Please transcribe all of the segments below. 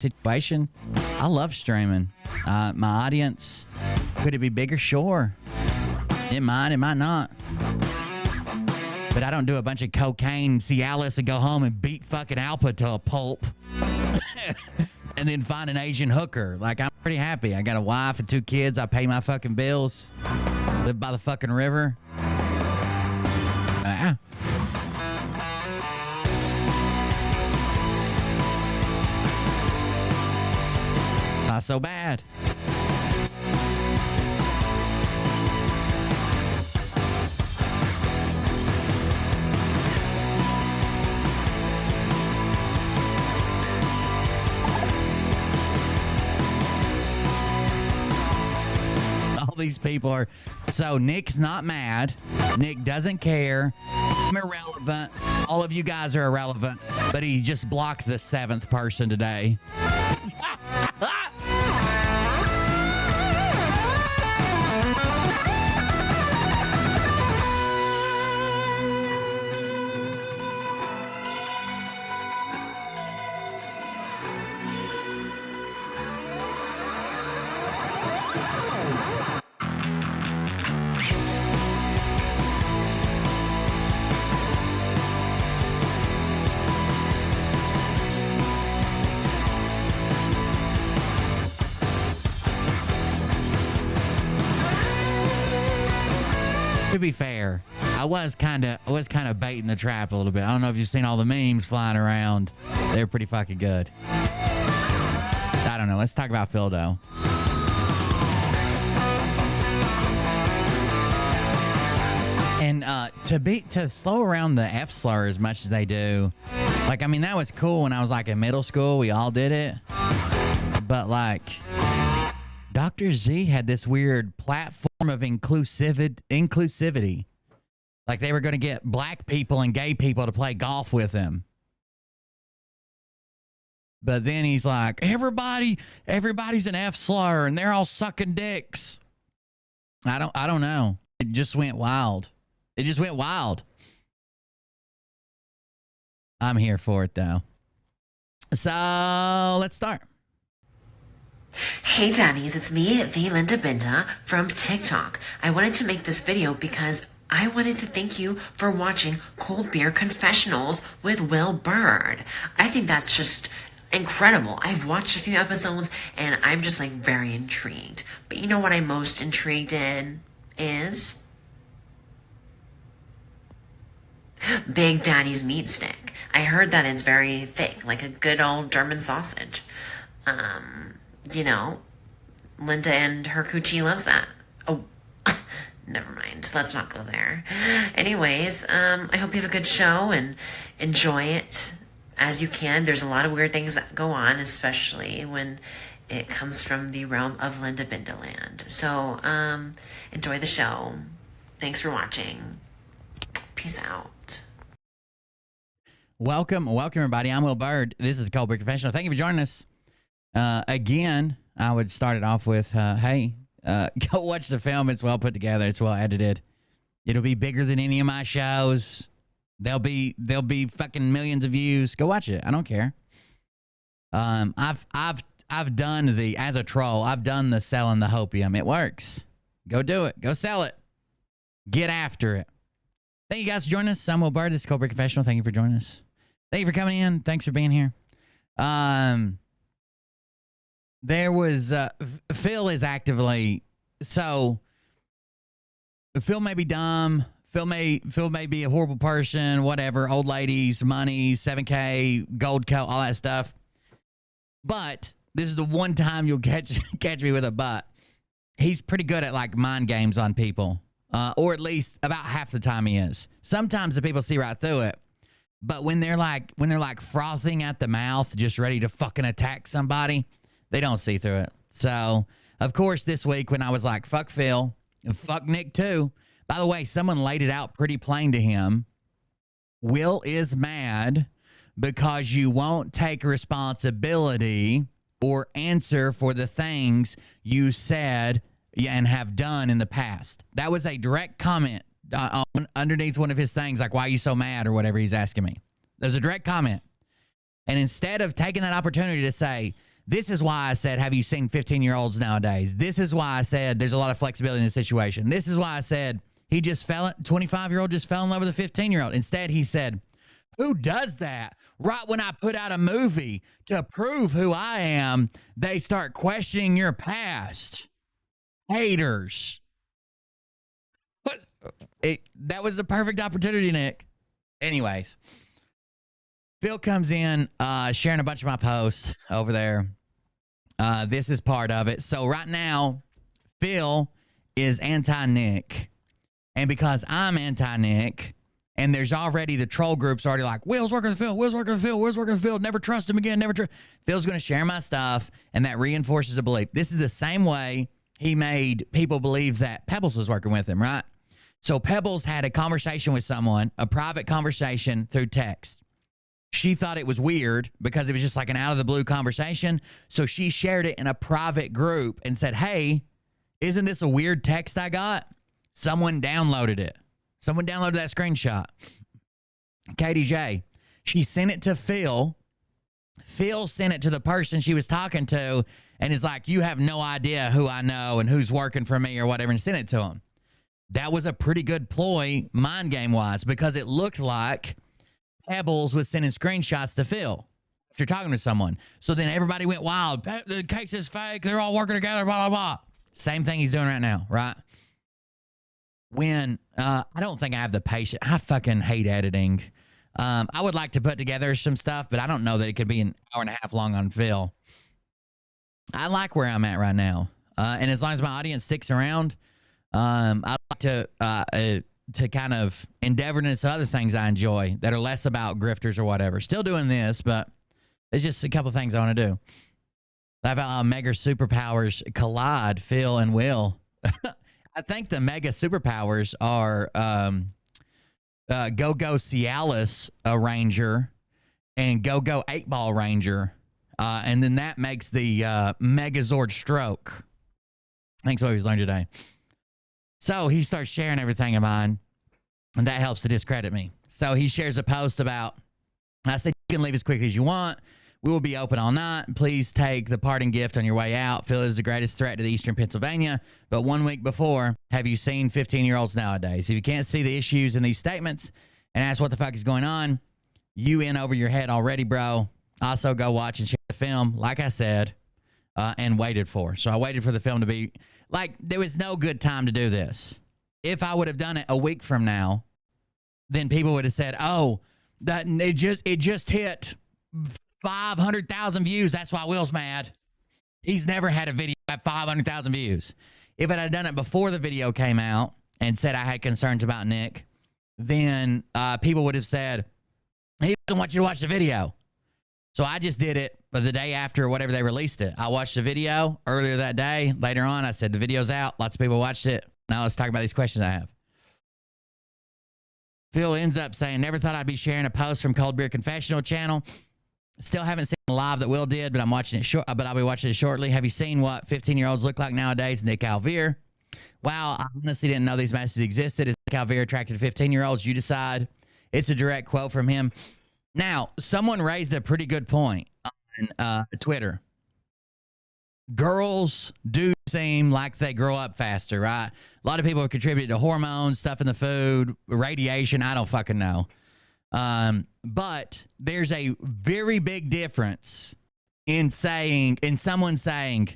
situation. I love streaming. My audience, could it be bigger? Sure. It might not. But I don't do a bunch of cocaine, see Alice, and go home and beat fucking Alpha to a pulp. And then find an Asian hooker. Like, I'm pretty happy. I got a wife and 2 kids. I pay my fucking bills. Live by the fucking river. Not so bad. These people are so Nick's not mad. Nick doesn't care. I'm irrelevant. All of you guys are irrelevant, but he just blocked the 7th person today. To be fair, I was kind of baiting the trap a little bit. I don't know if you've seen all the memes flying around. They're pretty fucking good. I don't know. Let's talk about Phildo. And to slow around the F slur as much as they do, like, I mean, that was cool when I was like in middle school. We all did it. But like, Dr. Z had this weird platform of inclusivity. Like they were going to get black people and gay people to play golf with him. But then he's like, everybody's an F slur and they're all sucking dicks. I don't know. It just went wild. I'm here for it though. So let's start. Hey Daddies, it's me, the Linda Binda from TikTok. I wanted to make this video because I wanted to thank you for watching Cold Beer Confessionals with Will Bird. I think that's just incredible. I've watched a few episodes and I'm just like very intrigued. But you know what I'm most intrigued in is Big Daddy's meat stick. I heard that it's very thick, like a good old German sausage. You know, Linda and her coochie loves that. Oh, never mind. Let's not go there. Anyways, I hope you have a good show and enjoy it as you can. There's a lot of weird things that go on, especially when it comes from the realm of Linda Bindaland. So, enjoy the show. Thanks for watching. Peace out. Welcome everybody. I'm Will Bird. This is the Cold Beer Confessional. Thank you for joining us. Again, I would start it off with, hey, go watch the film. It's well put together. It's well edited. It'll be bigger than any of my shows. There'll be fucking millions of views. Go watch it. I don't care. I've done as a troll, I've done the selling the hopium. It works. Go do it. Go sell it. Get after it. Thank you guys for joining us. I'm Will Bird. This is Cold Beer Confessional. Thank you for joining us. Thank you for coming in. Thanks for being here. There was Phil is actively so. Phil may be dumb. Phil may be a horrible person. Whatever. Old ladies, money, 7K, gold coat, all that stuff. But this is the one time you'll catch me with a but. He's pretty good at like mind games on people, or at least about half the time he is. Sometimes the people see right through it. But when they're like frothing at the mouth, just ready to fucking attack somebody, they don't see through it. So, of course, this week when I was like, fuck Phil and fuck Nick too. By the way, someone laid it out pretty plain to him. Will is mad because you won't take responsibility or answer for the things you said and have done in the past. That was a direct comment underneath one of his things, like, why are you so mad or whatever he's asking me. There's a direct comment. And instead of taking that opportunity to say, This is why I said, have you seen 15-year-olds nowadays? This is why I said there's a lot of flexibility in the situation. This is why I said 25-year-old just fell in love with a 15-year-old. Instead, he said, who does that? Right when I put out a movie to prove who I am, they start questioning your past. Haters. That was the perfect opportunity, Nick. Anyways, Phil comes in, sharing a bunch of my posts over there. This is part of it. So right now, Phil is anti-Nick. And because I'm anti-Nick, and there's already the troll groups already like, Will's working with Phil, Will's working with Phil, Will's working with Phil, never trust him again, never trust. Phil's going to share my stuff, and that reinforces the belief. This is the same way he made people believe that Pebbles was working with him, right? So Pebbles had a conversation with someone, a private conversation through text. She thought it was weird because it was just like an out-of-the-blue conversation, so she shared it in a private group and said, hey, isn't this a weird text I got? Someone downloaded it. Someone downloaded that screenshot. Katie J. She sent it to Phil. Phil sent it to the person she was talking to and is like, you have no idea who I know and who's working for me or whatever, and sent it to him. That was a pretty good ploy, mind game-wise, because it looked like Pebbles was sending screenshots to Phil after talking to someone. So then everybody went wild. The case is fake. They're all working together, blah, blah, blah. Same thing he's doing right now, right? When I don't think I have the patience. I fucking hate editing. I would like to put together some stuff, but I don't know that it could be an hour and a half long on Phil. I like where I'm at right now. And as long as my audience sticks around, I'd like to kind of endeavor into some other things I enjoy that are less about grifters or whatever. Still doing this, but there's just a couple things I want to do. I have how mega superpowers collide, Phil and Will. I think the mega superpowers are Go-Go Cialis Ranger and Go-Go 8-Ball Ranger. And then that makes the Megazord Stroke. Thanks for what he's learned today. So he starts sharing everything of mine, and that helps to discredit me. So he shares a post about, I said, you can leave as quickly as you want. We will be open all night. Please take the parting gift on your way out. Phil is the greatest threat to the Eastern Pennsylvania. But 1 week before, have you seen 15-year-olds nowadays? If you can't see the issues in these statements and ask what the fuck is going on, you in over your head already, bro. Also, go watch and share the film, like I said, and waited for. So I waited for the film to be, like, there was no good time to do this. If I would have done it a week from now, then people would have said, oh, that it just hit 500,000 views. That's why Will's mad. He's never had a video at 500,000 views. If I had done it before the video came out and said I had concerns about Nick, then people would have said, he doesn't want you to watch the video. So I just did it the day after or whatever they released it. I watched the video earlier that day. Later on, I said the video's out. Lots of people watched it. Now let's talk about these questions I have. Phil ends up saying, never thought I'd be sharing a post from Cold Beer Confessional channel. Still haven't seen the live that Will did, but I'm watching it but I'll be watching it shortly. Have you seen what 15-year-olds look like nowadays? Nick Alvear. Wow, I honestly didn't know these messages existed. Is Nick Alvear attracted to 15-year-olds? You decide. It's a direct quote from him. Now, someone raised a pretty good point on Twitter. Girls do seem like they grow up faster, right? A lot of people have contributed to hormones, stuff in the food, radiation. I don't fucking know. But there's a very big difference in someone saying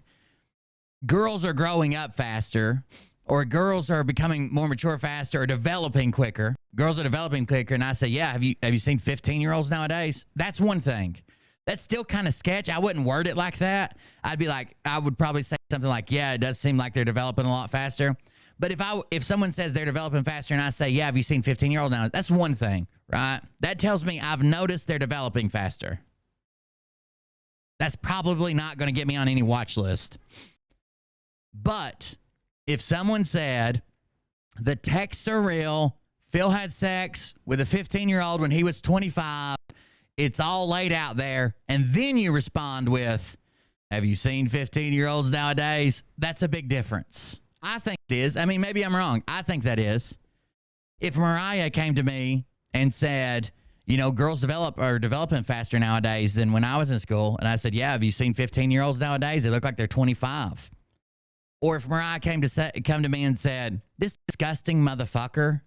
girls are growing up faster or girls are becoming more mature faster or developing quicker. Girls are developing quicker. And I say, yeah, have you seen 15-year-olds nowadays? That's one thing. That's still kind of sketch. I wouldn't word it like that. I would probably say something like, yeah, it does seem like they're developing a lot faster. But if someone says they're developing faster and I say, yeah, have you seen 15-year-old now? That's one thing, right? That tells me I've noticed they're developing faster. That's probably not going to get me on any watch list. But if someone said the texts are real, Phil had sex with a 15-year-old when he was 25, it's all laid out there, and then you respond with, have you seen 15-year-olds nowadays? That's a big difference. I think it is. I mean, maybe I'm wrong. I think that is. If Mariah came to me and said, Girls are developing faster nowadays than when I was in school. And I said, yeah, have you seen 15-year-olds nowadays? They look like they're 25. Or if Mariah come to me and said, this disgusting motherfucker,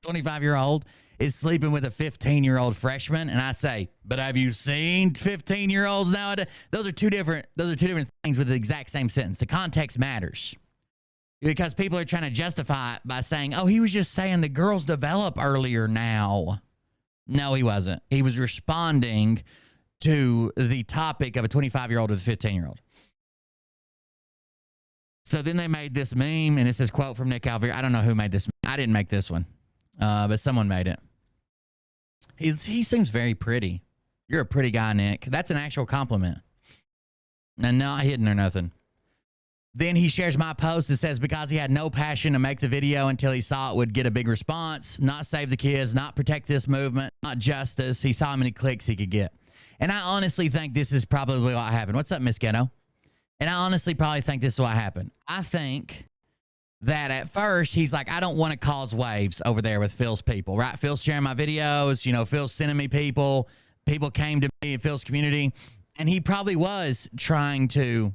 25-year-old, is sleeping with a 15-year-old freshman, and I say, but have you seen 15-year-olds nowadays? Those are two different things with the exact same sentence. The context matters. Because people are trying to justify it by saying, oh, he was just saying the girls develop earlier now. No, he wasn't. He was responding to the topic of a 25-year-old with a 15-year-old. So then they made this meme, and it says, quote from Nick Alvier. I don't know who made this. I didn't make this one, but someone made it. He seems very pretty. You're a pretty guy, Nick. That's an actual compliment. And not hidden or nothing. Then he shares my post. It says, because he had no passion to make the video until he saw it would get a big response, not save the kids, not protect this movement, not justice. He saw how many clicks he could get. And I honestly think this is probably what happened. What's up, Miss Ghetto? And I honestly probably think this is what happened. I think that at first he's like, I don't want to cause waves over there with Phil's people, right? Phil's sharing my videos, Phil's sending me people. People came to me in Phil's community, and he probably was trying to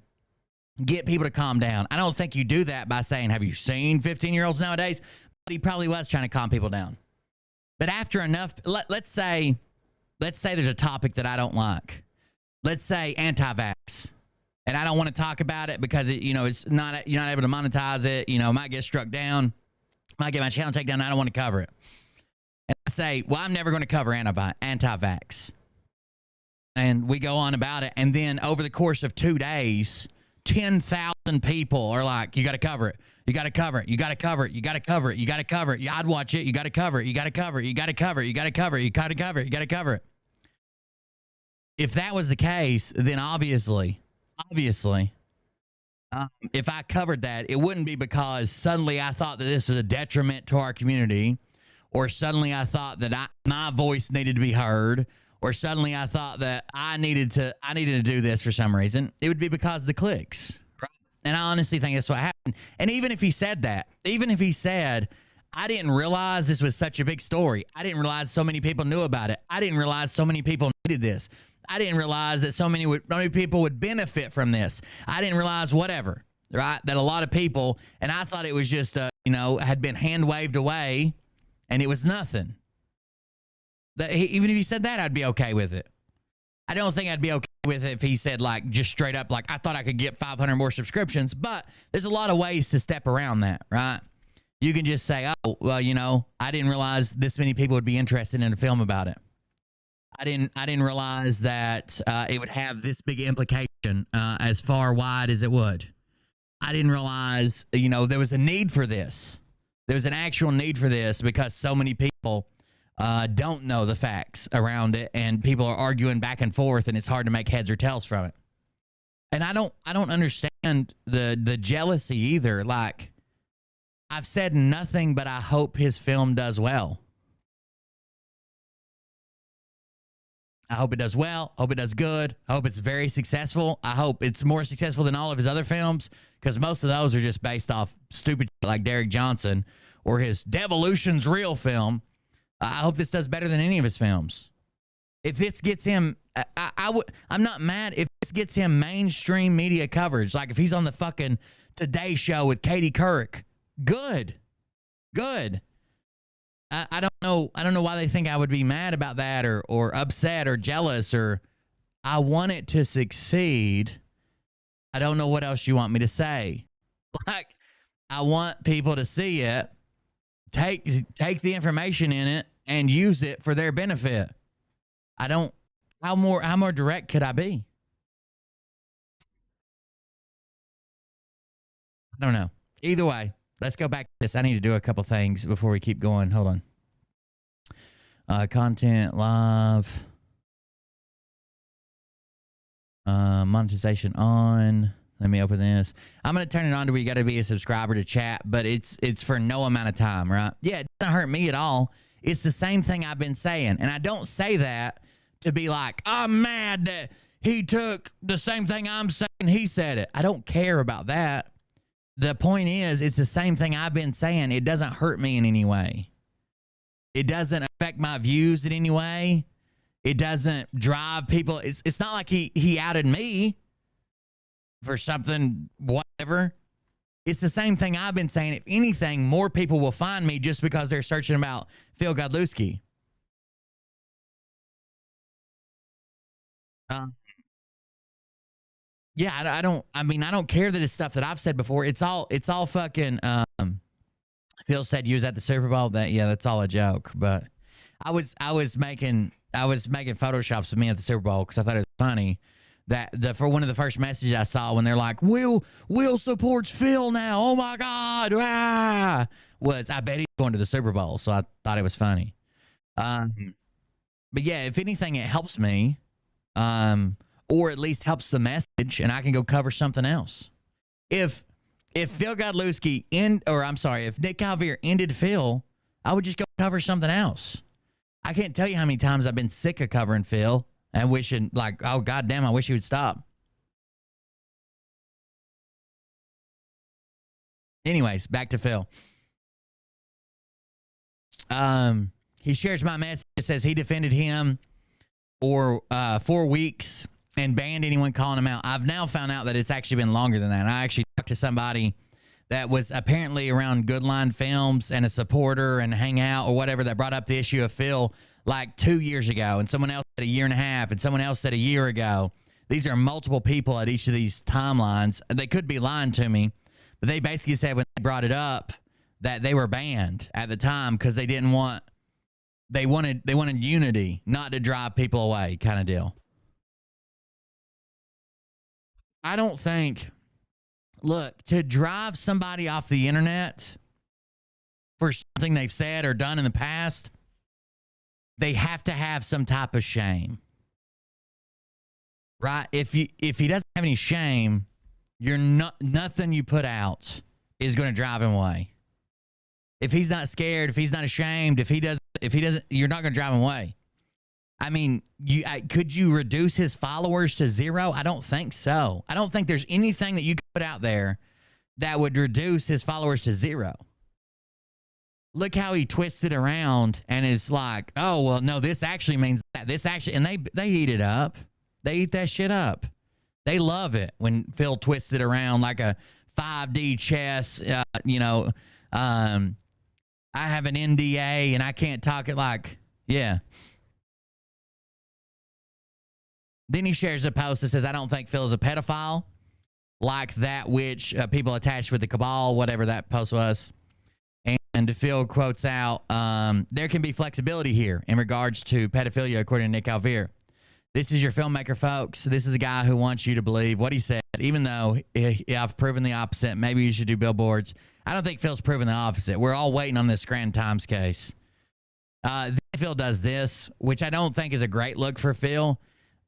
get people to calm down. I don't think you do that by saying, have you seen 15-year-olds nowadays? But he probably was trying to calm people down. But after enough, let's say there's a topic that I don't like. Let's say anti-vax. And I don't want to talk about it because it's not, you're not able to monetize it. Might get struck down. Might get my channel taken down. I don't want to cover it. And I say, well, I'm never going to cover anti-vax. And we go on about it. And then over the course of 2 days, 10,000 people are like, you got to cover it. You got to cover it. You got to cover it. You got to cover it. You got to cover it. I'd watch it. You got to cover it. You got to cover it. You got to cover it. You got to cover it. You got to cover it. You got to cover it. If that was the case, then obviously, if I covered that, it wouldn't be because suddenly I thought that this is a detriment to our community, or suddenly I thought that my voice needed to be heard, or suddenly I thought that I needed to do this for some reason. It would be because of the clicks. Right? And I honestly think that's what happened. And even if he said, I didn't realize this was such a big story. I didn't realize so many people knew about it. I didn't realize so many people needed this. I didn't realize that so many people would benefit from this. I didn't realize whatever, right? That a lot of people, and I thought it was just, had been hand waved away, and it was nothing. Even if he said that, I'd be okay with it. I don't think I'd be okay with it if he said, like, just straight up, like, I thought I could get 500 more subscriptions, but there's a lot of ways to step around that, right? You can just say, oh, well, I didn't realize this many people would be interested in a film about it. I didn't realize that it would have this big implication as far wide as it would. I didn't realize, there was a need for this. There was an actual need for this because so many people don't know the facts around it, and people are arguing back and forth, and it's hard to make heads or tails from it. And I don't understand the jealousy either. Like, I've said nothing but I hope his film does well. I hope it does well. I hope it does good. I hope it's very successful. I hope it's more successful than all of his other films, because most of those are just based off stupid shit like Derek Johnson or his Devolution's Real film. I hope this does better than any of his films. If this gets him, I'm not mad if this gets him mainstream media coverage. Like if he's on the fucking Today Show with Katie Couric, good. I don't know why they think I would be mad about that or upset or jealous, or I want it to succeed. I don't know what else you want me to say. Like, I want people to see it, take the information in it and use it for their benefit. How more direct could I be? I don't know. Either way, let's go back to this. I need to do a couple things before we keep going. Hold on. Content live. Monetization on. Let me open this. I'm going to turn it on to where you got to be a subscriber to chat, but it's for no amount of time, right? Yeah, it doesn't hurt me at all. It's the same thing I've been saying. And I don't say that to be like, I'm mad that he took the same thing I'm saying, he said it. I don't care about that. The point is, it's the same thing I've been saying. It doesn't hurt me in any way. It doesn't affect my views in any way. It doesn't drive people. It's not like he outed me for something, whatever. It's the same thing I've been saying. If anything, more people will find me just because they're searching about Phil Godlewski. Yeah, I don't. I mean, I don't care that it's stuff that I've said before. It's all fucking. Phil said you was at the Super Bowl. That's all a joke. But I was making photoshops of me at the Super Bowl because I thought it was funny that for one of the first messages I saw when they're like, Will supports Phil now. Oh my God. Was I bet he's going to the Super Bowl. So I thought it was funny. But yeah, if anything, it helps me. Or at least helps the message, and I can go cover something else. If Phil Godlewski if Nick Calvier ended Phil, I would just go cover something else. I can't tell you how many times I've been sick of covering Phil and wishing, like, oh goddamn, I wish he would stop. Anyways, back to Phil. He shares my message. It says he defended him for 4 weeks and banned anyone calling him out. I've now found out that it's actually been longer than that. I actually talked to somebody that was apparently around Good Line Films and a supporter and Hangout or whatever that brought up the issue of Phil like 2 years ago, and someone else said a year and a half, and someone else said a year ago. These are multiple people at each of these timelines. They could be lying to me, but they basically said when they brought it up that they were banned at the time because they didn't want they wanted unity, not to drive people away, kind of deal. I don't think, look, to drive somebody off the internet for something they've said or done in the past, they have to have some type of shame. Right? If he doesn't have any shame, nothing you put out is going to drive him away. If he's not scared, if he's not ashamed, if he doesn't, you're not going to drive him away. I mean, could you reduce his followers to zero? I don't think so. I don't think there's anything that you could put out there that would reduce his followers to zero. Look how he twists it around and is like, oh, well, no, this actually means that. This actually, and they eat it up. They eat that shit up. They love it when Phil twists it around like a 5D chess, I have an NDA and I can't talk it like, yeah. Then he shares a post that says, I don't think Phil is a pedophile, like that which people attached with the cabal, whatever that post was. And Phil quotes out, there can be flexibility here in regards to pedophilia, according to Nick Calvier. This is your filmmaker, folks. This is the guy who wants you to believe what he says, even though I've proven the opposite. Maybe you should do billboards. I don't think Phil's proven the opposite. We're all waiting on this Scranton Times case. Then Phil does this, which I don't think is a great look for Phil.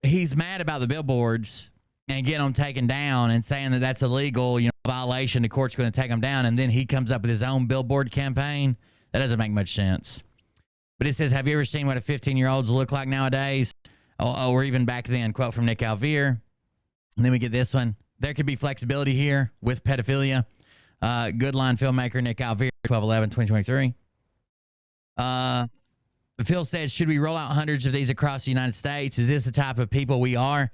He's mad about the billboards and getting them taken down and saying that that's illegal, violation. The court's going to take them down. And then he comes up with his own billboard campaign. That doesn't make much sense. But it says, have you ever seen what a 15-year-olds look like nowadays? Or even back then, quote from Nick Calvier. And then we get this one. There could be flexibility here with pedophilia. Good line filmmaker Nick Calvier, 12/11/2023. Phil says, should we roll out hundreds of these across the United States? Is this the type of people we are?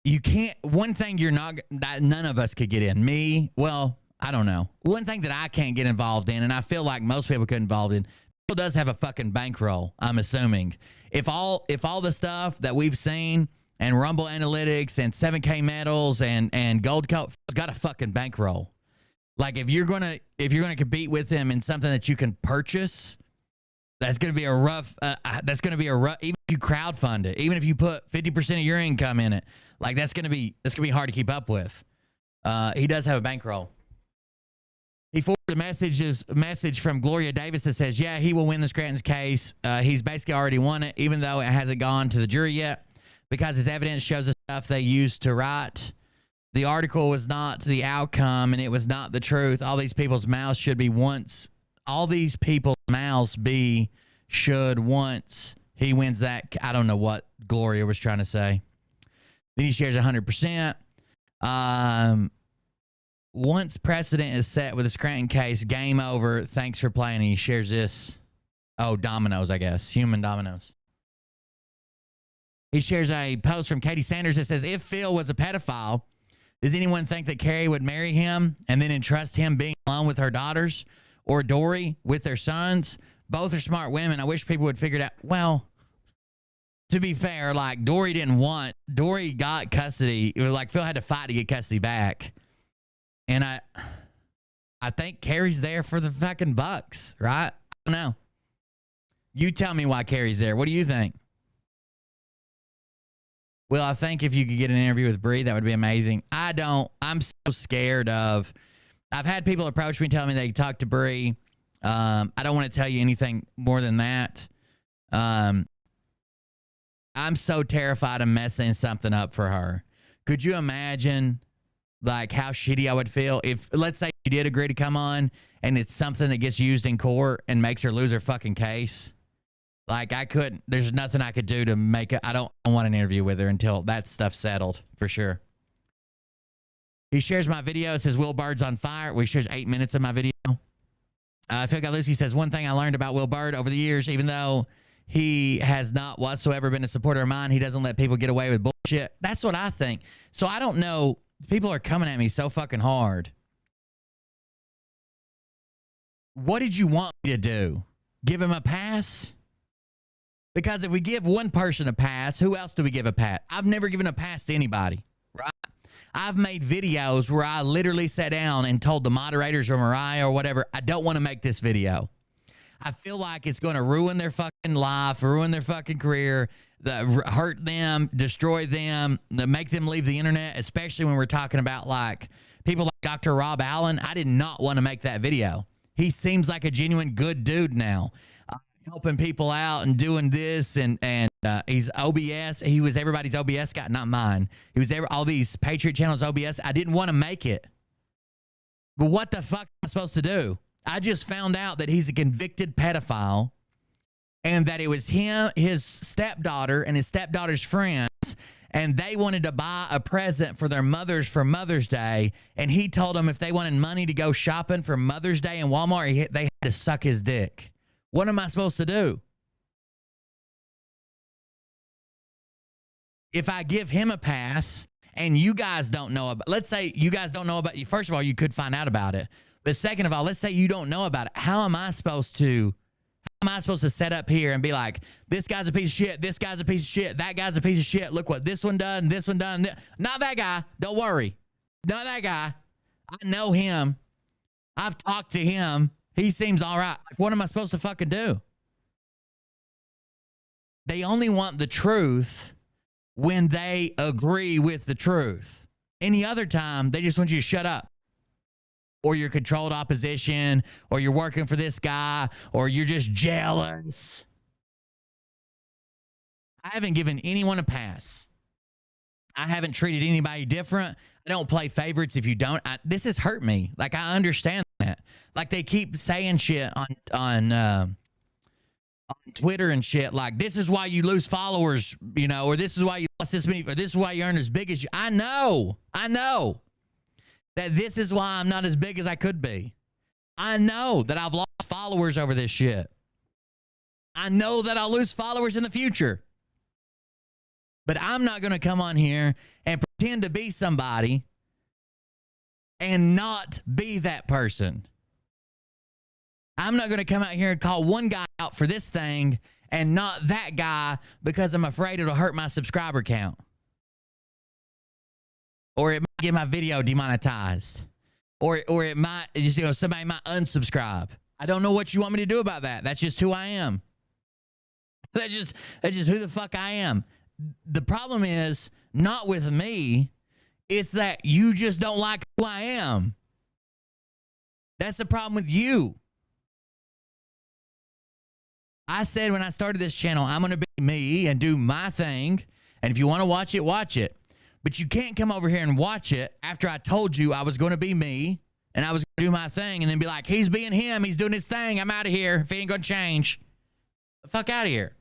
You can't. One thing none of us could get in. Me, well, I don't know. One thing that I can't get involved in, and I feel like most people get involved in, Phil does have a fucking bankroll, I'm assuming. If all the stuff that we've seen and Rumble Analytics and 7K medals and Gold Coat, Phil's got a fucking bankroll. Like if you're gonna compete with him in something that you can purchase, that's gonna be a rough. Even if you crowdfund it, even if you put 50% of your income in it, like that's gonna be hard to keep up with. He does have a bankroll. He forwarded a message from Gloria Davis that says, yeah, he will win the Scranton's case. He's basically already won it, even though it hasn't gone to the jury yet, because his evidence shows the stuff they used to write. The article was not the outcome, and it was not the truth. All these people's mouths should once he wins that. I don't know what Gloria was trying to say. Then he shares 100%. Once precedent is set with the Scranton case, game over. Thanks for playing. And he shares this. Oh, dominoes, I guess. Human dominoes. He shares a post from Katie Sanders that says, if Phil was a pedophile, does anyone think that Carrie would marry him and then entrust him being alone with her daughters, or Dory with their sons? Both are smart women. I wish people would figure it out. Well, to be fair, like Dory got custody. It was like Phil had to fight to get custody back. And I think Carrie's there for the fucking bucks, right? I don't know. You tell me why Carrie's there. What do you think? Well, I think if you could get an interview with Bree, that would be amazing. I don't. I'm so scared of. I've had people approach me telling me they talk to Bree. I don't want to tell you anything more than that. I'm so terrified of messing something up for her. Could you imagine, like, how shitty I would feel if, let's say, she did agree to come on and it's something that gets used in court and makes her lose her fucking case? Like, I couldn't, there's nothing I could do to make it. I don't want an interview with her until that stuff's settled, for sure. He shares my video. It says, Will Bird's on fire. We shares 8 minutes of my video. Phil Galuski says, one thing I learned about Will Bird over the years, even though he has not whatsoever been a supporter of mine, he doesn't let people get away with bullshit. That's what I think. So I don't know. People are coming at me so fucking hard. What did you want me to do? Give him a pass? Because if we give one person a pass, who else do we give a pass? I've never given a pass to anybody, right? I've made videos where I literally sat down and told the moderators or Mariah or whatever, I don't want to make this video. I feel like it's going to ruin their fucking life, ruin their fucking career, hurt them, destroy them, make them leave the internet, especially when we're talking about like people like Dr. Rob Allen. I did not want to make that video. He seems like a genuine good dude now. Helping people out and doing this, and he's OBS. He was everybody's OBS guy, not mine. He was all these Patriot channels OBS. I didn't want to make it. But what the fuck am I supposed to do? I just found out that he's a convicted pedophile and that it was him, his stepdaughter, and his stepdaughter's friends, and they wanted to buy a present for their mothers for Mother's Day, and he told them if they wanted money to go shopping for Mother's Day in Walmart, they had to suck his dick. What am I supposed to do? If I give him a pass and you guys don't know about, let's say you guys don't know about, first of all, you could find out about it. But second of all, let's say you don't know about it. How am I supposed to set up here and be like, this guy's a piece of shit, this guy's a piece of shit, that guy's a piece of shit. Look what this one done, this one done. Not that guy. Don't worry. Not that guy. I know him. I've talked to him. He seems all right. Like, what am I supposed to fucking do? They only want the truth when they agree with the truth. Any other time, they just want you to shut up. Or you're controlled opposition, or you're working for this guy, or you're just jealous. I haven't given anyone a pass. I haven't treated anybody different. I don't play favorites if you don't. This has hurt me. Like, I understand that. Like, they keep saying shit on Twitter and shit. Like, this is why you lose followers, you know, or this is why you lost this many, or this is why you aren't as big as you. I know that this is why I'm not as big as I could be. I know that I've lost followers over this shit. I know that I'll lose followers in the future. But I'm not going to come on here and pretend to be somebody and not be that person. I'm not going to come out here and call one guy out for this thing and not that guy because I'm afraid it'll hurt my subscriber count. Or it might get my video demonetized. Or it might, you know, somebody might unsubscribe. I don't know what you want me to do about that. That's just who I am. That's just who the fuck I am. The problem is not with me. It's that you just don't like who I am. That's the problem with you. I said when I started this channel, I'm going to be me and do my thing. And if you want to watch it, watch it. But you can't come over here and watch it after I told you I was going to be me and I was going to do my thing and then be like, he's being him. He's doing his thing. I'm out of here. If he ain't going to change, the fuck out of here.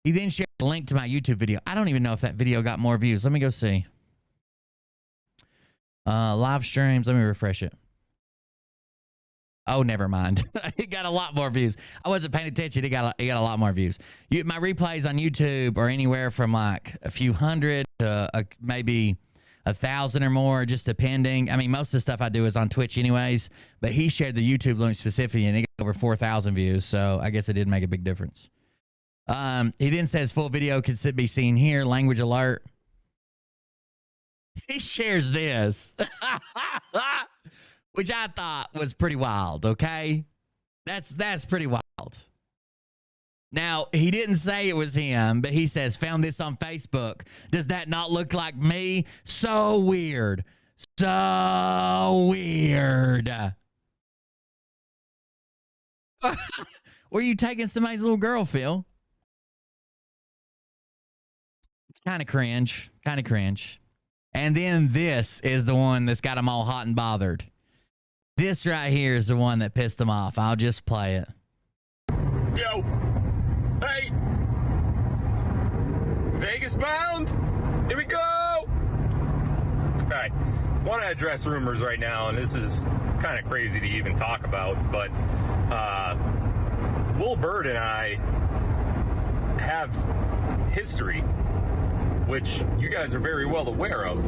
He then shared a link to my YouTube video. I don't even know if that video got more views. Let me go see. Live streams. Let me refresh it. Oh, never mind. It got a lot more views. I wasn't paying attention. It got a lot more views. My replays on YouTube are anywhere from like a few hundred to maybe 1,000 or more, just depending. I mean, most of the stuff I do is on Twitch anyways, but he shared the YouTube link specifically and it got over 4,000 views. So I guess it did make a big difference. He then says full video can be seen here. Language alert. He shares this. Which I thought was pretty wild, okay? That's pretty wild. Now, he didn't say it was him, but he says, found this on Facebook. Does that not look like me? So weird. So weird. Were you taking somebody's little girl, Phil? It's kind of cringe. Kind of cringe. And then this is the one that's got them all hot and bothered. This right here is the one that pissed them off. I'll just play it. Yo. Hey. Vegas bound. Here we go. All right. Want to address rumors right now, and this is kind of crazy to even talk about, but Will Bird and I have history, which you guys are very well aware of.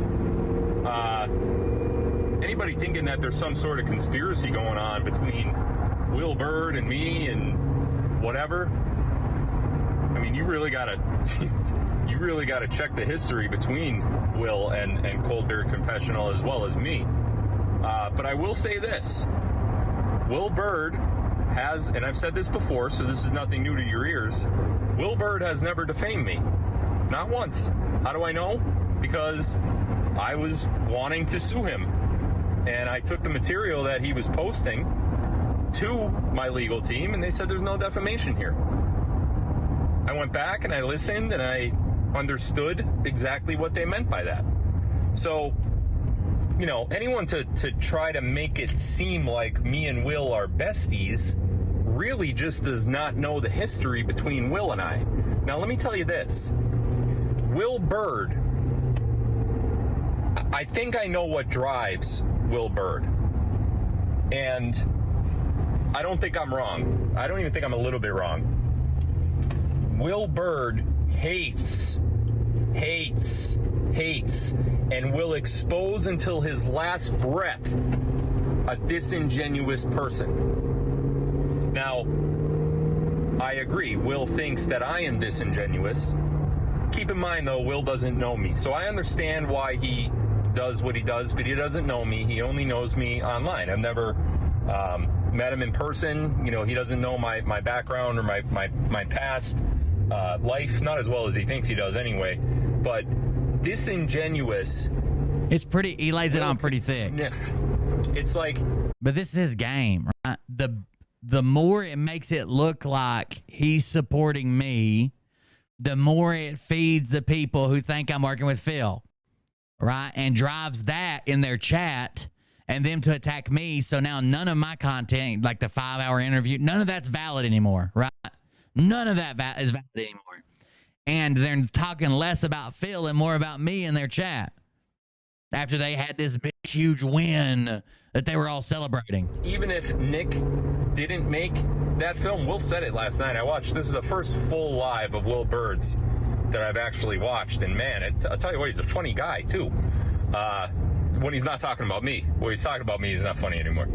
Anybody thinking that there's some sort of conspiracy going on between Will Bird and me and whatever, I mean, you really gotta check the history between Will and Cold Beer Confessional as well as me. But I will say this: Will Bird has, and I've said this before, so this is nothing new to your ears. Will Bird has never defamed me, not once. How do I know? Because I was wanting to sue him. And I took the material that he was posting to my legal team, and they said there's no defamation here. I went back and I listened and I understood exactly what they meant by that. So, you know, anyone to try to make it seem like me and Will are besties really just does not know the history between Will and I. Now, let me tell you this. Will Bird, I think I know what drives Will Bird. And I don't think I'm wrong. I don't even think I'm a little bit wrong. Will Bird hates, and will expose until his last breath a disingenuous person. Now, I agree. Will thinks that I am disingenuous. Keep in mind, though, Will doesn't know me. So I understand why he does what he does, but he doesn't know me. He only knows me online. I've never met him in person. You know, he doesn't know my background or my past life, not as well as he thinks he does anyway. But disingenuous. It's pretty, he lays it on pretty thick. Sniff. It's like. But this is his game, right? The more it makes it look like he's supporting me, the more it feeds the people who think I'm working with Phil, right? And drives that in their chat and them to attack me. So now none of my content, like the 5-hour interview, none of that's valid anymore, right? None of that is valid anymore. And they're talking less about Phil and more about me in their chat after they had this big, huge win that they were all celebrating. Even if Nick didn't make that film, Will said it last night. I watched, this is the first full live of Will Bird's that I've actually watched. And man, I'll tell you what, he's a funny guy too. When he's not talking about me. When he's talking about me, he's not funny anymore.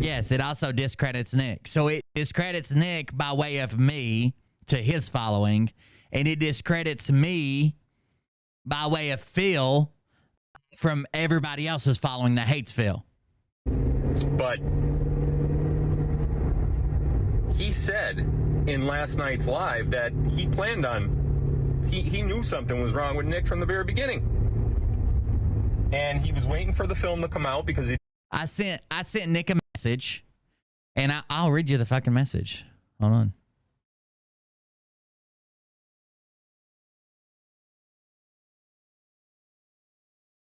Yes, it also discredits Nick. So it discredits Nick by way of me to his following, and it discredits me by way of Phil from everybody else's following that hates Phil. But he said in last night's live that he planned on, he knew something was wrong with Nick from the very beginning. And he was waiting for the film to come out because he... I sent Nick a message, and I'll read you the fucking message. Hold on.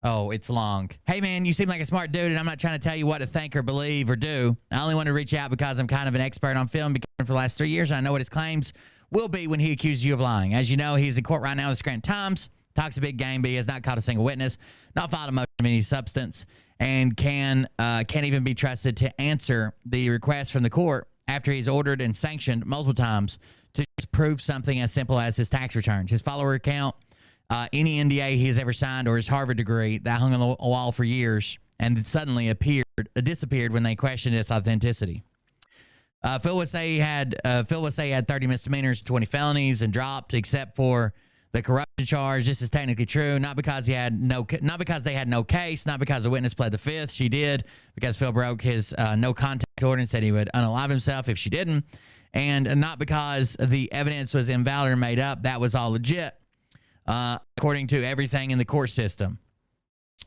Oh, it's long. Hey, man, you seem like a smart dude, and I'm not trying to tell you what to think or believe or do. I only want to reach out because I'm kind of an expert on film for the last 3 years, and I know what his claims will be when he accuses you of lying. As you know, he's in court right now with the Scranton Times. talks a big game, but he has not caught a single witness, not filed a motion of any substance, and can't even be trusted to answer the request from the court after he's ordered and sanctioned multiple times to just prove something as simple as his tax returns, his follower account, any NDA he has ever signed, or his Harvard degree that hung on the wall for years and suddenly disappeared when they questioned its authenticity. Phil would say he had 30 misdemeanors, 20 felonies, and dropped except for the corruption charge. This is technically true, not because they had no case, not because the witness pled the fifth. She did, because Phil broke his no contact order and said he would unalive himself if she didn't, and not because the evidence was invalid or made up. That was all legit, according to everything in the court system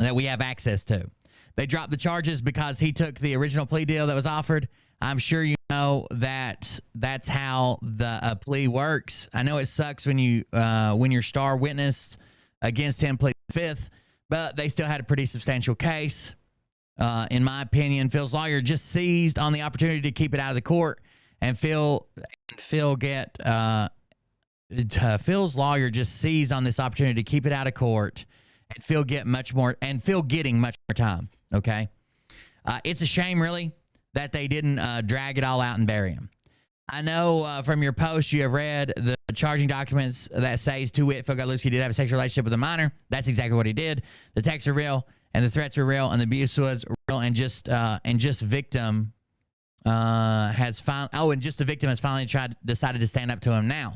that we have access to. They dropped the charges because he took the original plea deal that was offered. I'm sure you know that that's how the plea works. I know it sucks when your star witness against him pleads fifth, but they still had a pretty substantial case. In my opinion, Phil's lawyer just seized on the opportunity to keep it out of the court, and Phil's lawyer just seized on this opportunity to keep it out of court, and Phil getting much more time. Okay, it's a shame, really, that they didn't drag it all out and bury him. I know from your post you have read the charging documents that says to-wit Phil Godlewski did have a sexual relationship with a minor. That's exactly what he did. The texts are real, and the threats are real, and the abuse was real, and the victim has finally decided to stand up to him now.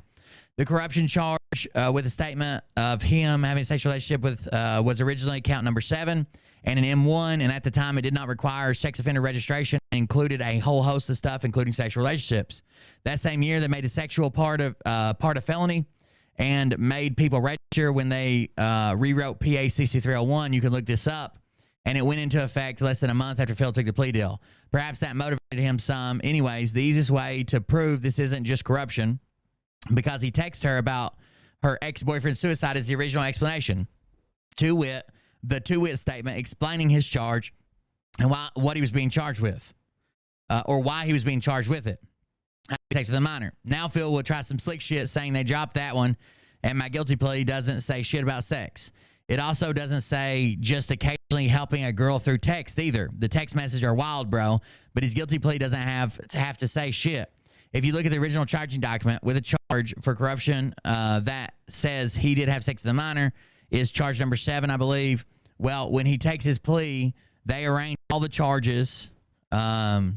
The corruption charge with a statement of him having a sexual relationship with was originally count number 7 and an M1, and at the time it did not require sex offender registration. It included a whole host of stuff, including sexual relationships. That same year, they made the sexual part of felony and made people register when they rewrote PA 6301. You can look this up, and it went into effect less than a month after Phil took the plea deal. Perhaps that motivated him some. Anyways, the easiest way to prove this isn't just corruption, because he texted her about her ex-boyfriend's suicide, is the original explanation. The to-wit statement explaining his charge and what he was being charged with, or why he was being charged with it. Sex with a minor. Now Phil will try some slick shit saying they dropped that one, and my guilty plea doesn't say shit about sex. It also doesn't say just occasionally helping a girl through text either. The text messages are wild, bro, but his guilty plea doesn't have to say shit. If you look at the original charging document with a charge for corruption that says he did have sex with a minor, is charge number 7, I believe. Well, when he takes his plea, they arrange all the charges because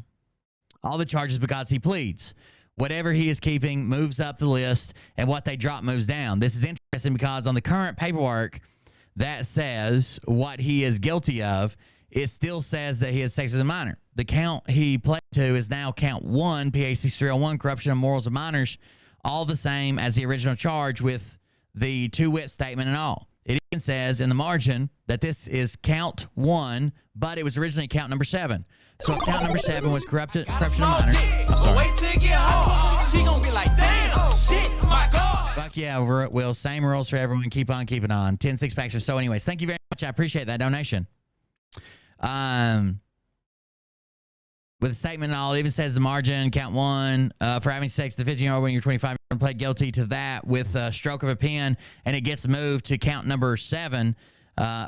he pleads. Whatever he is keeping moves up the list, and what they drop moves down. This is interesting because on the current paperwork that says what he is guilty of, it still says that he had sex with a minor. The count he pled to is now count 1, PA 6301, corruption of morals of minors, all the same as the original charge with the to-wit statement and all. It even says in the margin that this is count 1, but it was originally count number 7. So count number 7 was corruption of minors. Wait till it get hard. She gonna be like, damn, shit, my God. Fuck yeah, Will. Same rules for everyone. Keep on keeping on. 10 6-packs or so. Anyways, thank you very much. I appreciate that donation. With a statement and all, it even says the margin, count 1, for having sex with a 15-year-old when you're 25, and pled guilty to that with a stroke of a pen, and it gets moved to count number 7,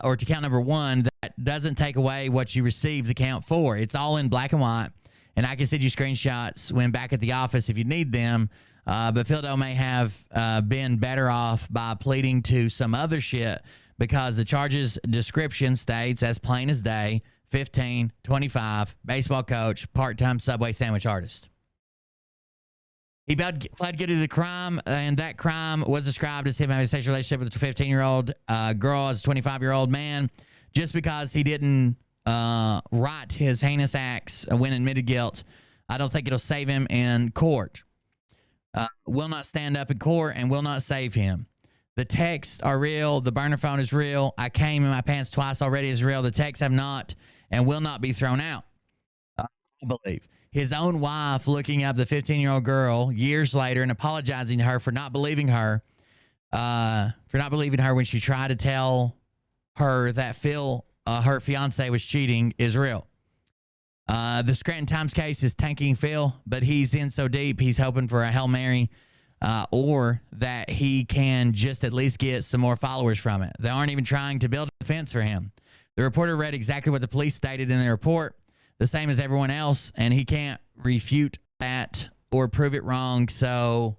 or to count number 1. That doesn't take away what you received the count for. It's all in black and white, and I can send you screenshots when back at the office if you need them. But Phildo may have been better off by pleading to some other shit, because the charges description states as plain as day, 15, 25, baseball coach, part-time Subway sandwich artist. He pled guilty to the crime, and that crime was described as him having a sexual relationship with a 15-year-old girl as a 25-year-old man. Just because he didn't write his heinous acts when admitted guilt, I don't think it'll save him in court. Will not stand up in court and will not save him. The texts are real. The burner phone is real. I came in my pants twice already is real. The texts have not and will not be thrown out. I believe. His own wife looking up the 15-year-old girl years later and apologizing to her for not believing her, when she tried to tell her that Phil, her fiance, was cheating, is real. The Scranton Times case is tanking Phil, but he's in so deep, he's hoping for a Hail Mary or that he can just at least get some more followers from it. They aren't even trying to build a defense for him. The reporter read exactly what the police stated in the report, the same as everyone else, and he can't refute that or prove it wrong, so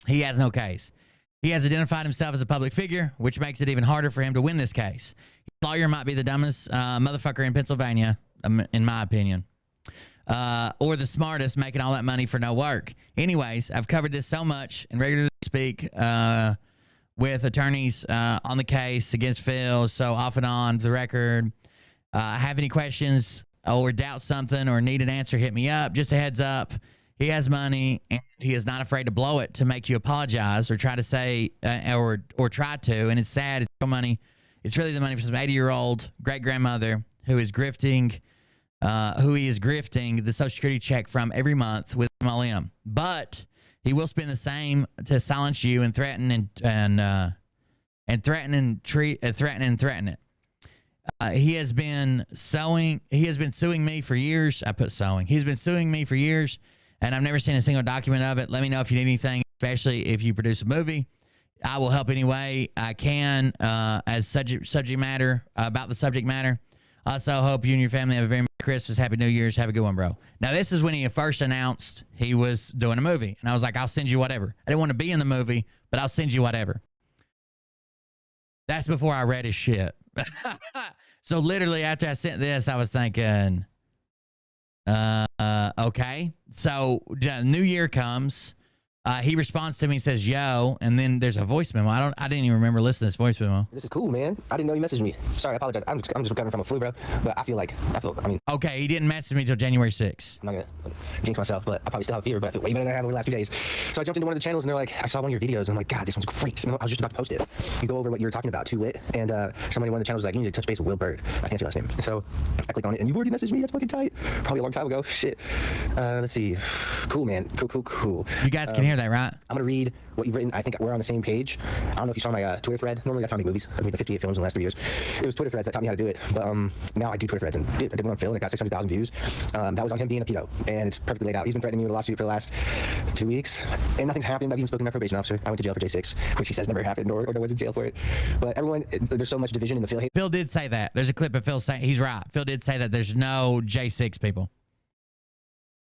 he has no case. He has identified himself as a public figure, which makes it even harder for him to win this case. His lawyer might be the dumbest motherfucker in Pennsylvania, in my opinion, or the smartest, making all that money for no work. Anyways, I've covered this so much and regularly speak with attorneys on the case against Phil, so off and on the record. Have any questions or doubt something or need an answer, hit me up. Just a heads up, he has money and he is not afraid to blow it to make you apologize or try to say or try to. And it's sad. It's real money. It's really the money from some 80-year-old great grandmother who is grifting, the Social Security check from every month with MLM. But he will spend the same to silence you and threaten threaten it. He has been suing me for years. I put sewing. He's been suing me for years, and I've never seen a single document of it. Let me know if you need anything, especially if you produce a movie. I will help any way I can as subject matter about the subject matter. Also, hope you and your family have a very Merry Christmas, Happy New Year's. Have a good one, bro. Now, this is when he first announced he was doing a movie, and I was like, I'll send you whatever. I didn't want to be in the movie, but I'll send you whatever. That's before I read his shit. So literally after I sent this, I was thinking, okay. So New Year comes. He responds to me and says, yo, and then there's a voice memo. I didn't even remember listening to this voice memo. This is cool, man. I didn't know you messaged me. Sorry, I apologize. I'm just recovering from a flu, bro. But I mean. Okay, he didn't message me until January 6th. I'm not going to jinx myself, but I probably still have a fever, but I feel way better than I have over the last 2 days. So I jumped into one of the channels and they're like, I saw one of your videos and I'm like, God, this one's great. You know, I was just about to post it. You go over what you were talking about, Too Wit, and somebody in one of the channels was like, you need to touch base with Will Bird. I can't see last name. So I clicked on it and you already messaged me. That's fucking tight. Probably a long time ago. Shit. Let's see. Cool, man. Cool. You guys can hear that, right? I'm going to read what you've written. I think we're on the same page. I don't know if you saw my Twitter thread. Normally that's how I make movies. I've made the 58 films in the last 3 years. It was Twitter threads that taught me how to do it. But now I do Twitter threads. And dude, I did one on Phil and it got 600,000 views. That was on him being a pedo. And it's perfectly laid out. He's been threatening me with a lawsuit for the last 2 weeks. And nothing's happened. I've even spoken to my probation officer. I went to jail for J6, which he says never happened or no one's in jail for it. But everyone, there's so much division in the Phil hate. Phil did say that. There's a clip of Phil saying, he's right. Phil did say that there's no J6 people.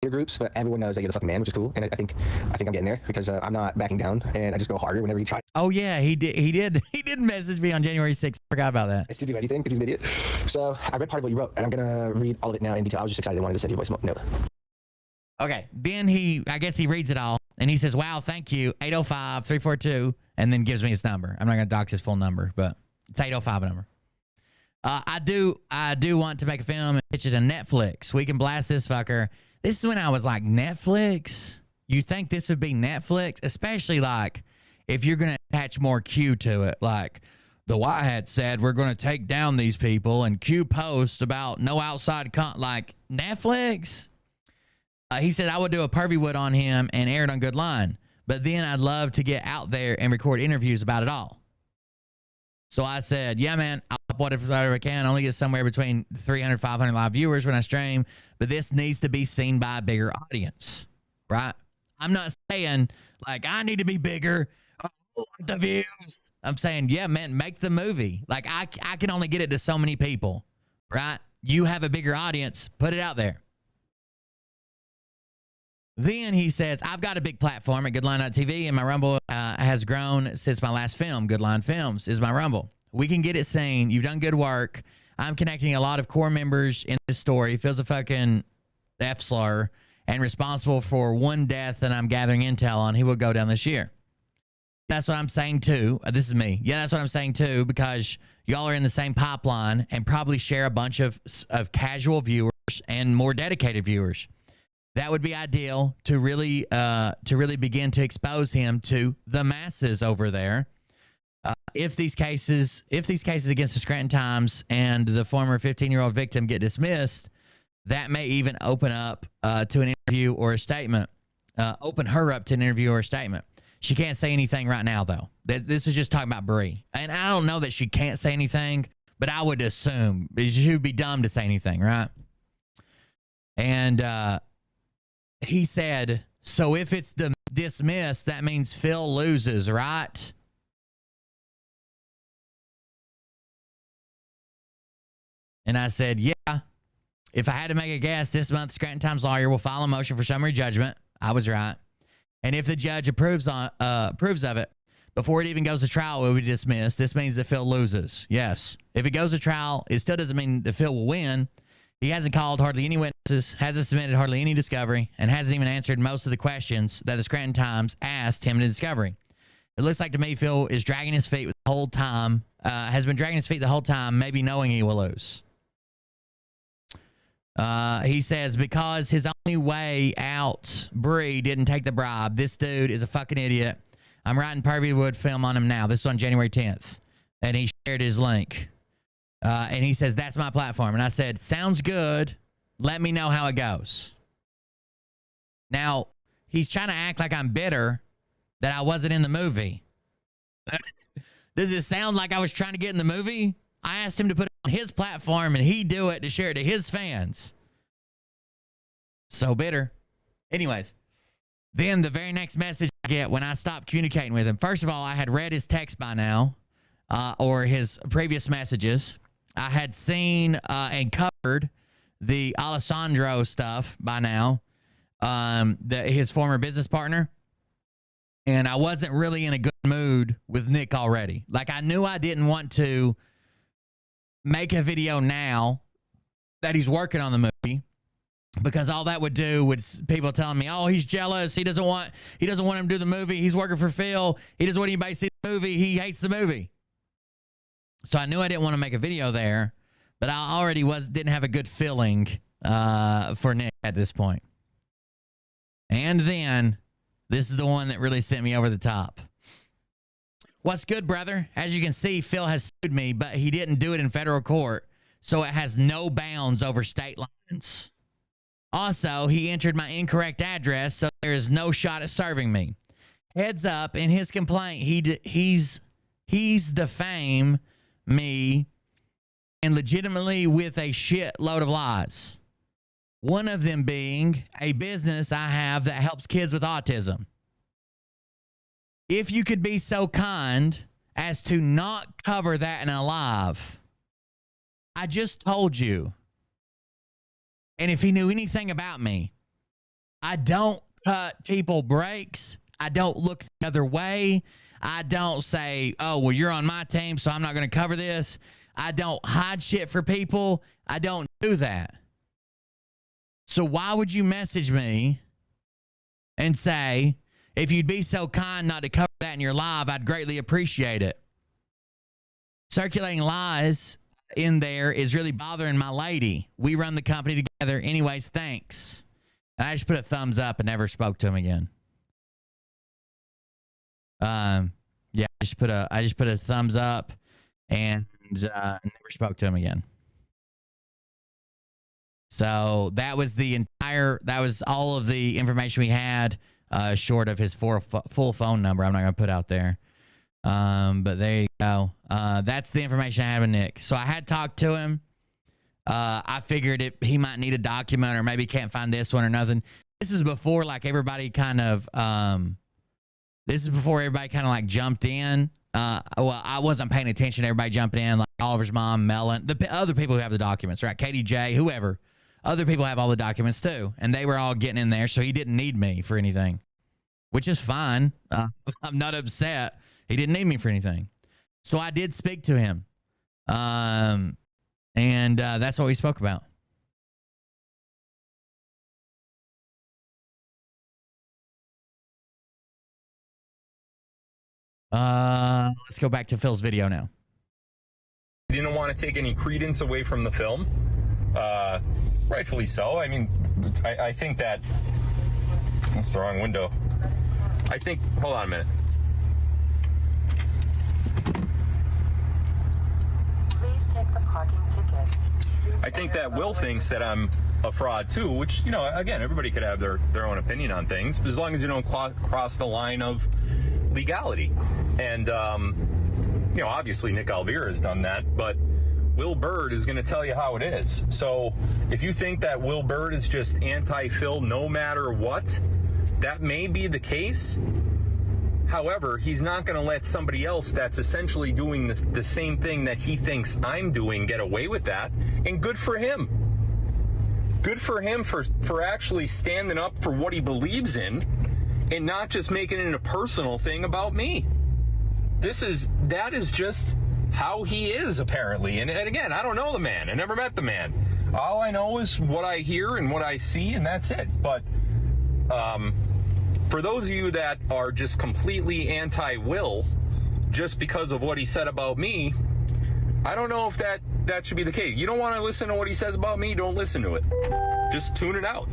Groups, but everyone knows that you're the fucking man, which is cool. And I think I'm getting there because I'm not backing down and I just go harder whenever you try. Oh yeah, he did message me on January 6th. I forgot about that. To do anything because he's an idiot. So I read part of what you wrote and I'm gonna read all of it now in detail. I was just excited. I wanted to send you a voice note. Okay, then I guess he reads it all and he says, wow, thank you, 805-342, and then gives me his number. I'm not gonna dox his full number, but it's 805 number. I do want to make a film and pitch it to Netflix. We can blast this fucker. This is when I was like, Netflix? You think this would be Netflix? Especially like if you're going to attach more Q to it. Like the White Hat said, we're going to take down these people and Q posts about no outside like Netflix. He said I would do a Pervy Wood on him and air it on Good Line. But then I'd love to get out there and record interviews about it all. So I said, yeah, man, I'll upload it whatever I can. I only get somewhere between 300, 500 live viewers when I stream, but this needs to be seen by a bigger audience, right? I'm not saying, like, I need to be bigger. Oh, the views. I'm saying, yeah, man, make the movie. Like, I can only get it to so many people, right? You have a bigger audience. Put it out there. Then he says, I've got a big platform at Goodline.tv, and my Rumble has grown since my last film. Goodline Films is my Rumble. We can get it seen. You've done good work. I'm connecting a lot of core members in this story. Phil's a fucking F-slur and responsible for one death that I'm gathering intel on. He will go down this year. That's what I'm saying, too. This is me. Yeah, that's what I'm saying, too, because y'all are in the same pipeline and probably share a bunch of casual viewers and more dedicated viewers. That would be ideal to really begin to expose him to the masses over there. If these cases against the Scranton Times and the former 15-year-old victim get dismissed, that may even open up to an interview or a statement. Open her up to an interview or a statement. She can't say anything right now, though. This is just talking about Bree. And I don't know that she can't say anything, but I would assume she would be dumb to say anything, right? And he said, so if it's the dismissed, that means Phil loses, right? And I said, yeah. If I had to make a guess, this month, Scranton Times lawyer will file a motion for summary judgment. I was right. And if the judge approves of it, before it even goes to trial, it will be dismissed. This means that Phil loses. Yes. If it goes to trial, it still doesn't mean that Phil will win. He hasn't called hardly any witnesses, hasn't submitted hardly any discovery, and hasn't even answered most of the questions that the Scranton Times asked him in discovery. It looks like to me Phil is dragging his feet the whole time, has been dragging his feet the whole time, maybe knowing he will lose. He says, because his only way out, Bree didn't take the bribe. This dude is a fucking idiot. I'm writing Pervy Wood film on him now. This is on January 10th. And he shared his link. And he says, that's my platform. And I said, sounds good. Let me know how it goes. Now, he's trying to act like I'm bitter that I wasn't in the movie. Does it sound like I was trying to get in the movie? I asked him to put it on his platform and he do it to share it to his fans. So bitter. Anyways, then the very next message I get when I stopped communicating with him. First of all, I had read his text by now, or his previous messages. I had seen and covered the Alessandro stuff by now, his former business partner. And I wasn't really in a good mood with Nick already. Like, I knew I didn't want to make a video now that he's working on the movie, because all that would do was people telling me, oh, he's jealous. He doesn't want him to do the movie. He's working for Phil. He doesn't want anybody to see the movie. He hates the movie. So I knew I didn't want to make a video there, but I already didn't have a good feeling for Nick at this point. And then this is the one that really sent me over the top. What's good, brother? As you can see, Phil has sued me, but he didn't do it in federal court, so it has no bounds over state lines. Also, he entered my incorrect address, so there is no shot at serving me. Heads up, in his complaint, he's defamed me, and legitimately with a shitload of lies. One of them being a business I have that helps kids with autism. If you could be so kind as to not cover that in a live, I just told you. And if he knew anything about me, I don't cut people breaks. I don't look the other way. I don't say, oh, well, you're on my team, so I'm not going to cover this. I don't hide shit for people. I don't do that. So why would you message me and say, if you'd be so kind not to cover that in your live, I'd greatly appreciate it. Circulating lies in there is really bothering my lady. We run the company together. Anyways, thanks. And I just put a thumbs up and never spoke to him again. Yeah, I just put a thumbs up and never spoke to him again. So that was all of the information we had, short of his full phone number. I'm not going to put out there. But there you go. That's the information I had with Nick. So I had talked to him. I figured he might need a document, or maybe can't find this one or nothing. This is before everybody kind of like jumped in. Well, I wasn't paying attention to everybody jumping in, like Oliver's mom, Melon, the other people who have the documents, right? Katie J, whoever. Other people have all the documents too, and they were all getting in there, so he didn't need me for anything, which is fine. I'm not upset. He didn't need me for anything. So I did speak to him, and that's what we spoke about. Let's go back to Phil's video now. I didn't want to take any credence away from the film. Rightfully so. I mean, I think that... That's the wrong window. Hold on a minute. Please take the parking ticket. I think that Will thinks that I'm a fraud too, which, again, everybody could have their own opinion on things, but as long as you don't cross the line of legality. And, obviously Nick Alvear has done that, but Will Bird is going to tell you how it is. So if you think that Will Bird is just anti-Phil no matter what, That may be the case. However, he's not going to let somebody else that's essentially doing the same thing that he thinks I'm doing get away with that. And good for him. Good for him for actually standing up for what he believes in and not just making it a personal thing about me. That is just how he is, apparently. And again, I don't know the man. I never met the man. All I know is what I hear and what I see, and that's it. But for those of you that are just completely anti-Will just because of what he said about me, I don't know if that should be the case. You don't want to listen to what he says about me, don't listen to it. Just tune it out.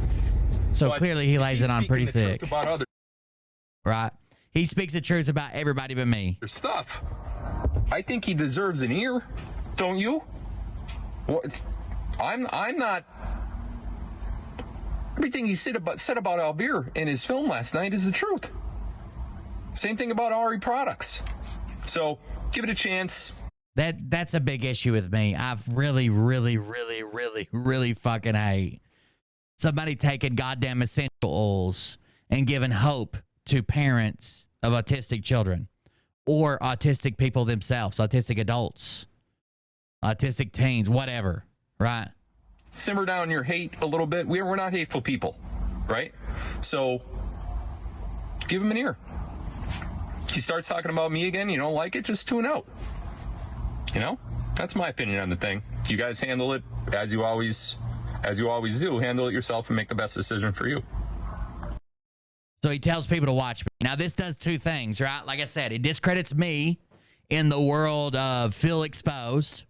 So But clearly he lays it on pretty speaking the truth thick. about other Right? He speaks the truth about everybody but me. stuff. I think he deserves an ear, don't you? What? I'm not. Everything he said about Albir in his film last night is the truth. Same thing about Ari Products. So give it a chance. That's a big issue with me. I've really fucking hate somebody taking goddamn essential oils and giving hope to parents of autistic children or autistic people themselves, autistic adults, autistic teens, whatever, right? Simmer down your hate a little bit. We're not hateful people, right? So give him an ear. If he starts talking about me again, you don't like it, just tune out. You know, that's my opinion on the thing. You guys handle it as you always do. Handle it yourself and make the best decision for you. So he tells people to watch me. Now, this does two things, right? Like I said, it discredits me in the world of Phil Exposed,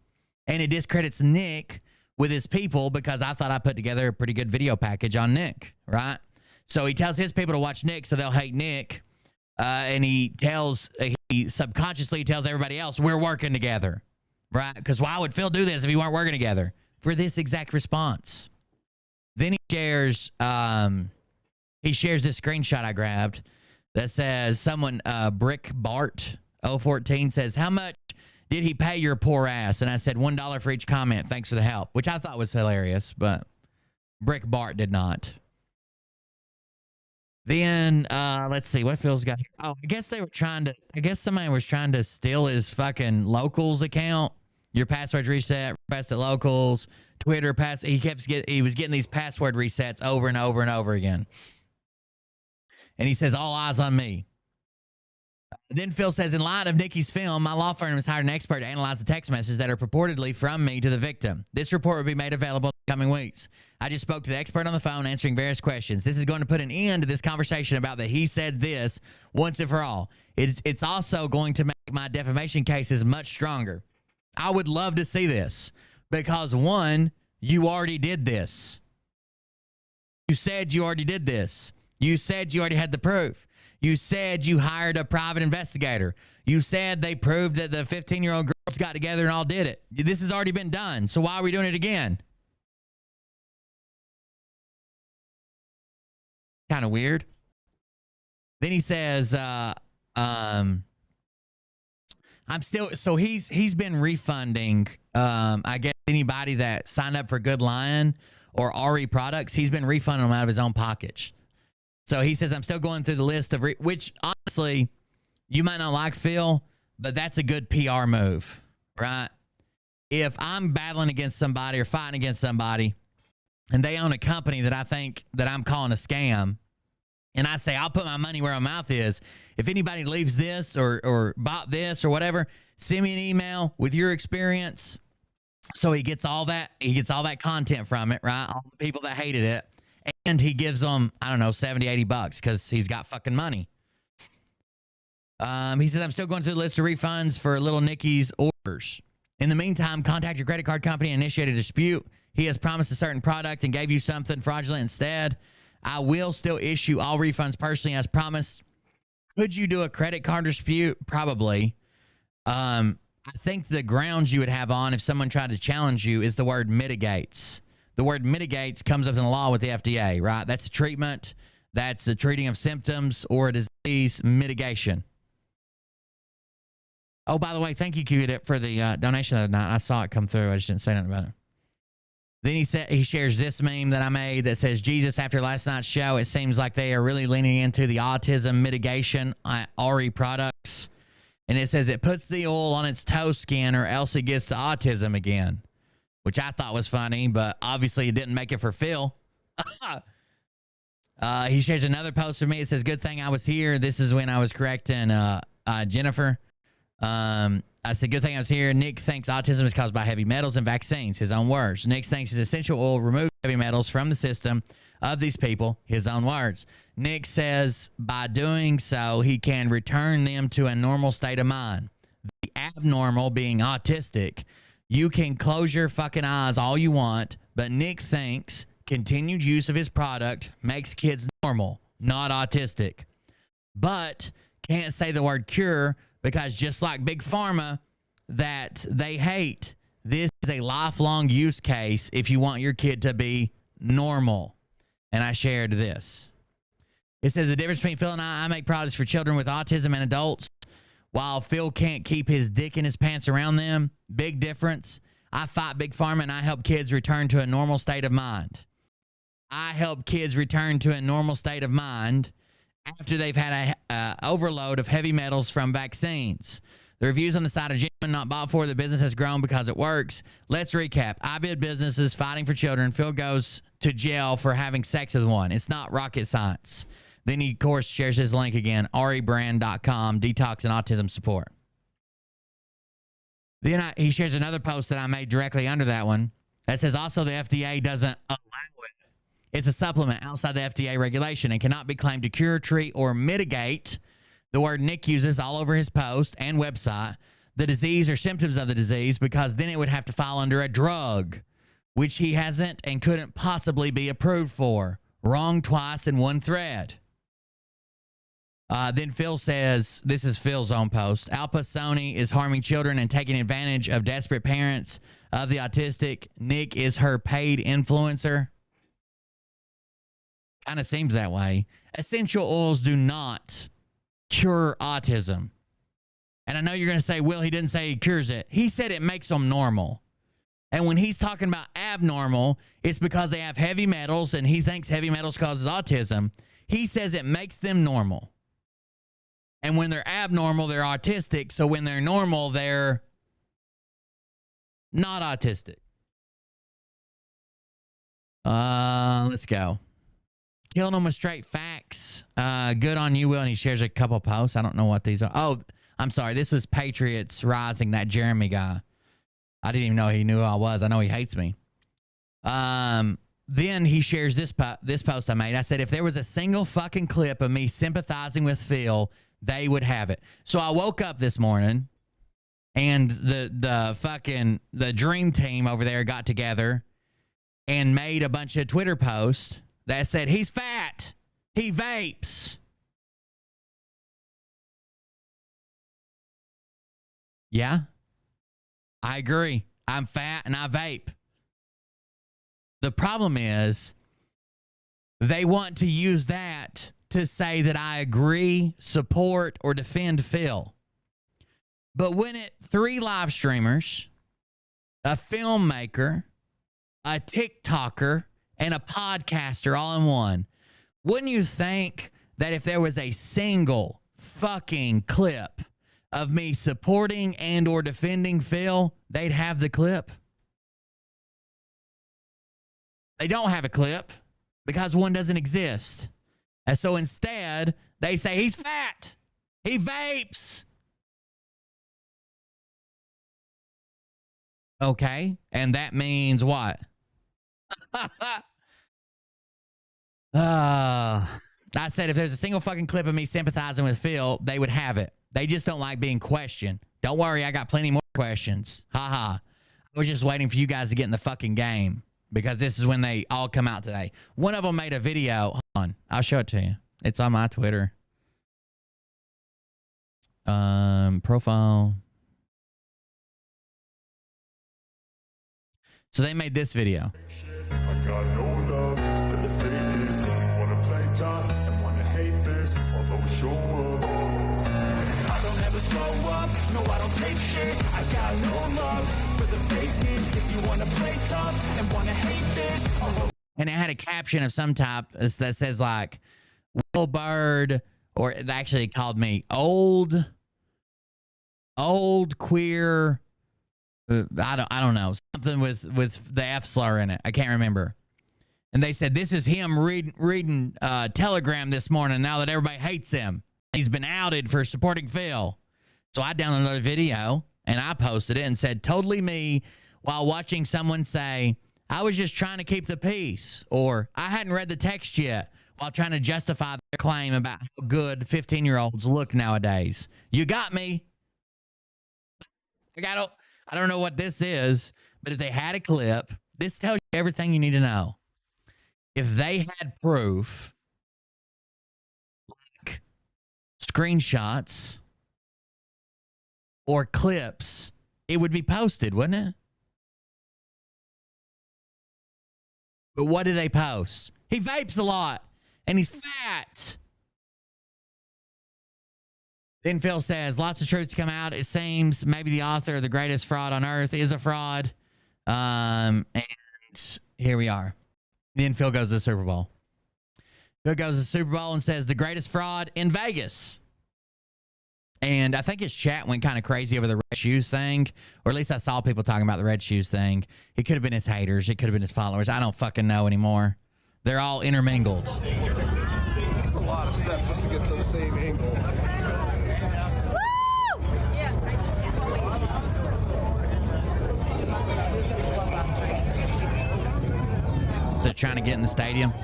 and it discredits Nick with his people because I thought I put together a pretty good video package on Nick, right? So he tells his people to watch Nick so they'll hate Nick, and he subconsciously tells everybody else we're working together, right? Because why would Phil do this if we weren't working together? For this exact response. Then he shares this screenshot I grabbed that says someone, Brick Bart 014 says, how much did he pay your poor ass? And I said $1 for each comment. Thanks for the help, which I thought was hilarious, but Brick Bart did not. Then let's see what Phil's got here. Oh, I guess somebody was trying to steal his fucking locals account. Your password's reset, pressed at locals, Twitter pass. He was getting these password resets over and over and over again. And he says, all eyes on me. Then Phil says, in light of Nikki's film, my law firm has hired an expert to analyze the text messages that are purportedly from me to the victim. This report will be made available in the coming weeks. I just spoke to the expert on the phone answering various questions. This is going to put an end to this conversation about that he said this once and for all. It's also going to make my defamation cases much stronger. I would love to see this because, one, you already did this. You said you already did this. You said you already had the proof. You said you hired a private investigator. You said they proved that the 15-year-old girls got together and all did it. This has already been done, so why are we doing it again? Kind of weird. Then he says, I'm still, so he's been refunding, I guess anybody that signed up for Good Lion or Ari Products, he's been refunding them out of his own pockets. So he says, I'm still going through the list of, which honestly, you might not like Phil, but that's a good PR move, right? If I'm battling against somebody or fighting against somebody and they own a company that I think that I'm calling a scam, and I say, I'll put my money where my mouth is. If anybody leaves this or bought this or whatever, send me an email with your experience. So he gets all that content from it, right? All the people that hated it. And he gives them, I don't know, $70-$80 because he's got fucking money. He says, I'm still going through the list of refunds for little Nikki's orders. In the meantime, contact your credit card company and initiate a dispute. He has promised a certain product and gave you something fraudulent instead. I will still issue all refunds personally as promised. Could you do a credit card dispute? Probably. I think the grounds you would have on if someone tried to challenge you is the word mitigates. The word mitigates comes up in the law with the FDA, right? That's a treatment. That's a treating of symptoms or a disease mitigation. Oh, by the way, thank you, Q, for the donation the other night. I saw it come through. I just didn't say nothing about it. Then he shares this meme that I made that says, Jesus, after last night's show, it seems like they are really leaning into the autism mitigation RE products. And it says it puts the oil on its toe skin or else it gets the autism again, which I thought was funny, but obviously it didn't make it for Phil. He shares another post of me. It says, good thing I was here. This is when I was correcting Jennifer. I said, good thing I was here. Nick thinks autism is caused by heavy metals and vaccines. His own words. Nick thinks his essential oil removes heavy metals from the system of these people. His own words. Nick says by doing so, he can return them to a normal state of mind. The abnormal being autistic. You can close your fucking eyes all you want, but Nick thinks continued use of his product makes kids normal, not autistic. But can't say the word cure because just like Big Pharma that they hate, this is a lifelong use case if you want your kid to be normal. And I shared this. It says the difference between Phil and I make products for children with autism and adults. While Phil can't keep his dick in his pants around them, big difference. I fight Big Pharma and I help kids return to a normal state of mind. I help kids return to a normal state of mind after they've had a overload of heavy metals from vaccines. The reviews on the side are genuine, not bought for. The business has grown because it works. Let's recap. I build businesses fighting for children. Phil goes to jail for having sex with one. It's not rocket science. Then he, of course, shares his link again, rebrand.com, detox and autism support. Then he shares another post that I made directly under that one that says also the FDA doesn't allow it. It's a supplement outside the FDA regulation and cannot be claimed to cure, treat, or mitigate, the word Nick uses all over his post and website, the disease or symptoms of the disease, because then it would have to fall under a drug, which he hasn't and couldn't possibly be approved for. Wrong twice in one thread. Then Phil says, this is Phil's own post, Alpha Sony is harming children and taking advantage of desperate parents of the autistic. Nick is her paid influencer. Kind of seems that way. Essential oils do not cure autism. And I know you're going to say, Will, he didn't say he cures it. He said it makes them normal. And when he's talking about abnormal, it's because they have heavy metals and he thinks heavy metals causes autism. He says it makes them normal. And when they're abnormal, they're autistic. So when they're normal, they're not autistic. Let's go. Killing them with straight facts. Good on you, Will. And he shares a couple posts. I don't know what these are. Oh, I'm sorry. This was Patriots Rising, that Jeremy guy. I didn't even know he knew who I was. I know he hates me. Then he shares this post I made. I said, if there was a single fucking clip of me sympathizing with Phil, they would have it. So I woke up this morning and the dream team over there got together and made a bunch of Twitter posts that said, he's fat. He vapes. Yeah, I agree. I'm fat and I vape. The problem is they want to use that to say that I agree, support, or defend Phil. But when it 3 live streamers, a filmmaker, a TikToker, and a podcaster all in one, wouldn't you think that if there was a single fucking clip of me supporting and or defending Phil, they'd have the clip? They don't have a clip because one doesn't exist. And so instead, they say he's fat. He vapes. Okay. And that means what? I said if there's a single fucking clip of me sympathizing with Phil, they would have it. They just don't like being questioned. Don't worry, I got plenty more questions. Ha. I was just waiting for you guys to get in the fucking game because this is when they all come out today. One of them made a video. Hold on. I'll show it to you. It's on my Twitter. Profile. So they made this video. I got no love for the fakeness. If you wanna play tough and wanna hate this, I'll always show up. I don't ever slow up, no I don't take shit. I got no love for the fakeness. If you you wanna play tough and wanna hate this. And it had a caption of some type that says like Will Bird, or it actually called me old queer. I don't know, something with the F slur in it. I can't remember. And they said this is him reading Telegram this morning. Now that everybody hates him, he's been outed for supporting Phil. So I downloaded the video and I posted it and said, totally me, while watching someone say, I was just trying to keep the peace, or I hadn't read the text yet, while trying to justify their claim about how good 15-year-olds look nowadays. You got me. Like, I don't know what this is, but if they had a clip, this tells you everything you need to know. If they had proof, like screenshots or clips, it would be posted, wouldn't it? But what do they post? He vapes a lot and he's fat. Then Phil says, lots of truth to come out. It seems maybe the author of the greatest fraud on earth is a fraud. And here we are. Then Phil goes to the Super Bowl. Phil goes to the Super Bowl and says the greatest fraud in Vegas. And I think his chat went kind of crazy over the red shoes thing. Or at least I saw people talking about the red shoes thing. It could have been his haters. It could have been his followers. I don't fucking know anymore. They're all intermingled. It's a lot of steps just to get to the same angle. So trying to get in the stadium. Go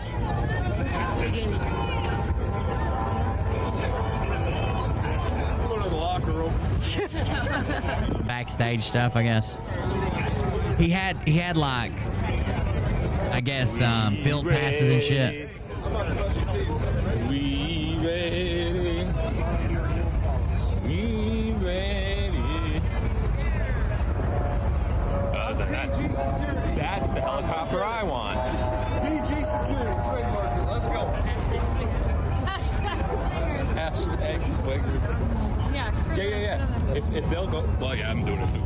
to the locker room. Backstage stuff, I guess. He had like, I guess, field passes and shit. We ready. We ready. That's the helicopter I want. PG security, trademark it. Let's go. Hashtag Swiggers. Yeah. If they'll go, well, yeah, I'm doing it too.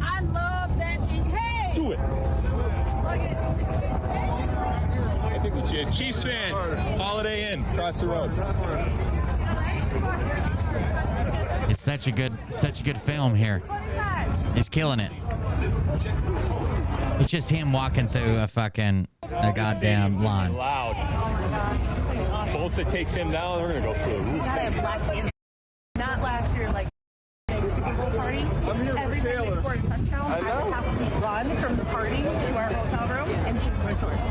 I love that. Hey! Do it. I think we should. Chiefs fans, Holiday Inn, across the road. It's such a good film here. He's killing it. It's just him walking through a goddamn line. Loud. Bolsa takes him down. We're gonna go through the roof. Not last year, like Super Bowl party. I'm here with Taylor. Every time they scored a touchdown, I would have to run from the party to our hotel room and change my shorts.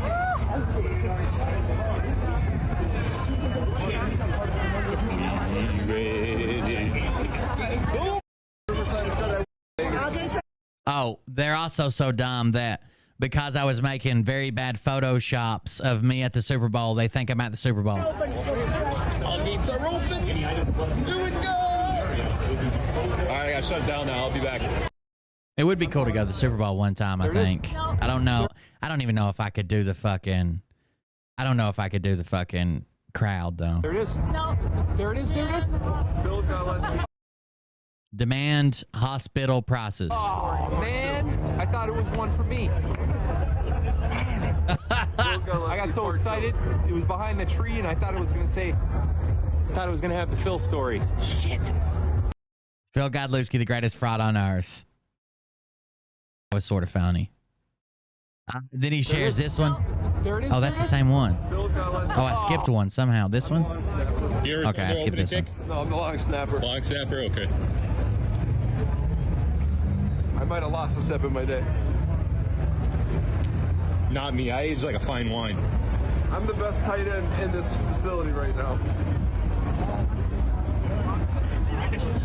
Oh, they're also so dumb that because I was making very bad photoshops of me at the Super Bowl, they think I'm at the Super Bowl. All gates are open. Do it, go! All right, I gotta shut it down now. I'll be back. It would be cool to go to the Super Bowl one time, I think. I don't know. I don't even know if I could do the fucking... I don't know if I could do the fucking crowd, though. There it is. No. There it is. Bill got last. Demand hospital prices. Oh, man. I thought it was one for me. Damn it. I got so excited. It was behind the tree, and I thought it was going to say... I thought it was going to have the Phil story. Shit. Phil Godlewski, the greatest fraud on earth. That was sort of funny. Then he shares this one. There it is. Oh, that's the same one. Oh, I skipped one somehow. This one? You're Okay, I skipped this one. No, I'm the long snapper. Long snapper, okay. I might have lost a step in my day. Not me. I age like a fine wine. I'm the best tight end in this facility right now.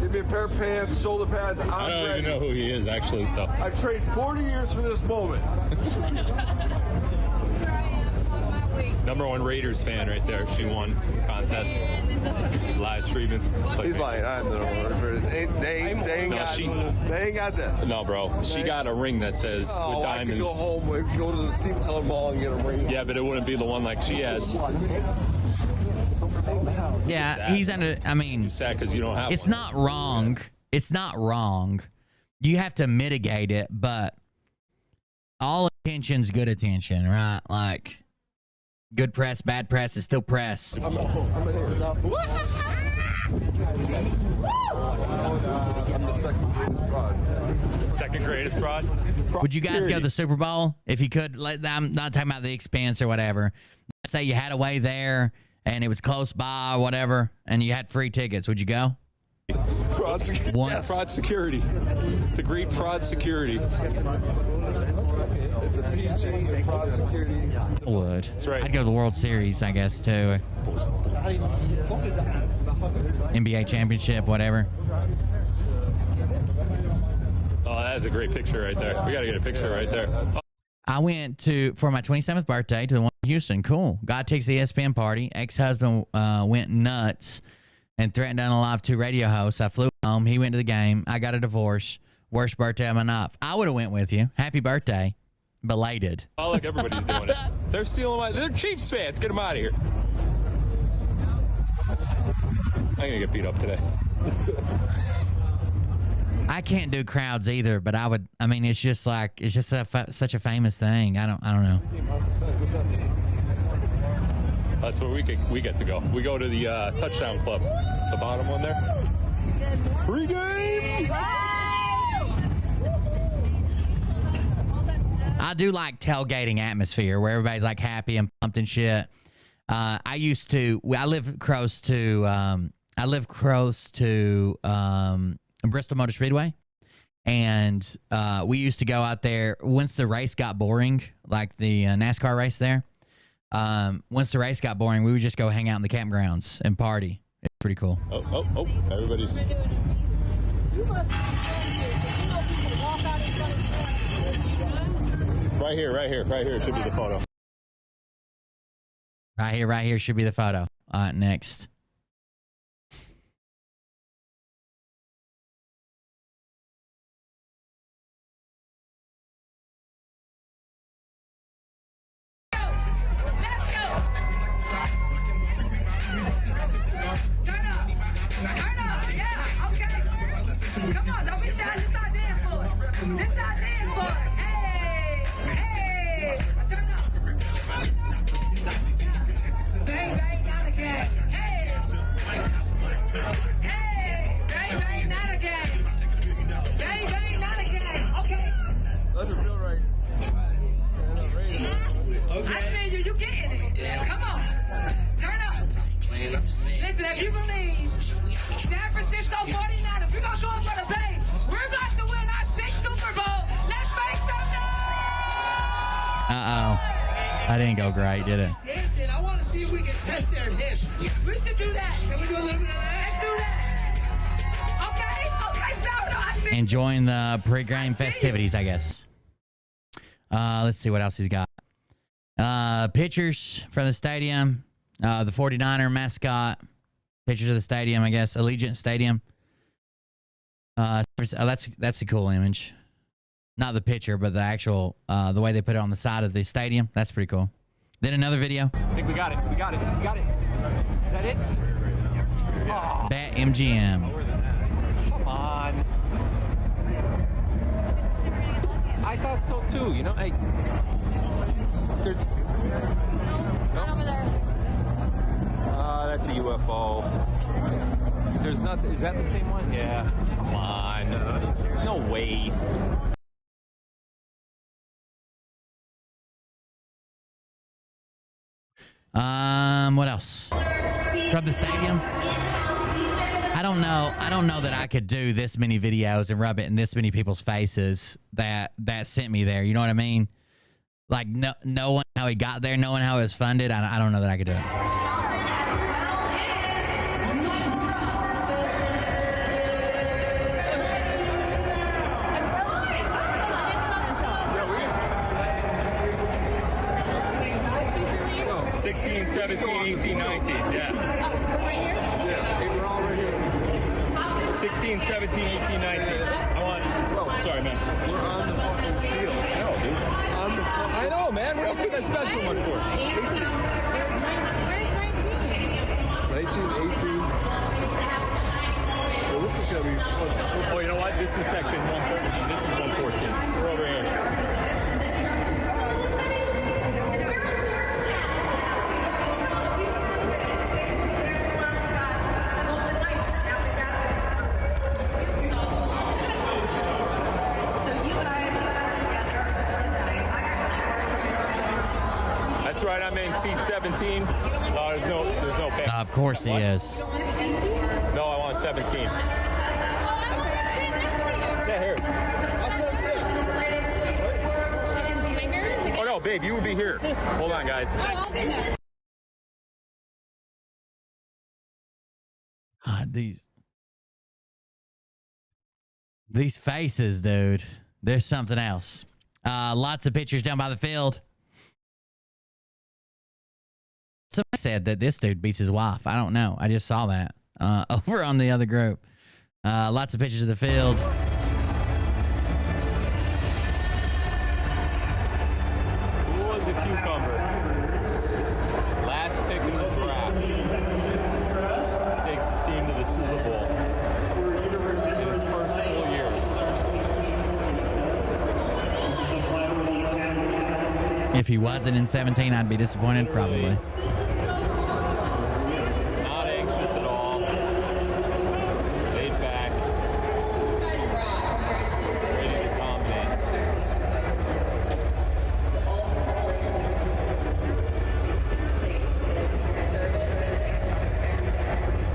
Give me a pair of pants, shoulder pads. I'm I don't ready. even know who he is actually. So I've trained 40 years for this moment. #1 Raiders fan right there. She won the contest. She's live streaming. He's lying. I'm the one. They ain't got this. No, bro. She got a ring that says with I could diamonds. go home and go to the Steve Teller Mall and get a ring. Yeah, but it wouldn't be the one like she has. Yeah, he's under... I mean... Sad because you don't have It's one. not wrong. It's not wrong. You have to mitigate it, but attention's good attention, right? Like, good press, bad press is still press. I'm the second greatest fraud. Second greatest fraud. Would you guys go to the Super Bowl if you could? I'm not talking about the expense or whatever. Let's say you had a way there and it was close by or whatever, and you had free tickets. Would you go? Fraud security. Once. Fraud security. The great fraud security. It's a PG fraud security. I would. That's right. I'd go to the World Series, I guess, too. NBA championship, whatever. Oh, that is a great picture right there. We got to get a picture right there. I went for my 27th birthday to the one in Houston. Cool. God takes the ESPN party. Ex-husband went nuts and threatened to unalive 2 radio hosts. I flew home. He went to the game. I got a divorce. Worst birthday of my life. I would have went with you. Happy birthday. Belated. Oh, look, everybody's doing it. They're stealing they're Chiefs fans. Get them out of here. I'm going to get beat up today. I can't do crowds either, but I would. I mean, it's just such a famous thing. I don't know. That's where we get to go. We go to the touchdown club, the bottom one there. Pre-game. I do like tailgating atmosphere where everybody's like happy and pumped and shit. I live close to Bristol Motor Speedway, and we used to go out there once the race got boring, like the NASCAR race there. Once the race got boring, we would just go hang out in the campgrounds and party. It's pretty cool. Oh, everybody's. Right here should be the photo. Right here should be the photo. All right, next. Come on, don't be shy. This our dance floor. This our dance floor. Hey, hey, turn up. Bang, bang, not again. Hey, hey, bang, bang, not again. Bang, bang, not again. Okay. Doesn't feel right. I see you. You getting it. Come on. Turn up. Listen, if you believe San Francisco 49ers, we're going to go for the Bay. We're about to win our 6th Super Bowl. Let's make some noise! Uh-oh. That didn't go great, did it? Dancing. I want to see if we can test their hips. We should do that. Can we do a little bit of that? Let's do that. Okay, Salvador, I see. Enjoying the pre-game festivities, I guess. Let's see what else he's got. Pictures from the stadium. The 49er mascot. Pictures of the stadium, I guess. Allegiant Stadium. That's a cool image. Not the picture, but the actual, the way they put it on the side of the stadium. That's pretty cool. Then another video. I think we got it. Is that it? Oh. Bet MGM. Come on. I thought so too. You know, there's. Not over there. That's a UFO. There's not. Is that the same one? Yeah. Come on. No way. What else? From the stadium? I don't know that I could do this many videos and rub it in this many people's faces that sent me there. You know what I mean? Like knowing how he got there, knowing how it was funded. I don't know that I could do it. Oh, 16, 17, 18, 19. Yeah. We're all right here. 16, 17, 18, 19. Sorry, man. We're on the fucking field. I know, dude. I know, man. What do you think I spent so much for? 18. Well, this is going to be fun. Oh, you know what? This is section 113. This is 114. We're over here. That's right. I'm in seat 17. There's no pay. Of course he is. No, I want 17. Yeah, here. Oh no, babe, you would be here. Hold on, guys. These faces, dude. There's something else. Lots of pictures down by the field. Somebody said that this dude beats his wife. I don't know. I just saw that over on the other group. Lots of pictures of the field. Who was a cucumber? Last pick in the draft. Takes his team to the Super Bowl in his first full year. If he wasn't in 17, I'd be disappointed, probably. Not anxious at all. Laid back. Ready to dominate.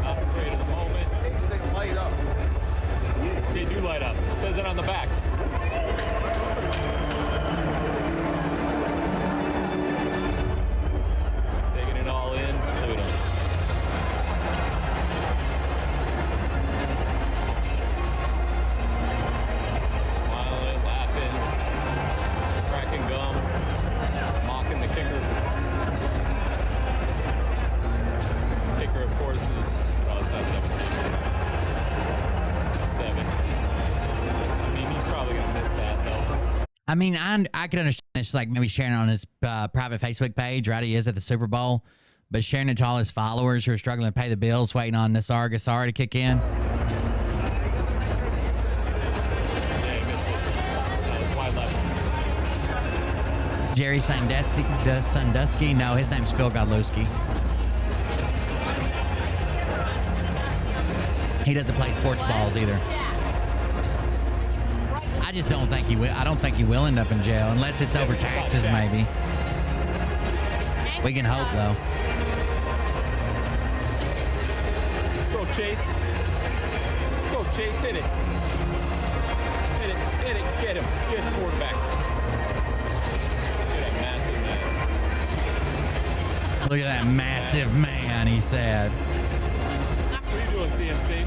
Not afraid of the moment. Light up. They do light up. It says it on the back. Taking it all in. Look at him. Smiling, laughing, cracking gum, mocking the kicker. Kicker, of course, is, well, it's not 17. 7. I mean, he's probably going to miss that, though. I mean, I could understand this, like maybe sharing it on his private Facebook page, right? He is at the Super Bowl, but sharing it to all his followers who are struggling to pay the bills, waiting on Nassar Gassar to kick in. Yeah, he missed it. That was wide left. Jerry Sandusky. No, his name's Phil Godlewski. He doesn't play sports balls either. I just don't think he will. I don't think he will end up in jail unless it's over taxes, maybe. We can hope, though. Let's go, Chase. Let's go, Chase. Hit it. Hit it. Hit it. Get him. Get the quarterback. Look at that massive man. Look at that massive man, he said. What are you doing, CMC?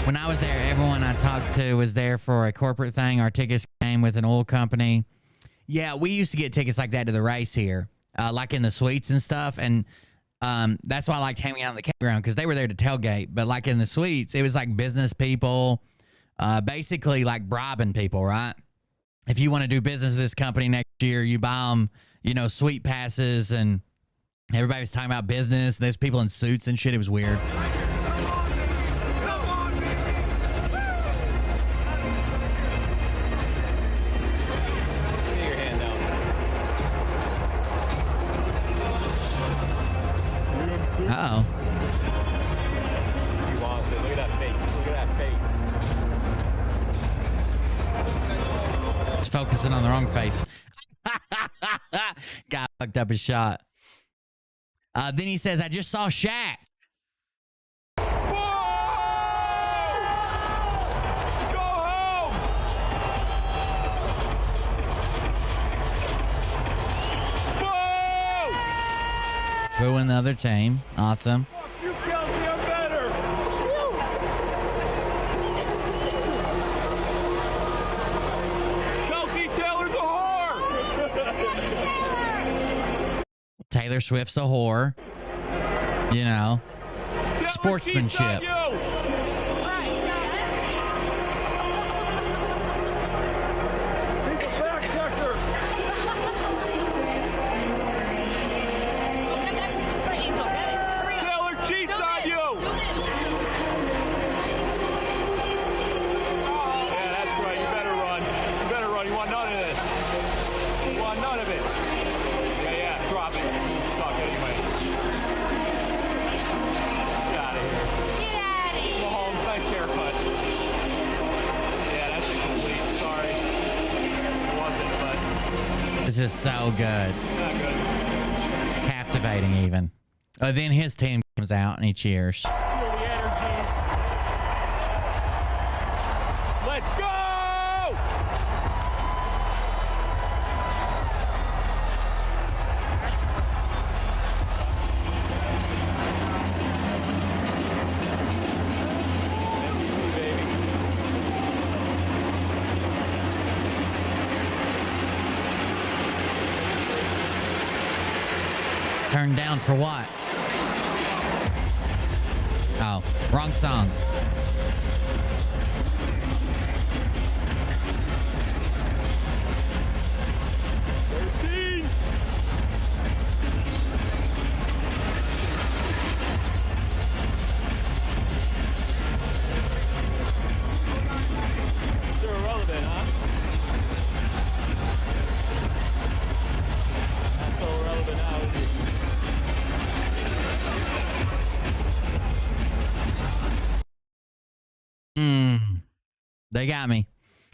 When I was there, everyone I talked to was there for a corporate thing. Our tickets came with an oil company. Yeah, we used to get tickets like that to the race here, like in the suites and stuff. And that's why I liked hanging out in the campground, because they were there to tailgate. But like in the suites, it was like business people, basically like bribing people, right? If you want to do business with this company next year, you buy them, you know, suite passes, and everybody was talking about business. There's people in suits and shit. It was weird. Uh-oh. He wants it. Look at that face. Look at that face. It's focusing on the wrong face. Guy fucked up his shot. Then he says, I just saw Shaq. Booing the other team. Awesome. You Kelsey, I'm better. Kelsey Taylor's a whore. Taylor Swift's a whore. You know. Taylor Sportsmanship. cheats on you. He's a back checker. Taylor cheats on you. Yeah, that's right. You better run. You better run. You want none of this. You want none of it. Yeah, drop it. You suck anyway. Get out of here. This is so good. Captivating, even. Then his team comes out and he cheers. Feel the energy. Let's go! Turned down for what? Oh, wrong song. Still irrelevant, huh? Not so irrelevant now, is it? They got me.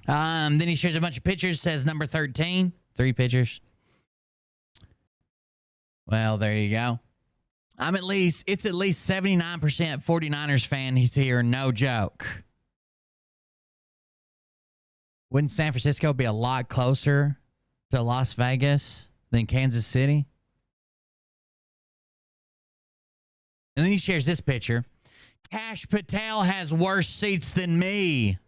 Then he shares a bunch of pictures, says number 13. 3 pictures. Well, there you go. It's at least 79% 49ers fan he's here, no joke. Wouldn't San Francisco be a lot closer to Las Vegas than Kansas City? And then he shares this picture. Cash Patel has worse seats than me.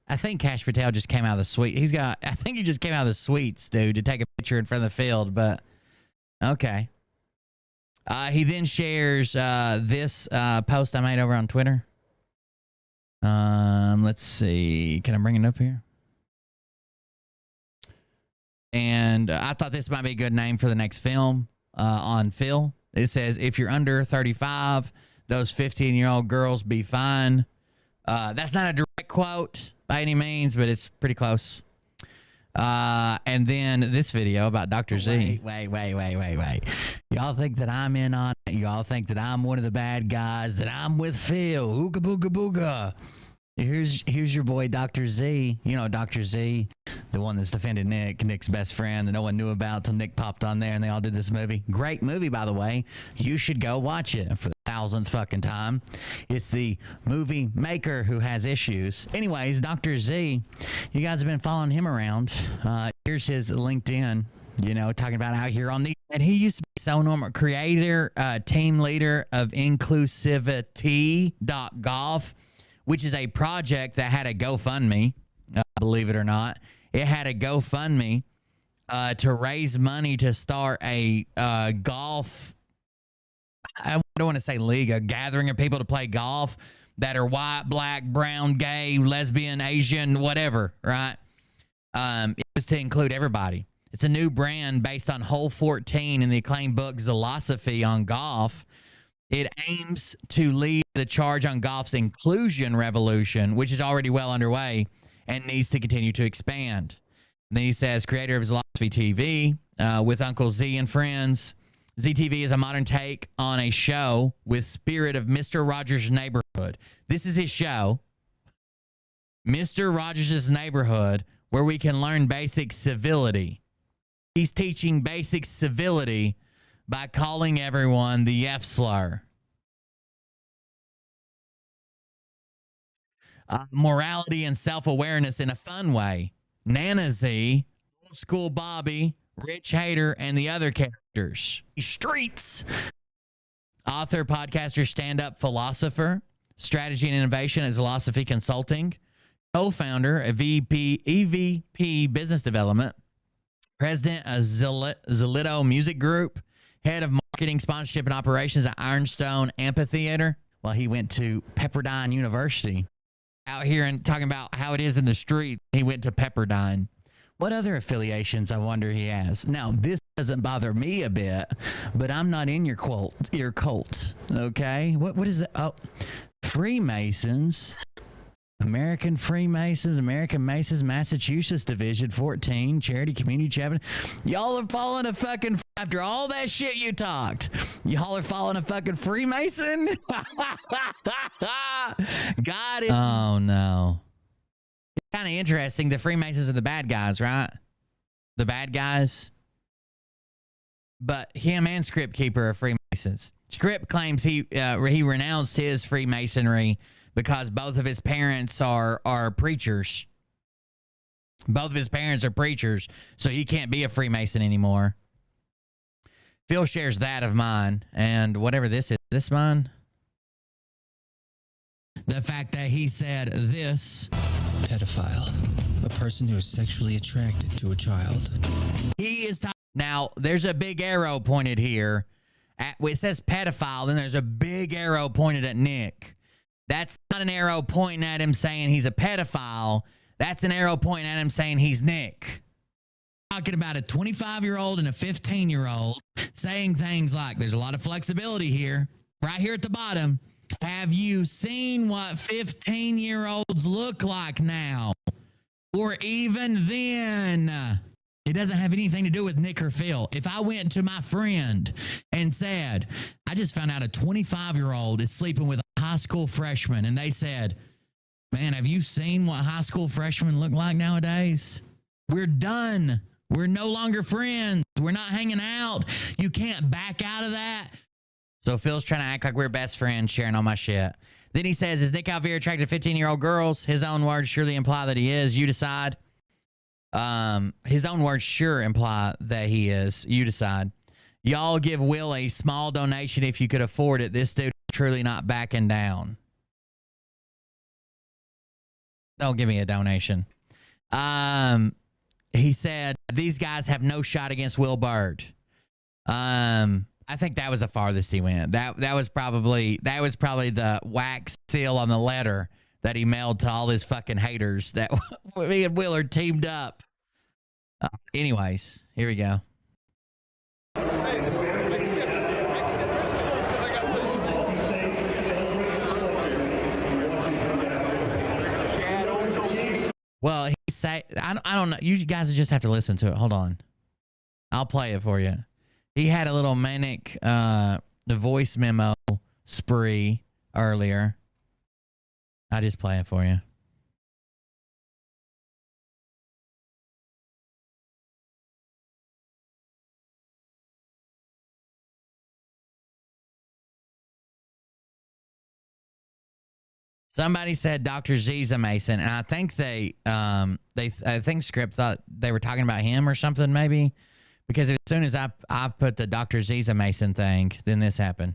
I think Cash Patel just came out of the suite. I think he just came out of the suites, dude, to take a picture in front of the field, but okay. He then shares this post I made over on Twitter. Let's see. Can I bring it up here? And I thought this might be a good name for the next film on Phil. It says, if you're under 35, those 15-year-old girls be fine. That's not a direct quote by any means, but it's pretty close. And then this video about Dr. Z. Wait. Y'all think that I'm in on it? Y'all think that I'm one of the bad guys, that I'm with Phil? Ooga booga booga. Here's your boy Dr. Z. You know Dr. Z, the one that's defended Nick's best friend that no one knew about till Nick popped on there and they all did this movie. Great movie, by the way. You should go watch it for the 1000th fucking time. It's the movie maker who has issues. Anyways, Dr. Z, you guys have been following him around. Here's his LinkedIn, talking about out here on the... And he used to be so normal. Creator, team leader of inclusivity.golf, which is a project that had a GoFundMe, believe it or not. It had a GoFundMe to raise money to start a golf, I don't want to say league, a gathering of people to play golf that are white, black, brown, gay, lesbian, Asian, whatever, right? It was to include everybody. It's a new brand based on Hole 14 in the acclaimed book Philosophy on Golf. It aims to lead the charge on golf's inclusion revolution, which is already well underway and needs to continue to expand. And then he says, creator of Philosophy TV with Uncle Z and friends. ZTV is a modern take on a show with spirit of Mr. Rogers' Neighborhood. This is his show, Mr. Rogers' Neighborhood, where we can learn basic civility. He's teaching basic civility by calling everyone the F slur. Morality and self-awareness in a fun way. Nana Z, Old School Bobby, Rich Hater, and the other characters. Streets. Author, podcaster, stand-up philosopher. Strategy and innovation at Philosophy Consulting. Co-founder of EVP Business Development. President of Zilito Music Group. Head of marketing, sponsorship, and operations at Ironstone Amphitheater. Well, he went to Pepperdine University. Out here and talking about how it is in the street, he went to Pepperdine. What other affiliations, I wonder, he has? Now, this doesn't bother me a bit, but I'm not in your cult, okay? What is it? Oh, Freemasons. American Freemasons, American Masons, Massachusetts Division 14, Charity Community Chapter. Y'all are following a fucking, after all that shit you talked, y'all are following a fucking Freemason? Got it. Oh, no. It's kind of interesting. The Freemasons are the bad guys, right? the bad guys. But him and Script Keeper are Freemasons. Script claims he renounced his Freemasonry because both of his parents are preachers. Both of his parents are preachers, so he can't be a Freemason anymore. Phil shares that of mine, and whatever this is. This mine? The fact that he said this. Pedophile. A person who is sexually attracted to a child. He is... Now, there's a big arrow pointed here. It says pedophile, then there's a big arrow pointed at Nick. That's not an arrow pointing at him saying he's a pedophile. That's an arrow pointing at him saying he's Nick. Talking about a 25-year-old and a 15-year-old saying things like, there's a lot of flexibility here. Right here at the bottom. Have you seen what 15-year-olds look like now? Or even then? It doesn't have anything to do with Nick or Phil. If I went to my friend and said, I just found out a 25-year-old is sleeping with a high school freshman, and they said, man, have you seen what high school freshmen look like nowadays? We're done. We're no longer friends. We're not hanging out. You can't back out of that. So Phil's trying to act like we're best friends, sharing all my shit. Then he says, is Nick Alvear attracted to 15-year-old girls? His own words surely imply that he is. You decide. His own words sure imply that he is. You decide. Y'all give Will a small donation if you could afford it. This dude is truly not backing down. Don't give me a donation. He said these guys have no shot against Will Byrd. I think that was the farthest he went. That was probably the wax seal on the letter that he mailed to all his fucking haters that me and Will are teamed up. Anyways, here we go. Well, he say I don't know. You guys just have to listen to it. Hold on. I'll play it for you. He had a little manic the voice memo spree earlier. I'll just play it for you. Somebody said Dr. Z's a Mason, and I think I think Script thought they were talking about him or something, maybe, because as soon as I put the Dr. Z's a Mason thing, then this happened.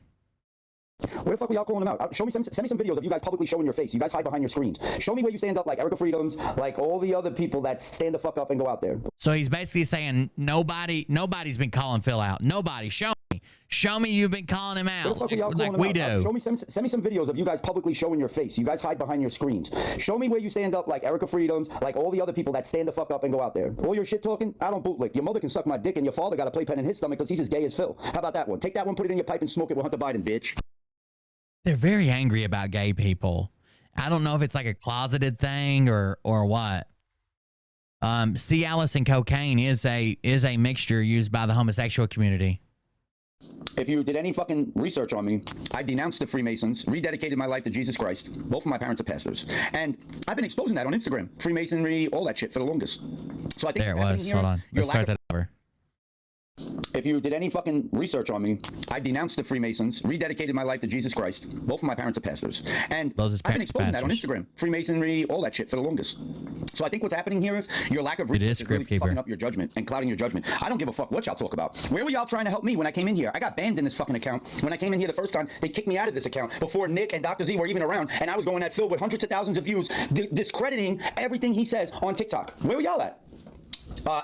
Where the fuck were y'all calling them out? Send me some videos of you guys publicly showing your face. You guys hide behind your screens. Show me where you stand up like Erica Freedoms, like all the other people that stand the fuck up and go out there. So he's basically saying nobody's been calling Phil out. Nobody. Show me you've been calling him out like we do. Send me some videos of you guys publicly showing your face. You guys hide behind your screens. Show me where you stand up like Erica Freedoms, like all the other people that stand the fuck up and go out there. All your shit talking, I don't bootlick. Your mother can suck my dick and your father got a playpen in his stomach because he's as gay as Phil. How about that one? Take that one, put it in your pipe and smoke it with Hunter Biden, bitch. They're very angry about gay people. I don't know if it's like a closeted thing or what. Cialis and cocaine is a mixture used by the homosexual community. If you did any fucking research on me, I denounced the Freemasons, rededicated my life to Jesus Christ. Both of my parents are pastors. And I've been exposing that on Instagram. Freemasonry, all that shit for the longest. So I think there it was. Hold on. Let's start that over. If you did any fucking research on me, I denounced the Freemasons, rededicated my life to Jesus Christ. Both of my parents are pastors. And I've been exposing that on Instagram. Freemasonry, all that shit for the longest. So I think what's happening here is your lack of research is really fucking up your judgment and clouding your judgment. I don't give a fuck what y'all talk about. Where were y'all trying to help me when I came in here? I got banned in this fucking account. When I came in here the first time, they kicked me out of this account before Nick and Dr. Z were even around, and I was going at Phil with hundreds of thousands of views, discrediting everything he says on TikTok. Where were y'all at?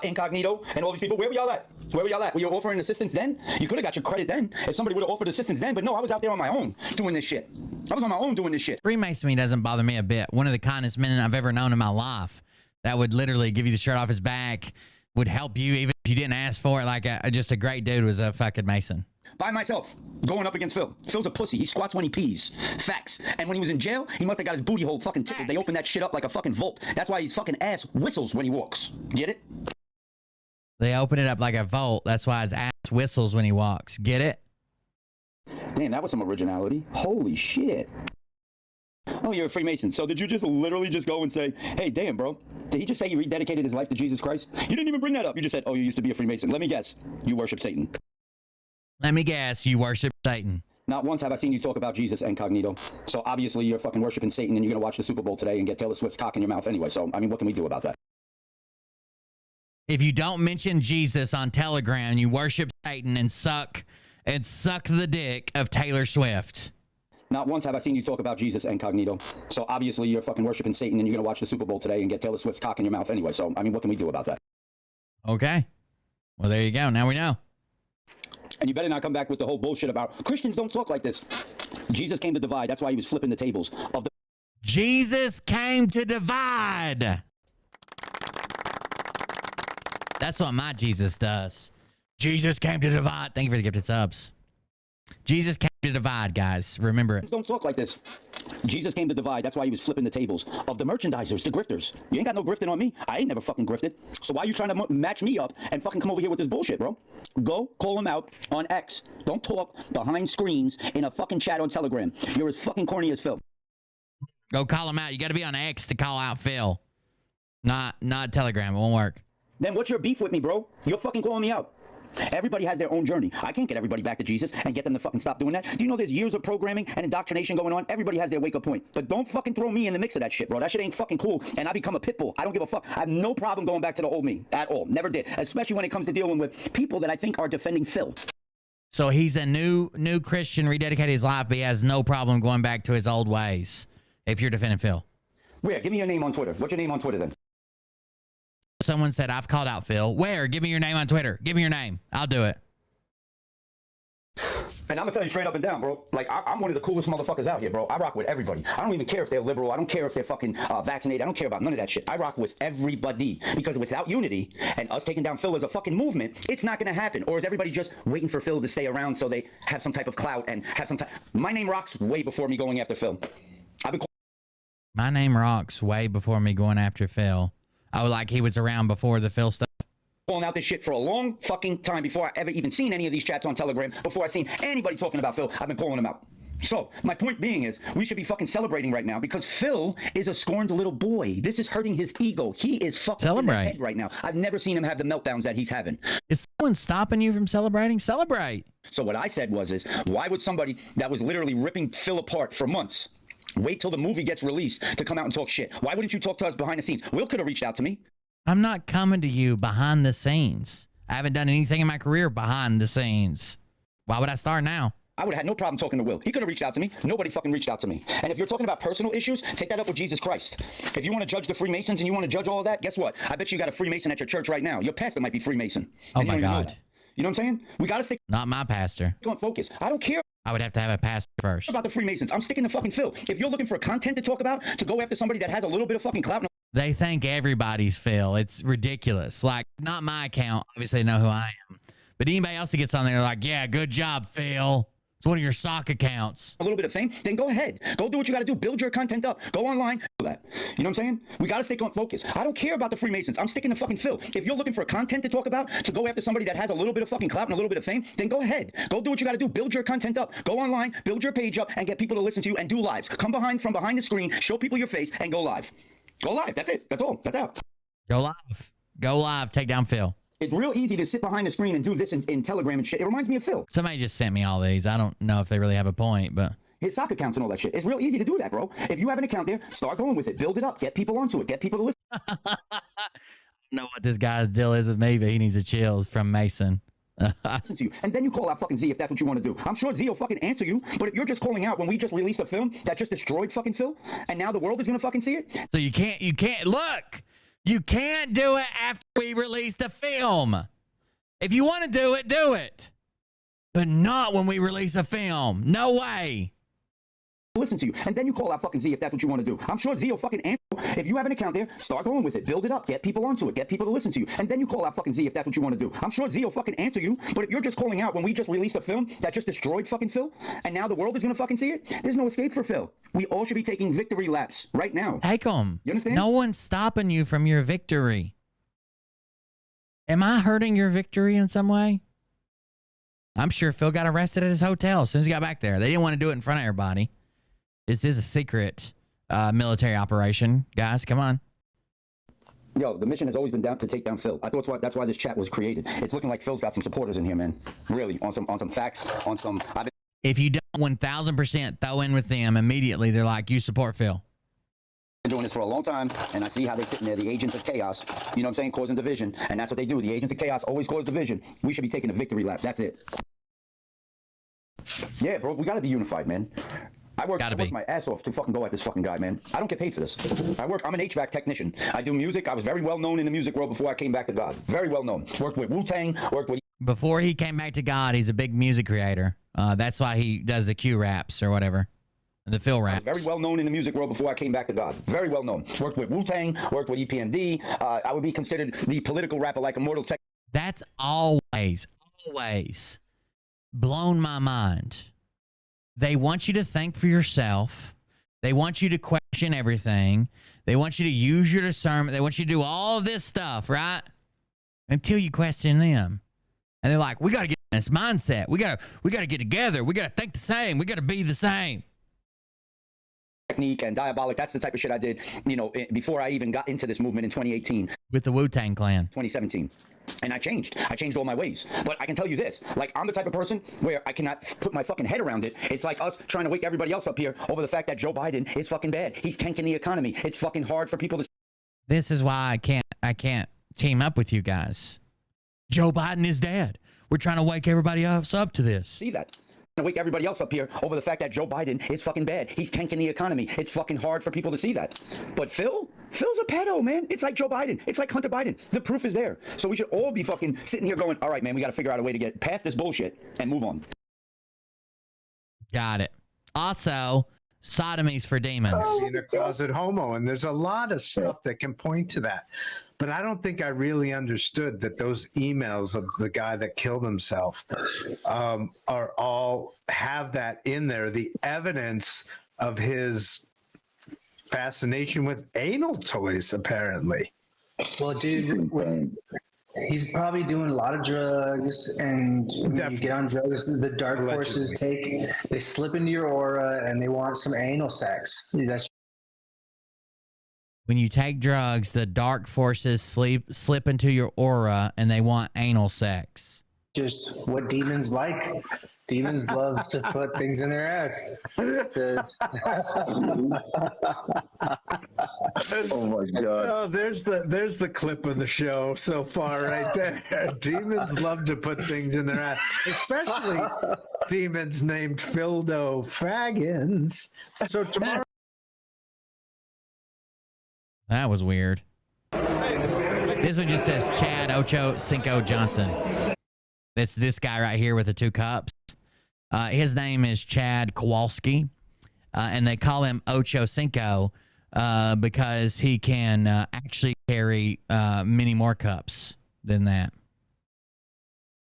Incognito and all these people, where were y'all at? Where were y'all at? Were you offering assistance then? You could have got your credit then if somebody would have offered assistance then, but no, I was out there on my own doing this shit. I was on my own doing this shit. Freemasonry doesn't bother me a bit. One of the kindest men I've ever known in my life that would literally give you the shirt off his back, would help you even if you didn't ask for it. Like just a great dude was a fucking Mason. By myself, going up against Phil. Phil's a pussy. He squats when he pees. Facts. And when he was in jail, he must have got his booty hole fucking tickled. They opened that shit up like a fucking vault. That's why his fucking ass whistles when he walks. Get it? They open it up like a vault. That's why his ass whistles when he walks. Get it? Damn, that was some originality. Holy shit. Oh, you're a Freemason. So did you just literally just go and say, hey, damn, bro, did he just say he rededicated his life to Jesus Christ? You didn't even bring that up. You just said, oh, you used to be a Freemason. Let me guess. You worship Satan. Let me guess. You worship Satan. Not once have I seen you talk about Jesus incognito. So obviously you're fucking worshiping Satan and you're going to watch the Super Bowl today and get Taylor Swift's cock in your mouth anyway. So, I mean, what can we do about that? If you don't mention Jesus on Telegram, you worship Satan and suck the dick of Taylor Swift. Not once have I seen you talk about Jesus incognito. So obviously you're fucking worshiping Satan and you're going to watch the Super Bowl today and get Taylor Swift's cock in your mouth anyway. So, I mean, what can we do about that? Okay. Well, there you go. Now we know. And you better not come back with the whole bullshit about Christians don't talk like this. Jesus came to divide. That's why he was flipping the tables of the... Jesus came to divide. That's what my Jesus does. Jesus came to divide. Thank you for the gifted subs. Jesus came to divide, guys. Remember it. Don't talk like this. Jesus came to divide. That's why he was flipping the tables of the merchandisers, the grifters. You ain't got no grifting on me. I ain't never fucking grifted. So why are you trying to match me up and fucking come over here with this bullshit, bro? Go call him out on X. Don't talk behind screens in a fucking chat on Telegram. You're as fucking corny as Phil. Go call him out. You got to be on X to call out Phil. Not Telegram. It won't work. Then what's your beef with me, bro? You're fucking calling me out. Everybody has their own journey. I can't get everybody back to Jesus and get them to fucking stop doing that. Do you know there's years of programming and indoctrination going on? Everybody has their wake-up point. But don't fucking throw me in the mix of that shit, bro. That shit ain't fucking cool. And I become a pit bull. I don't give a fuck. I have no problem going back to the old me at all. Never did. Especially when it comes to dealing with people that I think are defending Phil. So he's a new Christian, rededicated his life, but he has no problem going back to his old ways if you're defending Phil. Where? Give me your name on Twitter. What's your name on Twitter then? Someone said, I've called out Phil. Where? Give me your name on Twitter. Give me your name. I'll do it. And I'm gonna tell you straight up and down, bro. Like, I'm one of the coolest motherfuckers out here, bro. I rock with everybody. I don't even care if they're liberal. I don't care if they're fucking vaccinated. I don't care about none of that shit. I rock with everybody. Because without unity and us taking down Phil as a fucking movement, it's not gonna happen. Or is everybody just waiting for Phil to stay around so they have some type of clout and have some type... My name rocks way before me going after Phil. I've been... My name rocks way before me going after Phil. Oh, like he was around before the Phil stuff? Calling out this shit for a long fucking time before I ever even seen any of these chats on Telegram, before I seen anybody talking about Phil. I've been calling him out. So my point being is we should be fucking celebrating right now because Phil is a scorned little boy. This is hurting his ego. He is fucking in the head right now. I've never seen him have the meltdowns that he's having. Is someone stopping you from celebrating? Celebrate. So what I said was why would somebody that was literally ripping Phil apart for months wait till the movie gets released to come out and talk shit? Why wouldn't you talk to us behind the scenes? Will could have reached out to me. I'm not coming to you behind the scenes. I haven't done anything in my career behind the scenes. Why would I start now? I would have had no problem talking to Will. He could have reached out to me. Nobody fucking reached out to me. And if you're talking about personal issues, take that up with Jesus Christ. If you want to judge the Freemasons and you want to judge all of that, guess what? I bet you got a Freemason at your church right now. Your pastor might be Freemason. Oh my God. You know what I'm saying? We got to stick. Not my pastor. Don't focus. I don't care. I would have to have a pastor first. About the Freemasons. I'm sticking to fucking Phil. If you're looking for content to talk about, to go after somebody that has a little bit of fucking clout. They think everybody's Phil. It's ridiculous. Like, not my account. Obviously, they know who I am. But anybody else that gets on there, like, yeah, good job, Phil. It's one of your sock accounts. A little bit of fame, then go ahead. Go do what you got to do. Build your content up. Go online. Do that. You know what I'm saying? We got to stay on focus. I don't care about the Freemasons. I'm sticking to fucking Phil. If you're looking for content to talk about, to go after somebody that has a little bit of fucking clout and a little bit of fame, then go ahead. Go do what you got to do. Build your content up. Go online, build your page up, and get people to listen to you and do lives. Come from behind the screen, show people your face, and go live. Go live. That's it. That's all. That's out. Go live. Go live. Take down Phil. It's real easy to sit behind the screen and do this in Telegram and shit. It reminds me of Phil. Somebody just sent me all these. I don't know if they really have a point, but... His sock accounts and all that shit. It's real easy to do that, bro. If you have an account there, start going with it. Build it up. Get people onto it. Get people to listen. I know what this guy's deal is with me, but he needs to chill. From Mason. Listen to you. And then you call out fucking Z if that's what you want to do. I'm sure Z will fucking answer you, but if you're just calling out when we just released a film that just destroyed fucking Phil, and now the world is going to fucking see it? So you can't, look, you can't do it after we released a film. If you want to do it. But not when we release a film. No way. Listen to you. And then you call out fucking Z if that's what you want to do. I'm sure Z will fucking answer. If you have an account there, start going with it. Build it up. Get people onto it. Get people to listen to you. And then you call out fucking Z if that's what you want to do. I'm sure Z will fucking answer you. But if you're just calling out when we just released a film that just destroyed fucking Phil, and now the world is going to fucking see it, there's no escape for Phil. We all should be taking victory laps right now. Take them. You understand? No one's stopping you from your victory. Am I hurting your victory in some way? I'm sure Phil got arrested at his hotel as soon as he got back there. They didn't want to do it in front of everybody. This is a secret military operation. Guys, come on. Yo, the mission has always been down to take down Phil. I thought that's why this chat was created. It's looking like Phil's got some supporters in here, man. Really, on some facts, on some. If you don't 1,000% throw in with them immediately, they're like, you support Phil. Been doing this for a long time, and I see how they sit in there, the agents of chaos, you know what I'm saying, causing division, and that's what they do. The agents of chaos always cause division. We should be taking a victory lap. That's it. Yeah, bro, we gotta be unified, man. I work my ass off to fucking go at this fucking guy, man. I don't get paid for this. I'm an HVAC technician. I do music. I was very well known in the music world before I came back to God. Very well known. Worked with Wu-Tang, worked with... Before he came back to God, he's a big music creator. That's why he does the Q raps or whatever. The Phil raps. Very well known in the music world before I came back to God. Very well known. Worked with Wu-Tang, worked with EPMD. I would be considered the political rapper like Immortal Tech. That's always blown my mind. They want you to think for yourself. They want you to question everything. They want you to use your discernment. They want you to do all of this stuff, right? Until you question them. And they're like, we got to get in this mindset. We got to get together. We got to think the same. We got to be the same. Technique and diabolic. That's the type of shit I did, you know, before I even got into this movement in 2018. With the Wu-Tang Clan. 2017. And I changed all my ways. But I can tell you this, like, I'm the type of person where I cannot put my fucking head around it. It's like us trying to wake everybody else up here over the fact that Joe Biden is fucking bad. He's tanking the economy. It's fucking hard for people to... This is why I can't team up with you guys. Joe Biden is dead. We're trying to wake everybody else up to this. See that? To wake everybody else up here over the fact that Joe Biden is fucking bad. He's tanking the economy. It's fucking hard for people to see that. But Phil's a pedo, man. It's like Joe Biden. It's like Hunter Biden. The proof is there. So we should all be fucking sitting here going, all right, man, we got to figure out a way to get past this bullshit and move on. Got it. Also, sodomy's for demons. Being a closet homo, and there's a lot of stuff that can point to that. But I don't think I really understood that those emails of the guy that killed himself are all have that in there. The evidence of his fascination with anal toys, apparently. Well, dude, he's probably doing a lot of drugs, and when you get on drugs, the dark forces they slip into your aura, and they want some anal sex. That's when you take drugs, the dark forces slip into your aura, and they want anal sex. Just what demons like. Demons love to put things in their ass. Oh my God! Oh, there's the clip of the show so far, right there. Demons love to put things in their ass, especially demons named Phildo Faggins. So tomorrow. That was weird. This one just says Chad Ocho Cinco Johnson. It's this guy right here with the two cups. His name is Chad Kowalski, and they call him Ocho Cinco because he can actually carry many more cups than that.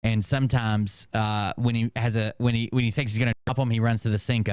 And sometimes when he thinks he's gonna drop them, he runs to the sink.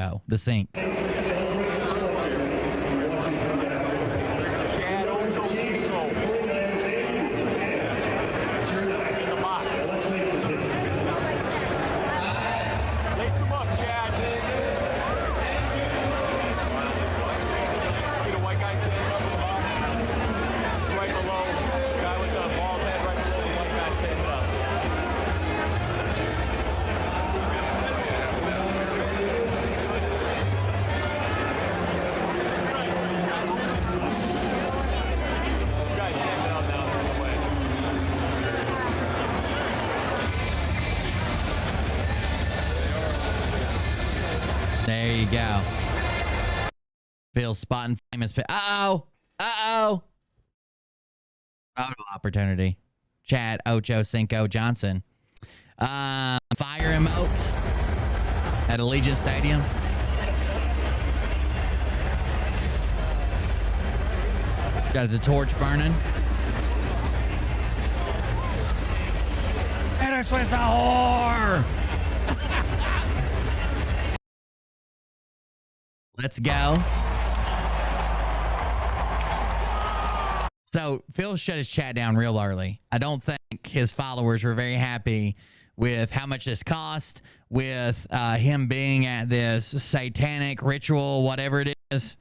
There you go. Phil spotting famous. Photo opportunity. Chad Ocho Cinco Johnson. Fire emote at Allegiant Stadium. Got the torch burning. Taylor Swift's a whore. Let's go. So Phil shut his chat down real early. I don't think his followers were very happy with how much this cost, with him being at this satanic ritual, whatever it is.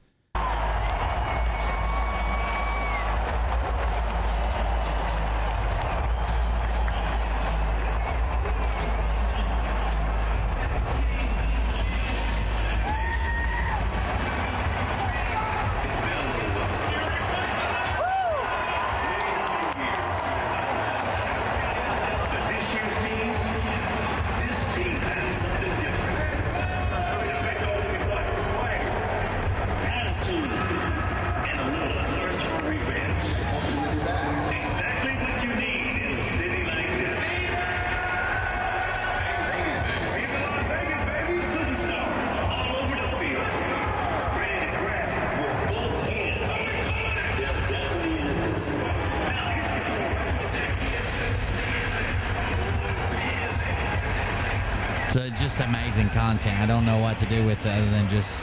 So just amazing content. I don't know what to do with it other than just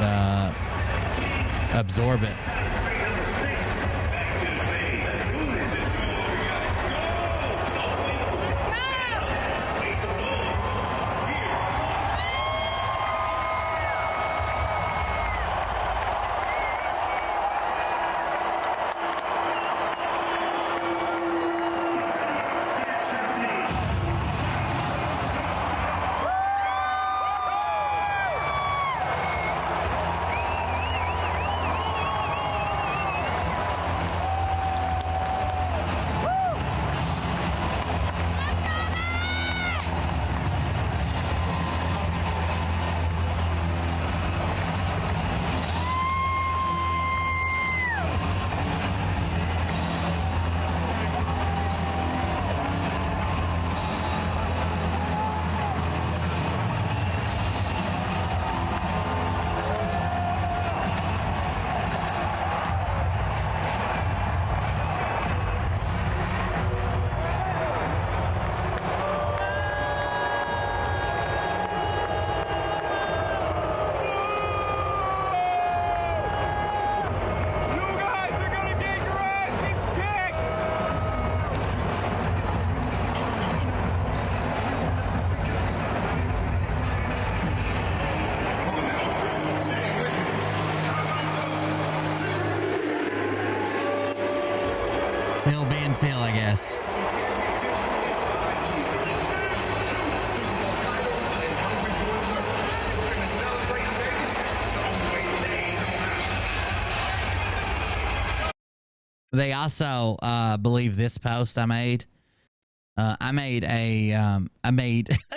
absorb it. Phil being Phil, I guess. They also believe this post I made. I made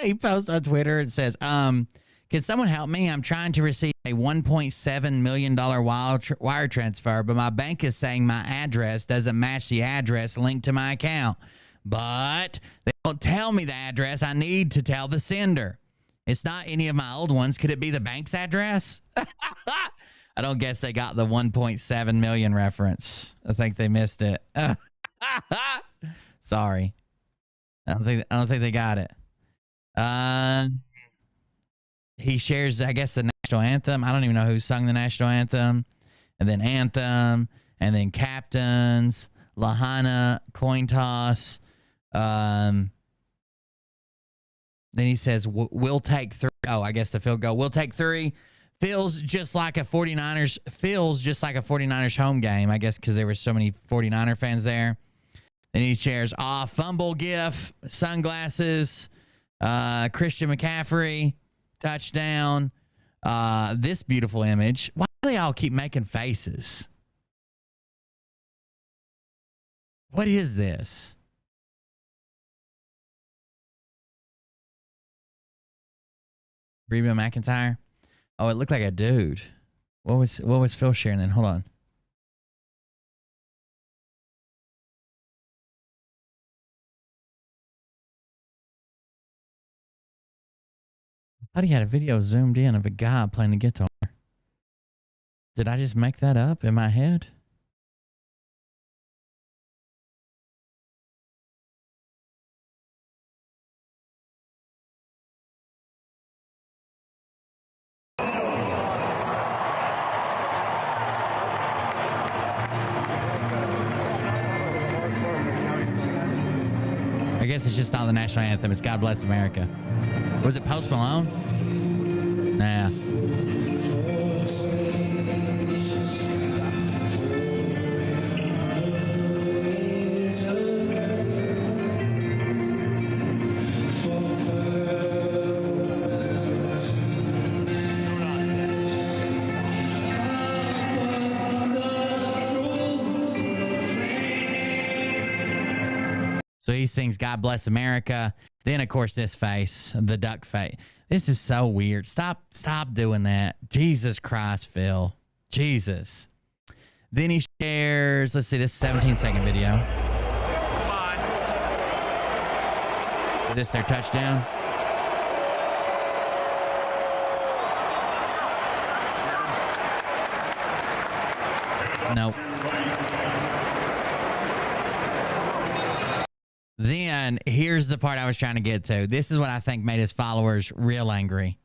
a post on Twitter. It says, can someone help me? I'm trying to receive a $1.7 million wire transfer, but my bank is saying my address doesn't match the address linked to my account. But they won't tell me the address. I need to tell the sender. It's not any of my old ones. Could it be the bank's address? I don't guess they got the 1.7 million reference. I think they missed it. Sorry. I don't think they got it. He shares, I guess, the national anthem. I don't even know who sung the national anthem. And then anthem, and then captains, Lahana, coin toss. Then he says, we'll take 3. Oh, I guess the field goal. We'll take 3. Feels just like a 49ers home game, I guess, because there were so many 49er fans there. Then he shares fumble gif, sunglasses, Christian McCaffrey, touchdown. This beautiful image. Why do they all keep making faces? What is this? Reba McEntire. Oh, it looked like a dude. What was Phil sharing then? Hold on. I thought he had a video zoomed in of a guy playing the guitar. Did I just make that up in my head? I guess it's just not the national anthem. It's God Bless America. Was it Post Malone? Nah. So he sings God Bless America. Then, of course, this face, the duck face. This is so weird. Stop doing that. Jesus Christ, Phil. Jesus. Then he shares, let's see, this 17-second video. Is this their touchdown? Nope. Then here's the part I was trying to get to. This is what I think made his followers real angry.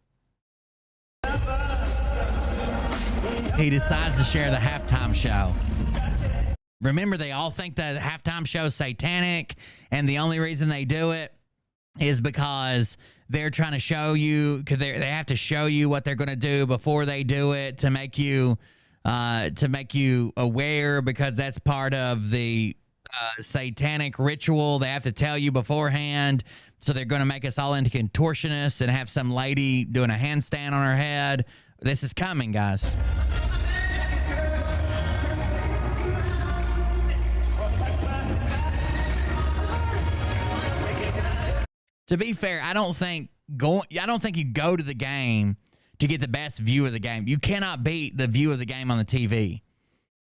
He decides to share the halftime show. Remember, they all think the halftime show is satanic, and the only reason they do it is because they're trying to show you, because they have to show you what they're going to do before they do it to make you aware, because that's part of the satanic ritual. They have to tell you beforehand. So they're going to make us all into contortionists and have some lady doing a handstand on her head. This is coming, guys. To be fair, I don't think you go to the game to get the best view of the game. You cannot beat the view of the game on the TV.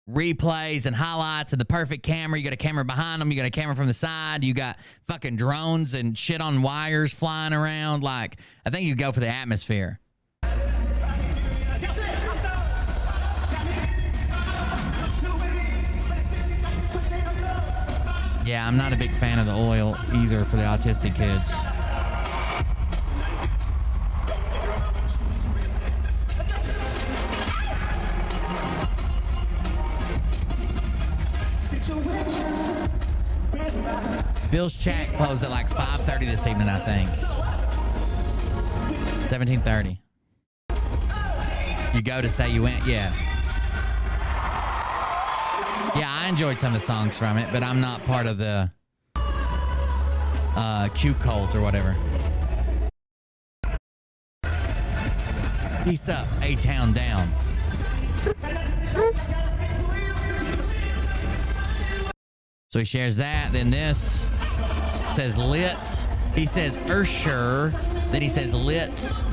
Replays and highlights and the perfect camera. You got a camera behind them. You got a camera from the side. You got fucking drones and shit on wires flying around. Like, I think you go for the atmosphere. Yeah, I'm not a big fan of the oil either for the autistic kids. Bill's chat closed at like 5:30 this evening, I think. 17:30. You go to say you went, yeah. Yeah, I enjoyed some of the songs from it, but I'm not part of the Q cult or whatever. Peace up, A-Town down. So he shares that. Then this says Litz. He says Ursher. Then he says Litz.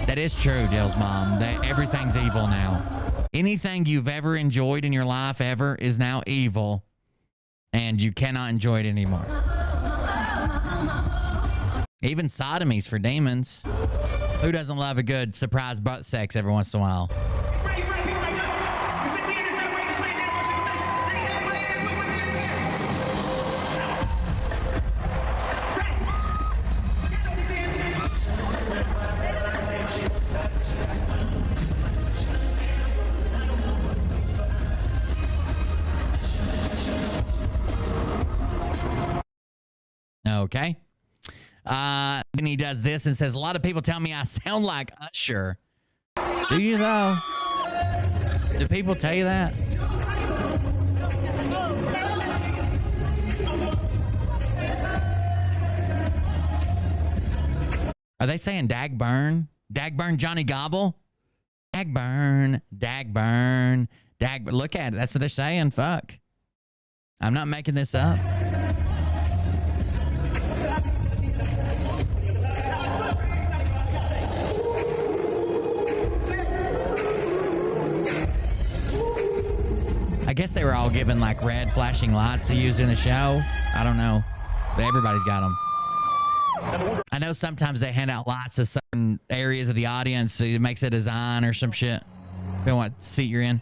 That is true, Dale's mom. Everything's evil now. Anything you've ever enjoyed in your life ever is now evil, and you cannot enjoy it anymore. Even sodomies for demons. Who doesn't love a good surprise butt sex every once in a while? Okay. Then he does this and says, a lot of people tell me I sound like Usher. Do you though? Do people tell you that? Are they saying Dagburn? Dagburn Johnny Gobble? Dagburn, Dagburn, Dagburn. Look at it. That's what they're saying. Fuck. I'm not making this up. I guess they were all given like red flashing lights to use in the show. I don't know. But everybody's got them. I know sometimes they hand out lights to certain areas of the audience, so it makes a design or some shit. Depending on what seat you're in.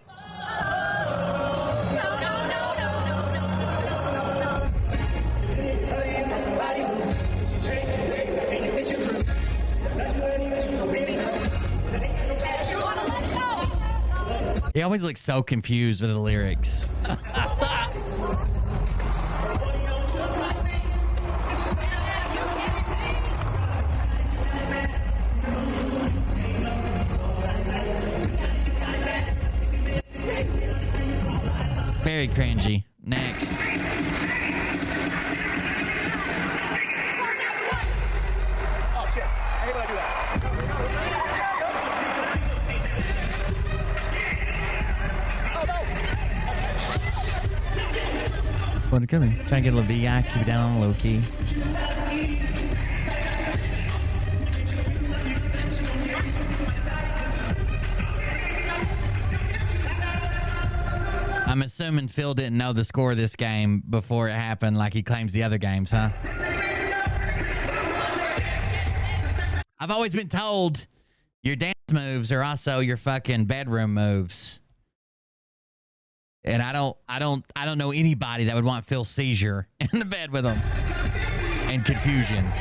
He always looks so confused with the lyrics. Very cringy. Next. Oh shit! I hate when I do that. What come in? Try and get a little VI, keep it down on the low key. I'm assuming Phil didn't know the score of this game before it happened, like he claims the other games, huh? I've always been told Your dance moves are also your fucking bedroom moves. And I don't know anybody that would want Phil Seizure in the bed with him. And confusion.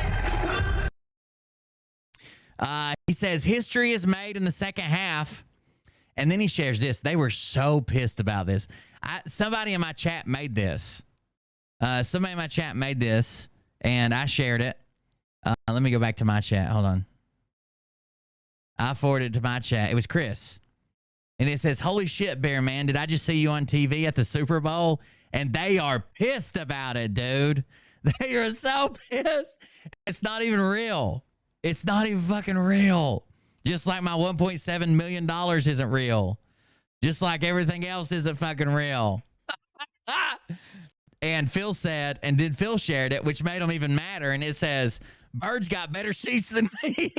He says history is made in the second half. And then he shares this. They were so pissed about this. Somebody in my chat made this. Somebody in my chat made this, and I shared it. Let me go back to my chat. Hold on. I forwarded it to my chat. It was Chris. And it says, holy shit, Bear Man, did I just see you on TV at the Super Bowl? And they are pissed about it, dude. They are so pissed. It's not even real. It's not even fucking real. Just like my $1.7 million isn't real. Just like everything else isn't fucking real. And Phil said, and then Phil shared it, which made him even madder. And it says, Bird's got better seats than me.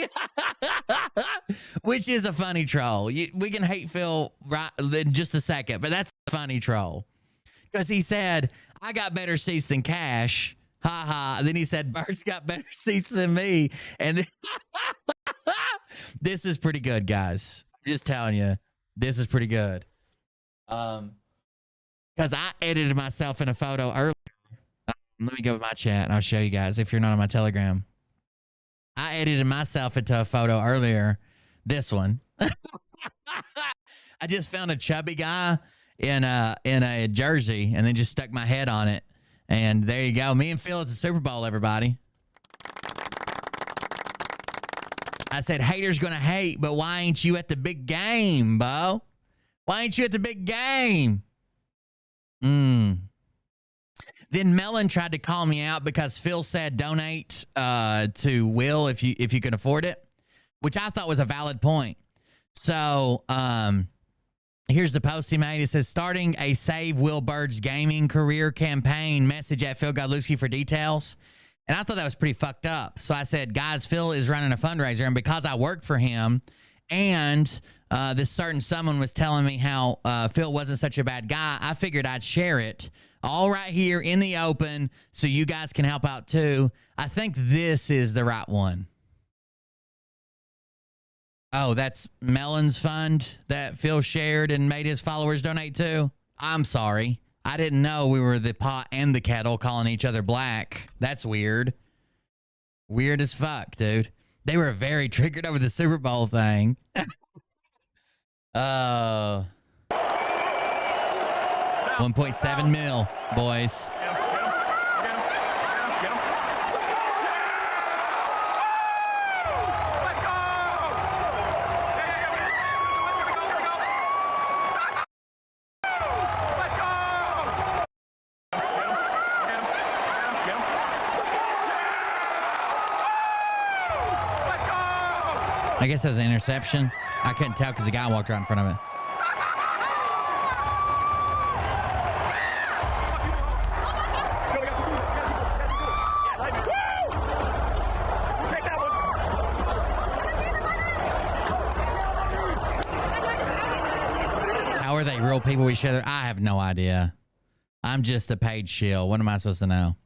Which is a funny troll. We can hate Phil right in just a second, but that's a funny troll. Because he said, I got better seats than Cash. Ha ha. Then he said, Bird's got better seats than me. And then this is pretty good, guys. I'm just telling you, this is pretty good. Because I edited myself in a photo earlier. Let me go with my chat and I'll show you guys if you're not on my Telegram. I edited myself into a photo earlier. This one. I just found a chubby guy in a jersey and then just stuck my head on it. And there you go. Me and Phil at the Super Bowl, everybody. I said, haters gonna hate, but why ain't you at the big game, Bo? Why ain't you at the big game? Then Melon tried to call me out because Phil said donate to Will if you can afford it, which I thought was a valid point. So here's the post he made. It says, starting a Save Will Bird's gaming career campaign, message at Phil Godlewski for details. And I thought that was pretty fucked up. So I said, guys, Phil is running a fundraiser. And because I work for him and this certain someone was telling me how Phil wasn't such a bad guy, I figured I'd share it all right here in the open so you guys can help out too. I think this is the right one. Oh, that's Melon's fund that Phil shared and made his followers donate to? I'm sorry. I didn't know we were the pot and the kettle calling each other black. That's weird. Weird as fuck, dude. They were very triggered over the Super Bowl thing. 1.7 mil, boys. I guess that was an interception. I couldn't tell because the guy walked right in front of it. How are they real people with each other? I have no idea. I'm just a paid shill. What am I supposed to know?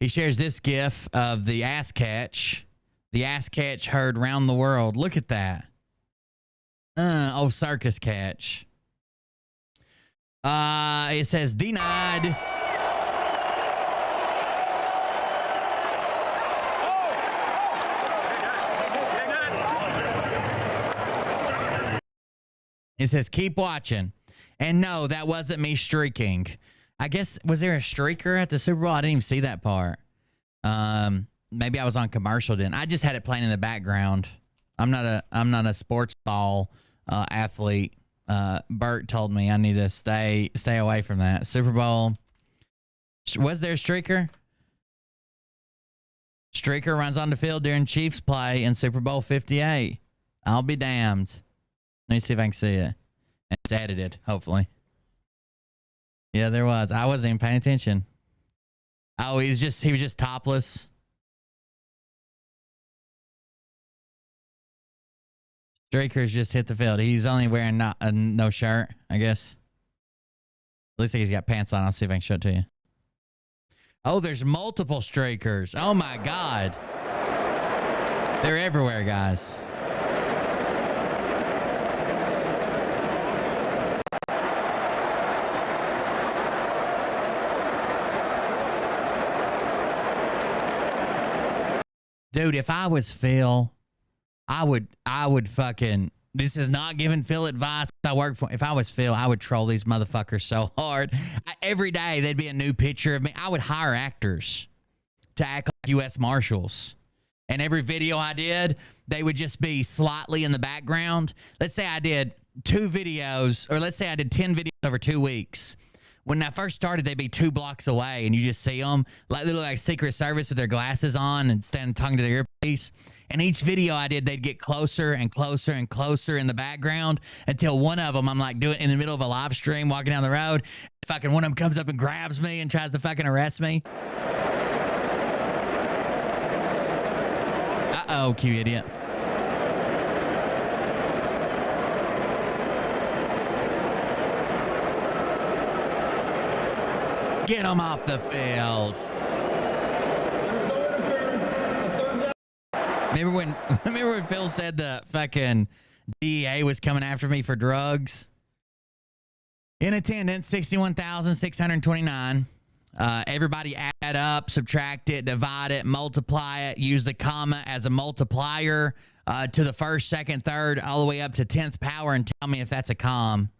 He shares this gif of the ass catch. The ass catch heard round the world. Look at that. Oh, circus catch. It says denied. It says keep watching. And no, that wasn't me streaking. I guess, was there a streaker at the Super Bowl? I didn't even see that part. Maybe I was on commercial then. I just had it playing in the background. I'm not a sports ball athlete. Bert told me I need to stay away from that. Super Bowl. Was there a streaker? Streaker runs on the field during Chiefs play in Super Bowl 58. I'll be damned. Let me see if I can see it. It's edited, hopefully. Yeah, there was. I wasn't even paying attention. Oh, he was just topless. Straker's just hit the field. He's only wearing no shirt, I guess. Looks like he's got pants on. I'll see if I can show it to you. Oh, there's multiple Strakers. Oh my God. They're everywhere, guys. Dude, if I was Phil, I would fucking, this is not giving Phil advice. I work for, if I was Phil, I would troll these motherfuckers so hard. Every day there'd be a new picture of me. I would hire actors to act like U.S. Marshals. And every video I did, they would just be slightly in the background. Let's say I did 2 videos, or let's say I did 10 videos over 2 weeks. When I first started, they'd be 2 blocks away, and you just see them, like literally like Secret Service with their glasses on and standing tongue to their earpiece. And each video I did, they'd get closer and closer and closer in the background until one of them, I'm like doing in the middle of a live stream, walking down the road. Fucking one of them comes up and grabs me and tries to fucking arrest me. Uh-oh, cute idiot. Get him off the field. Remember when Phil said the fucking DEA was coming after me for drugs? In attendance, 61,629. Everybody add up, subtract it, divide it, multiply it, use the comma as a multiplier to the first, second, third, all the way up to 10th power, and tell me if that's a comm.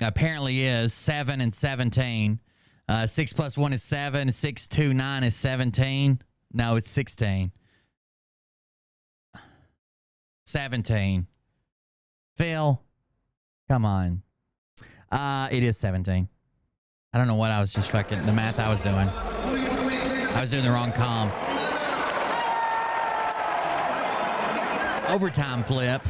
Apparently is 7 and 17. 6 plus 1 is 7. 6, 2, 9 is 17. No, it's 16. 17. Phil, come on. It is 17. I don't know what I was just fucking, the math I was doing. I was doing the wrong comm. Overtime flip.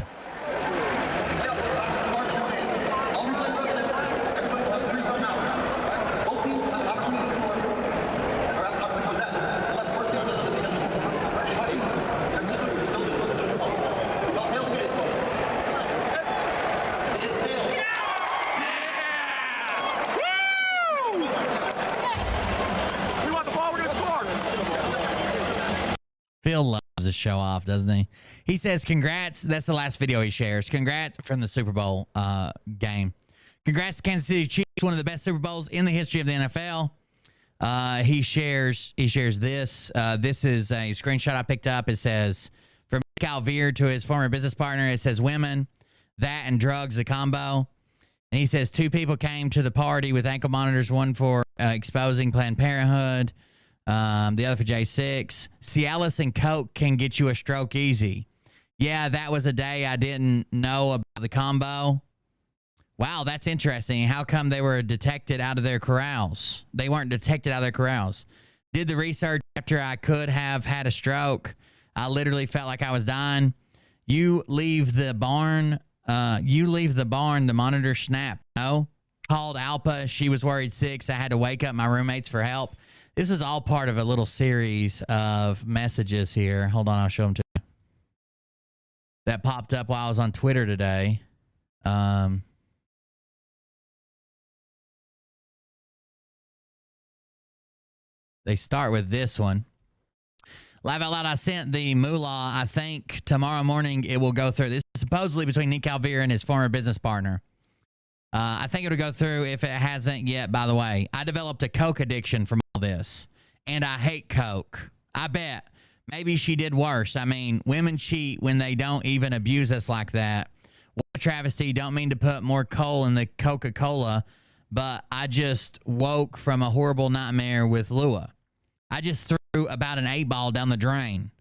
Phil loves to show off, doesn't he? He says, congrats. That's the last video he shares. Congrats from the Super Bowl game. Congrats to Kansas City Chiefs, one of the best Super Bowls in the history of the NFL. He shares this. This is a screenshot I picked up. It says, from Nick Alvear to his former business partner, it says, women, that and drugs, the combo. And he says, 2 people came to the party with ankle monitors, one for exposing Planned Parenthood, the other for J6. Cialis and Coke can get you a stroke easy. Yeah, that was a day I didn't know about the combo. Wow, that's interesting. How come they were detected out of their corrals? They weren't detected out of their corrals. Did the research after I could have had a stroke. I literally felt like I was dying. You leave the barn, the monitor snapped. No. Called Alpa. She was worried 6. I had to wake up my roommates for help. This is all part of a little series of messages here. Hold on, I'll show them to you. That popped up while I was on Twitter today. They start with this one. Live out loud, I sent the moolah. I think tomorrow morning it will go through. This is supposedly between Nick Alvear and his former business partner. I think it'll go through if it hasn't yet, by the way. I developed a Coke addiction from all this, and I hate Coke. I bet. Maybe she did worse. I mean, women cheat when they don't even abuse us like that. What a travesty. Don't mean to put more coal in the Coca-Cola, but I just woke from a horrible nightmare with Lua. I just threw about an 8-ball down the drain.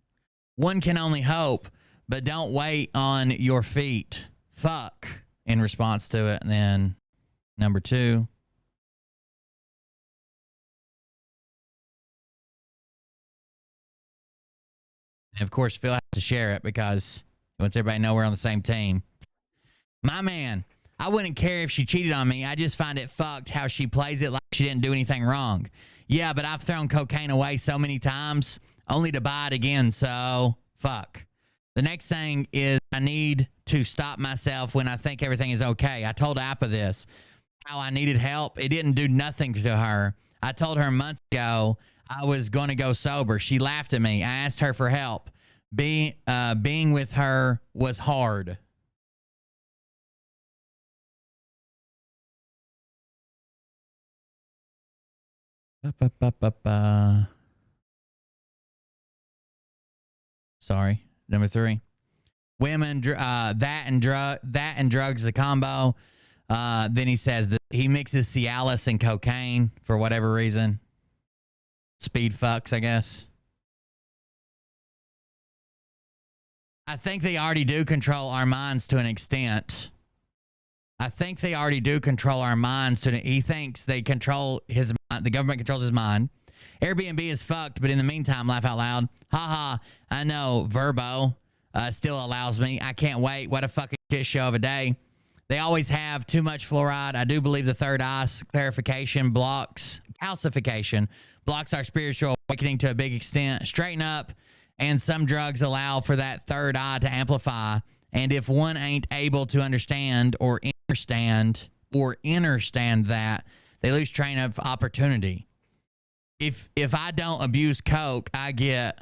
One can only hope, but don't wait on your feet. Fuck. In response to it. And then number 2. And of course, Phil has to share it because he wants everybody to know we're on the same team. My man, I wouldn't care if she cheated on me. I just find it fucked how she plays it like she didn't do anything wrong. Yeah, but I've thrown cocaine away so many times only to buy it again. So fuck. The next thing is I need to stop myself when I think everything is okay. I told Appa this, how I needed help. It didn't do nothing to her. I told her months ago I was going to go sober. She laughed at me. I asked her for help. Being with her was hard. Sorry. Number 3. Women, that and drugs, the combo. Then he says that he mixes Cialis and cocaine for whatever reason. Speed fucks, I guess. I think they already do control our minds to an extent. He thinks they control his mind. The government controls his mind. Airbnb is fucked, but in the meantime, laugh out loud. Haha, I know, Verbo still allows me. I can't wait. What a fucking shit show of a day. They always have too much fluoride. I do believe the third eye calcification blocks our spiritual awakening to a big extent. Straighten up, and some drugs allow for that third eye to amplify. And if one ain't able to understand or understand that, they lose train of opportunity. If I don't abuse coke, I get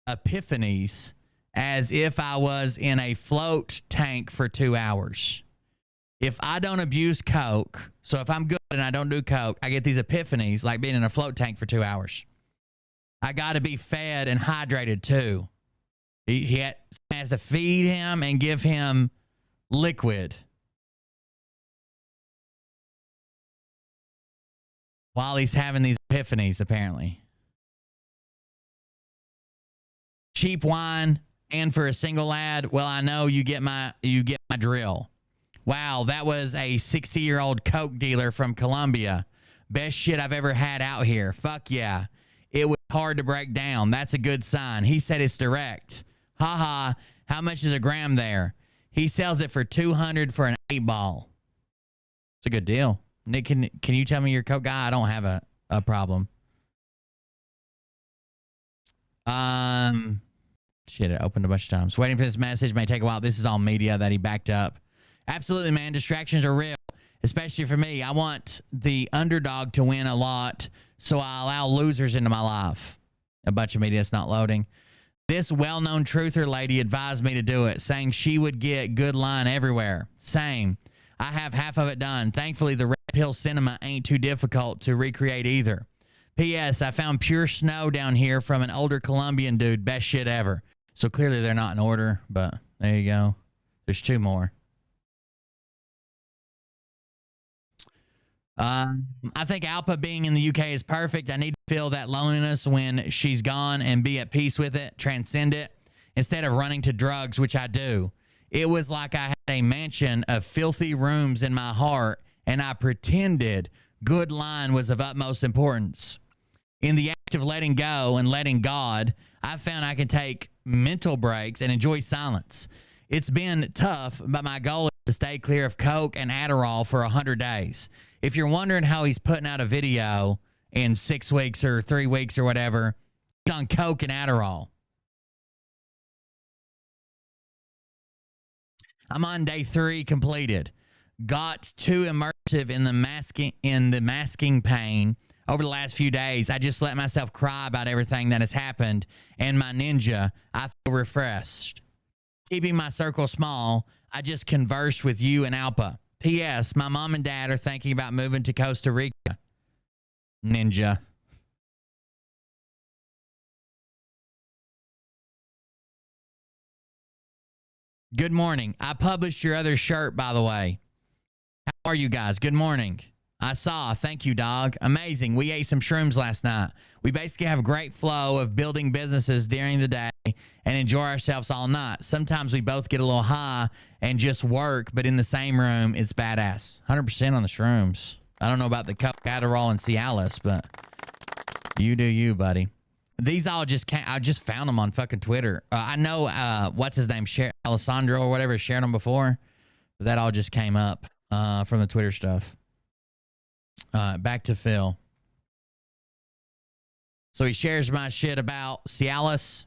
epiphanies as if I was in a float tank for 2 hours. If I don't abuse coke, so if I'm good and I don't do coke, I get these epiphanies like being in a float tank for 2 hours. I got to be fed and hydrated too. He has to feed him and give him liquid while he's having these epiphanies, apparently. Cheap wine and for a single ad, well, I know you get my drill. Wow, that was a 60-year-old coke dealer from Colombia. Best shit I've ever had out here. Fuck yeah. It was hard to break down. That's a good sign. He said it's direct. Haha, how much is a gram there? He sells it for $200 for an 8-ball. It's a good deal. Nick, can you tell me your coke guy? I don't have a problem. Shit, it opened a bunch of times. Waiting for this message may take a while. This is all media that he backed up. Absolutely, man. Distractions are real, especially for me. I want the underdog to win a lot, so I allow losers into my life. A bunch of media is not loading. This well-known truther lady advised me to do it, saying she would get good line everywhere. Same. I have half of it done. Thankfully, the red pill cinema ain't too difficult to recreate either. P.S. I found pure snow down here from an older Colombian dude. Best shit ever. So clearly they're not in order, but there you go. There's 2 more. I think Alpa being in the UK is perfect. I need to feel that loneliness when she's gone and be at peace with it, transcend it, instead of running to drugs, which I do. It was like I had a mansion of filthy rooms in my heart, and I pretended good line was of utmost importance. In the act of letting go and letting God, I found I can take mental breaks and enjoy silence. It's been tough, but my goal is to stay clear of coke and Adderall for 100 days. If you're wondering how he's putting out a video in 6 weeks or 3 weeks or whatever, he's on coke and Adderall. I'm on day 3 completed. Got too immersive in the masking pain over the last few days. I just let myself cry about everything that has happened, and my ninja, I feel refreshed. Keeping my circle small, I just converse with you and Alpa. P.S. My mom and dad are thinking about moving to Costa Rica. Ninja. Good morning. I published your other shirt, by the way. How are you guys? Good morning. I saw. Thank you, dog. Amazing. We ate some shrooms last night. We basically have a great flow of building businesses during the day and enjoy ourselves all night. Sometimes we both get a little high and just work, but in the same room, it's badass. 100% on the shrooms. I don't know about the coke, Adderall, and Cialis, but you do you, buddy. These all just came. I just found them on fucking Twitter. I know, what's his name? Alessandro or whatever shared them before. But that all just came up from the Twitter stuff. Back to Phil. So he shares my shit about Cialis.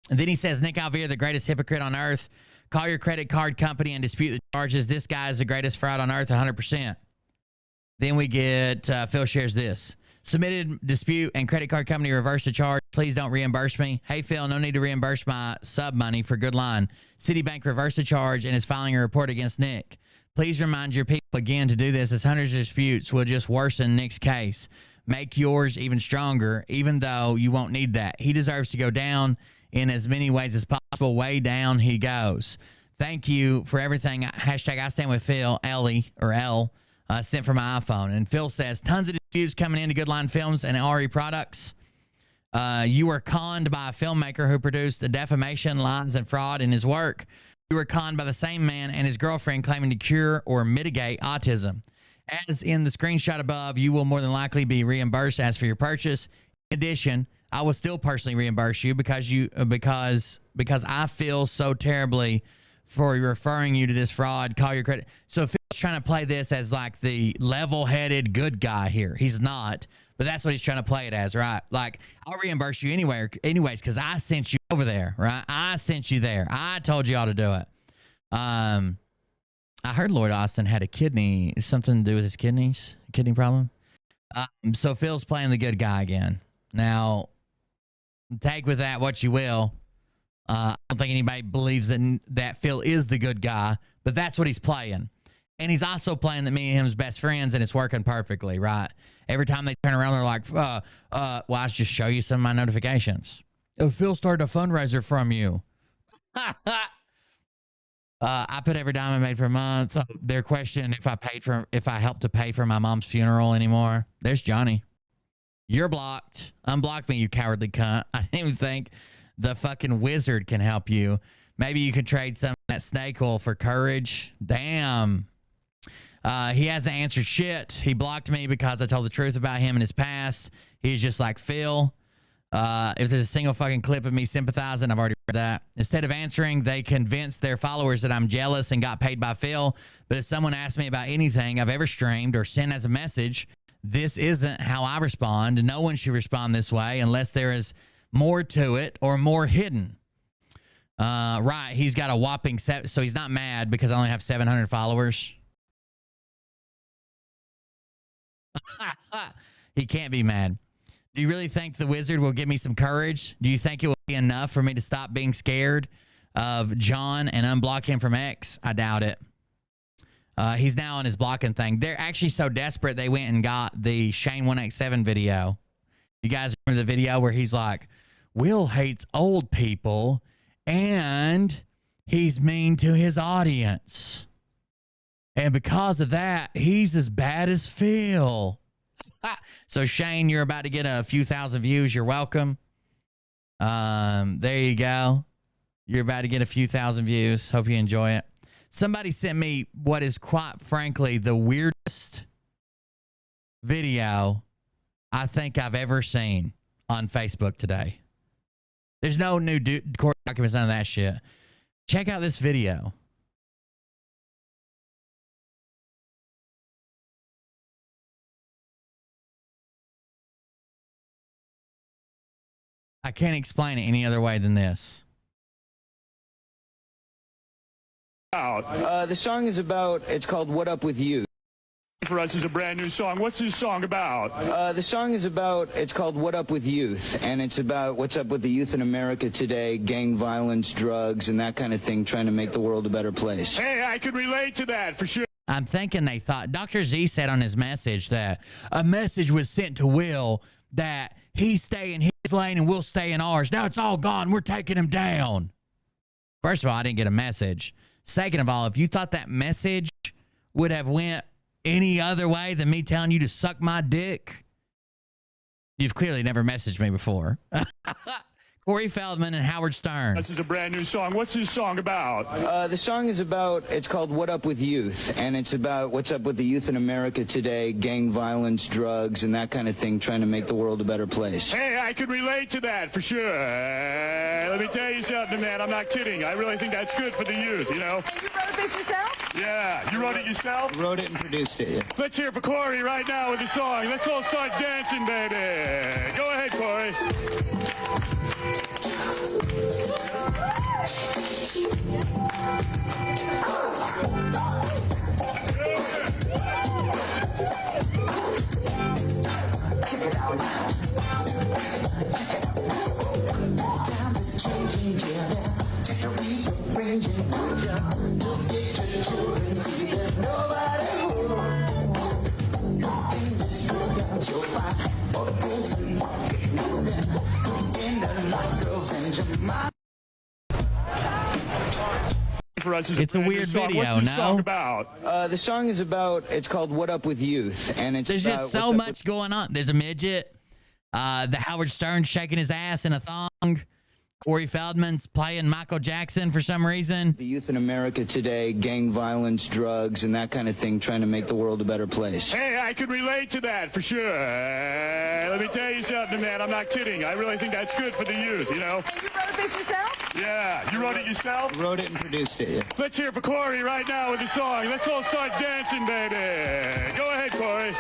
And then he says, Nick Alvear, the greatest hypocrite on earth. Call your credit card company and dispute the charges. This guy is the greatest fraud on earth, 100%. Then we get, Phil shares this. Submitted dispute and credit card company reverse the charge. Please don't reimburse me. Hey, Phil, no need to reimburse my sub money for good line. Citibank reversed the charge and is filing a report against Nick. Please remind your people again to do this, as hundreds of disputes will just worsen Nick's case. Make yours even stronger, even though you won't need that. He deserves to go down in as many ways as possible. Way down he goes. Thank you for everything. Hashtag I stand with Phil, Ellie, or L, sent from my iPhone. And Phil says, tons of disputes coming into Good Line Films and RE Products. You were conned by a filmmaker who produced the defamation, lies, and fraud in his work. You were conned by the same man and his girlfriend claiming to cure or mitigate autism. As in the screenshot above, you will more than likely be reimbursed as for your purchase. In addition, I will still personally reimburse you because I feel so terribly for referring you to this fraud. Call your credit. So Phil's trying to play this as like the level-headed good guy here. He's not, but that's what he's trying to play it as, right? Like, I'll reimburse you anyways, because I sent you over there, right? I sent you there. I told you all to do it. I heard Lloyd Austin had something to do with his kidney problem. So Phil's playing the good guy again. Now, take with that what you will. I don't think anybody believes that Phil is the good guy, but that's what he's playing. And he's also playing that me and him is best friends, and it's working perfectly, right? Every time they turn around, they're like, well, I should just show you some of my notifications. Oh, Phil started a fundraiser from you. I put every dime I made for a month. They're questioning if I helped to pay for my mom's funeral anymore. There's Johnny. You're blocked. Unblock me, you cowardly cunt. I didn't even think the fucking wizard can help you. Maybe you could trade some of that snake oil for courage. Damn. He hasn't answered shit. He blocked me because I told the truth about him in his past. He's just like Phil. If there's a single fucking clip of me sympathizing, I've already read that. Instead of answering, they convinced their followers that I'm jealous and got paid by Phil. But if someone asks me about anything I've ever streamed or sent as a message, this isn't how I respond. No one should respond this way unless there is more to it or more hidden. Right, he's got a whopping so he's not mad because I only have 700 followers. He can't be mad. Do you really think the wizard will give me some courage? Do you think it will be enough for me to stop being scared of John and unblock him from X? I doubt it. He's now on his blocking thing. They're actually so desperate they went and got the Shane 187 video. You guys remember the video where he's like, Will hates old people and he's mean to his audience. And because of that, he's as bad as Phil. So Shane, you're about to get a few thousand views. You're welcome. There you go. You're about to get a few thousand views. Hope you enjoy it. Somebody sent me what is quite frankly the weirdest video I think I've ever seen on Facebook today. There's no new court documents, none of that shit. Check out this video. I can't explain it any other way than this. The song is about, it's called What Up With You. For us is a brand new song. What's this song about? The song is about, it's called What Up With Youth, and it's about what's up with the youth in America today, gang violence, drugs, and that kind of thing, trying to make the world a better place. Hey, I can relate to that for sure. I'm thinking they thought, Dr. Z said on his message that a message was sent to Will that he's staying in his lane and we'll stay in ours. Now it's all gone. We're taking him down. First of all, I didn't get a message. Second of all, if you thought that message would have went any other way than me telling you to suck my dick, you've clearly never messaged me before. Corey Feldman and Howard Stern. This is a brand new song. What's this song about? The song is about, it's called What Up With Youth, and it's about what's up with the youth in America today, gang violence, drugs, and that kind of thing, trying to make the world a better place. Hey, I can relate to that for sure. Let me tell you something, man. I'm not kidding. I really think that's good for the youth, you know? And you wrote this yourself? Yeah. You wrote it yourself? Wrote it and produced it, yeah. Let's hear it for Corey right now with the song. Let's all start dancing, baby. Go ahead, Corey. It's a weird video, What's the song no? about? The song is about, it's called What Up With Youth, and it's There's about just so what's up much going on. There's a midget. The Howard Stern shaking his ass in a thong. Corey Feldman's playing Michael Jackson for some reason. the youth in America today, gang violence, drugs, and that kind of thing, trying to make the world a better place. Hey, I can relate to that for sure. Let me tell you something, man. I'm not kidding. I really think that's good for the youth, you know? And you wrote this yourself? Yeah. You wrote it yourself? Wrote it and produced it, yeah. Let's hear it for Corey right now with the song. Let's all start dancing, baby. Go ahead, Corey.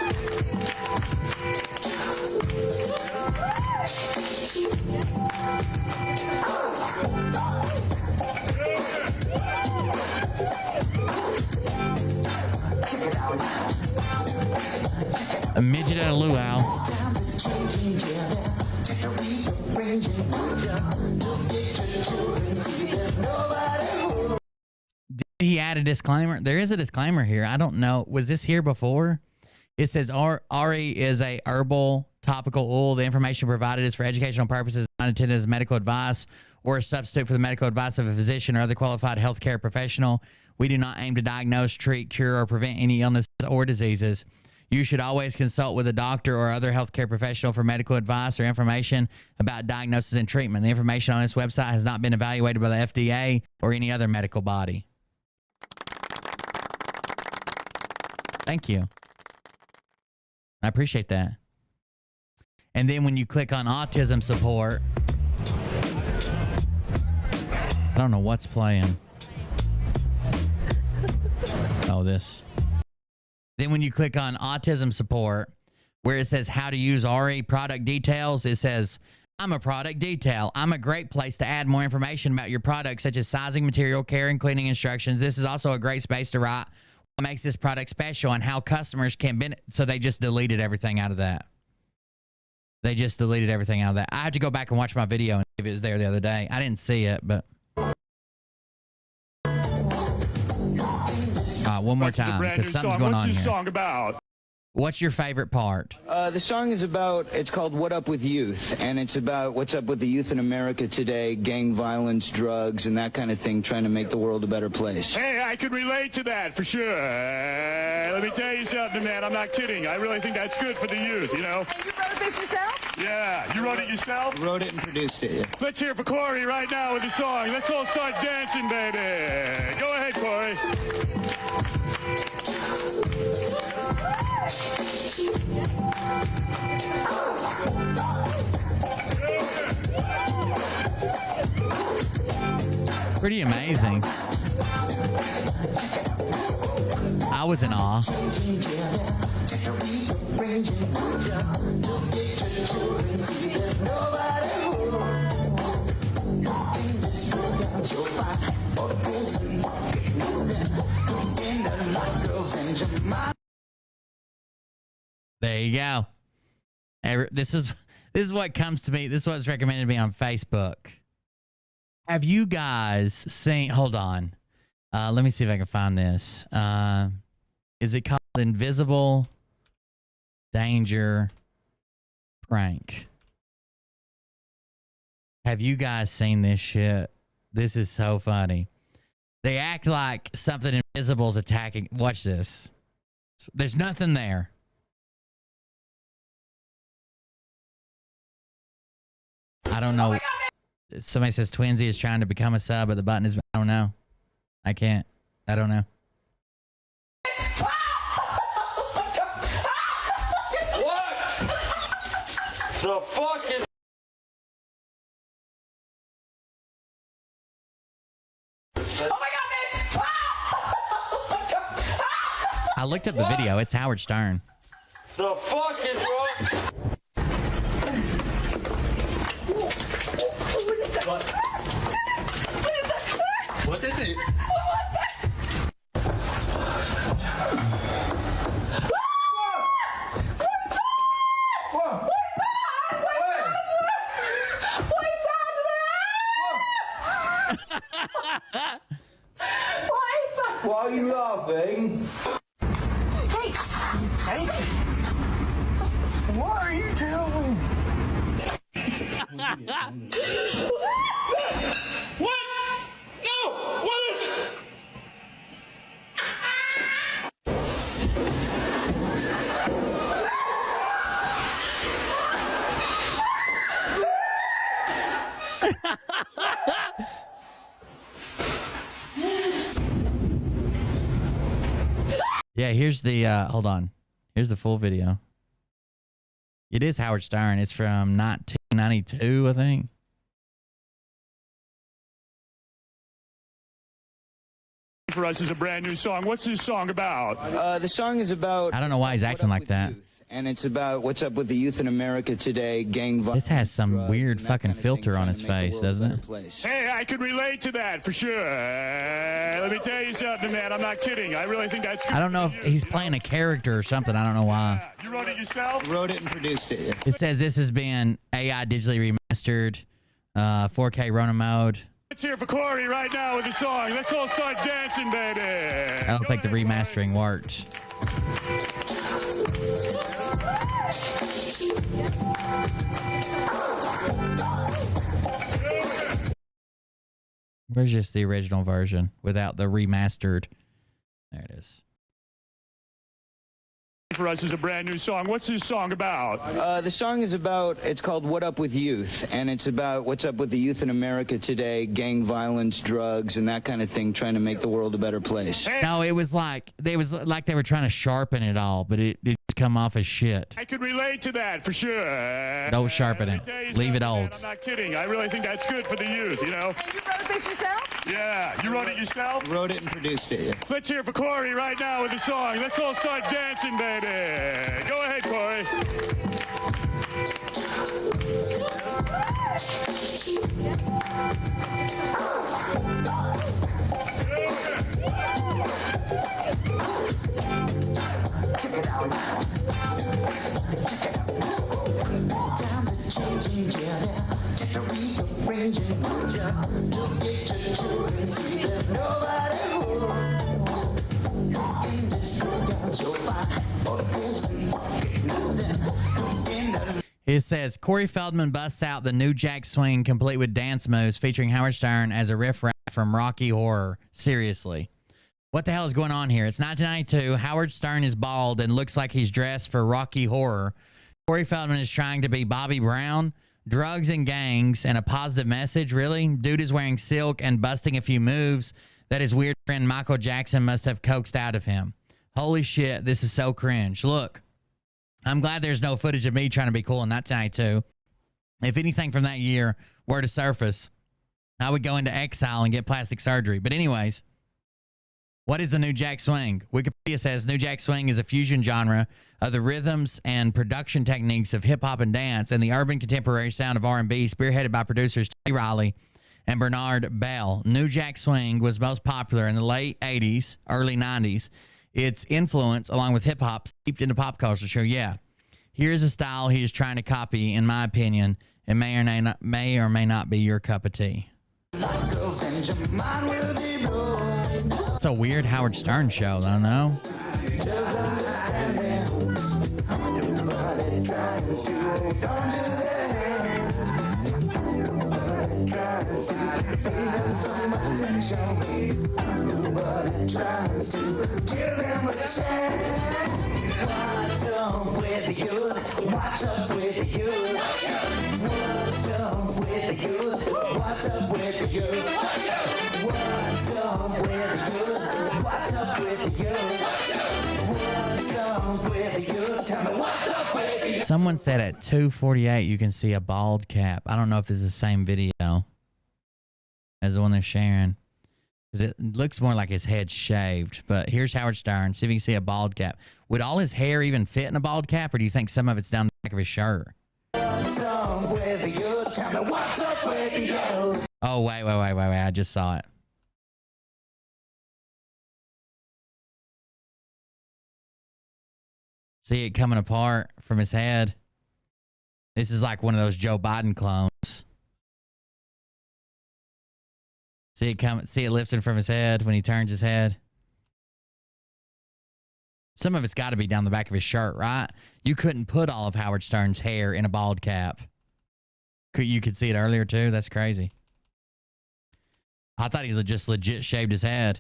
A midget at a luau. Did he add a disclaimer? There is a disclaimer here. I don't know. Was this here before? It says RE is a herbal topical oil. The information provided is for educational purposes, not intended as medical advice or a substitute for the medical advice of a physician or other qualified healthcare professional. We do not aim to diagnose, treat, cure, or prevent any illnesses or diseases. You should always consult with a doctor or other healthcare professional for medical advice or information about diagnosis and treatment. The information on this website has not been evaluated by the FDA or any other medical body. Thank you. I appreciate that. And then when you click on autism support, I don't know what's playing. Oh, this. Then when you click on autism support, where it says how to use RE product details, it says, I'm a product detail. I'm a great place to add more information about your product, such as sizing, material, care, and cleaning instructions. This is also a great space to write what makes this product special and how customers can benefit. So they just deleted everything out of that. They just deleted everything out of that. I have to go back and watch my video and see if it was there the other day. I didn't see it, but. One more time, because something's going on here. What's this song about? What's your favorite part? The song is about, it's called What Up With Youth, and it's about what's up with the youth in America today, gang violence, drugs, and that kind of thing, trying to make the world a better place. Hey, I can relate to that for sure. Let me tell you something, man. I'm not kidding. I really think that's good for the youth, you know? And you wrote this yourself? Yeah. You wrote it yourself? Wrote it and produced it, yeah. Let's hear it for Corey right now with the song. Let's all start dancing, baby. Go ahead, Corey. Pretty amazing. I was in awe. There you go. This is what comes to me. This is what's recommended to me on Facebook. Have you guys seen? Hold on. Let me see if I can find this. Is it called Invisible Danger Prank? Have you guys seen this shit? This is so funny. They act like something invisible is attacking. Watch this. There's nothing there. I don't know. Somebody says Twinsy is trying to become a sub, but the button is. I don't know. I can't. I don't know. What? The fuck is? Oh my god, man! I looked up the video. It's Howard Stern. The fuck is wrong? What is it? Why are you laughing? Hey! Hey! What are you doing? What? No! What is it? Yeah, here's the hold on. Here's the full video. It is Howard Stern. It's from 1992, I think. For us is a brand new song. What's this song about? The song is about... I don't know why he's acting like that. And it's about what's up with the youth in America today, gang violence. This has some weird fucking filter on his face, doesn't it? Hey, I can relate to that for sure. Let me tell you something, man. I'm not kidding. I really think that's good. I don't know if he's playing a character or something. I don't know why. You wrote it yourself? Wrote it and produced it. It says this has been AI digitally remastered, 4K Rona mode. Let's hear for Corey right now with the song. Let's all start dancing, baby. I don't think the remastering worked. Where's just the original version without the remastered? There it is. For us is a brand new song. What's this song about? The song is about, it's called What Up With Youth, and it's about what's up with the youth in America today, gang violence, drugs, and that kind of thing, trying to make the world a better place. No, it was like they were trying to sharpen it all, but it come off as shit. I can relate to that for sure. Don't sharpen it. Leave it old. I'm not kidding. I really think that's good for the youth, you know? You wrote this yourself? Yeah. You wrote it yourself? Wrote it and produced it. Let's hear for Corey right now with the song. Let's all start dancing, baby. Go ahead, Corey. Check it out now. Check it out. Times are changing, yeah. Just a rearranging put ya. You'll get your children, see there's nobody home. In this world, you'll find all the fools and pocket losing. It says Corey Feldman busts out the new Jack Swing complete with dance moves featuring Howard Stern as a riff raff from Rocky Horror. Seriously. What the hell is going on here? It's 1992. Howard Stern is bald and looks like he's dressed for Rocky Horror. Corey Feldman is trying to be Bobby Brown. Drugs and gangs and a positive message, really? Dude is wearing silk and busting a few moves that his weird friend Michael Jackson must have coaxed out of him. Holy shit, this is so cringe. Look, I'm glad there's no footage of me trying to be cool in 1992. If anything from that year were to surface, I would go into exile and get plastic surgery. But anyways, what is the New Jack Swing? Wikipedia says New Jack Swing is a fusion genre of the rhythms and production techniques of hip-hop and dance and the urban contemporary sound of R&B, spearheaded by producers Teddy Riley and Bernard Bell. New Jack Swing was most popular in the late 80s, early 90s. Its influence, along with hip-hop, seeped into pop culture. So, yeah, here's a style he is trying to copy, in my opinion. It may or may not be your cup of tea. It's a weird Howard Stern show, though, no? What's up with the youth? What's up with the youth? What's up with the youth? What's up with the youth? What's up with the youth? What's up with the youth? What's up with the youth? Tell me what's up with the youth? Someone said at 2:48 you can see a bald cap. I don't know if this is the same video as the one they're sharing, because it looks more like his head's shaved. But here's Howard Stern. See if you can see a bald cap. Would all his hair even fit in a bald cap, or do you think some of it's down the back of his shirt? What's up with the youth? Tell me what's up with the youth? Oh, wait. I just saw it. See it coming apart from his head. This is like one of those Joe Biden clones. See it lifting from his head when he turns his head. Some of it's got to be down the back of his shirt, right? You couldn't put all of Howard Stern's hair in a bald cap. You could see it earlier too. That's crazy. I thought he just legit shaved his head.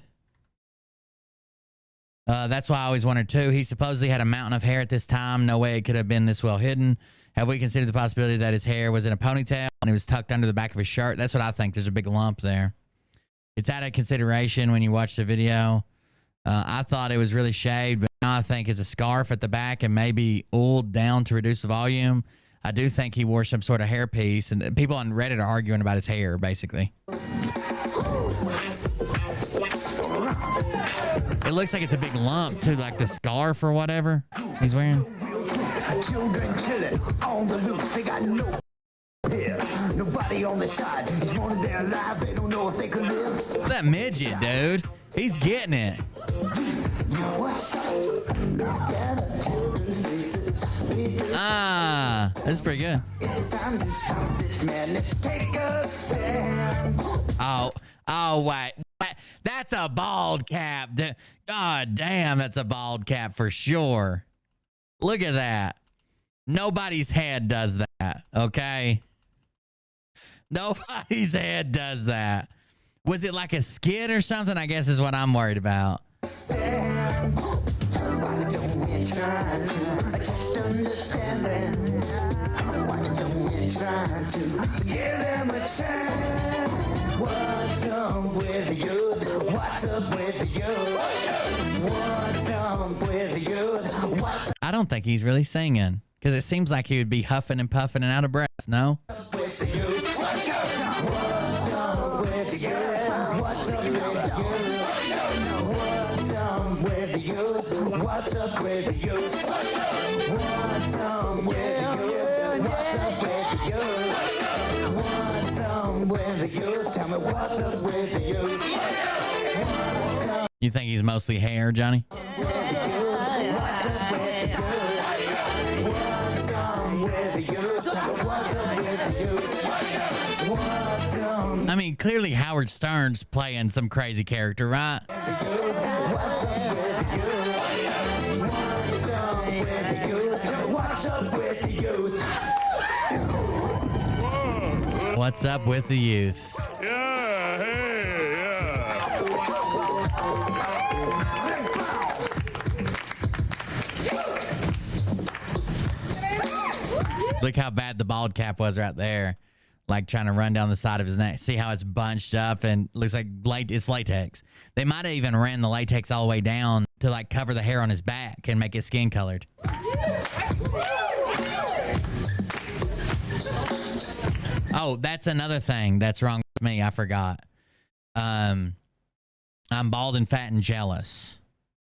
That's why I always wondered too. He supposedly had a mountain of hair at this time. No way it could have been this well hidden. Have we considered the possibility that his hair was in a ponytail and it was tucked under the back of his shirt? That's what I think. There's a big lump there. It's out of consideration when you watch the video. I thought it was really shaved, but now I think it's a scarf at the back and maybe oiled down to reduce the volume. I do think he wore some sort of hairpiece, and people on Reddit are arguing about his hair, basically. It looks like it's a big lump, too, like the scarf or whatever he's wearing. Children chilling on the loose, they got no here. Nobody on the side. As long as they're alive, they don't know if they can live. That midget, dude. He's getting it. Ah, that's pretty good. It's time to stop this madness. Take a stand. Oh, wait. That's a bald cap. God damn, that's a bald cap for sure. Look at that. Nobody's head does that, okay? Nobody's head does that. Was it like a skit or something? I guess is what I'm worried about. What's up with you? What's up with you? What's up with you? What's I don't think he's really singing because it seems like he would be huffing and puffing and out of breath. No? up with you? What's up with you? What's up with you? What's up with you? What's up with you? What's up with you? What's up with you? What's up with you? Tell me what's up with you? You think he's mostly hair, Johnny? I mean, clearly Howard Stern's playing some crazy character, right? What's up with the youth? Yeah, hey, yeah. Look how bad the bald cap was right there. Like trying to run down the side of his neck. See how it's bunched up and looks like it's latex. They might have even ran the latex all the way down to like cover the hair on his back and make his skin colored. Oh, that's another thing that's wrong with me. I forgot. I'm bald and fat and jealous.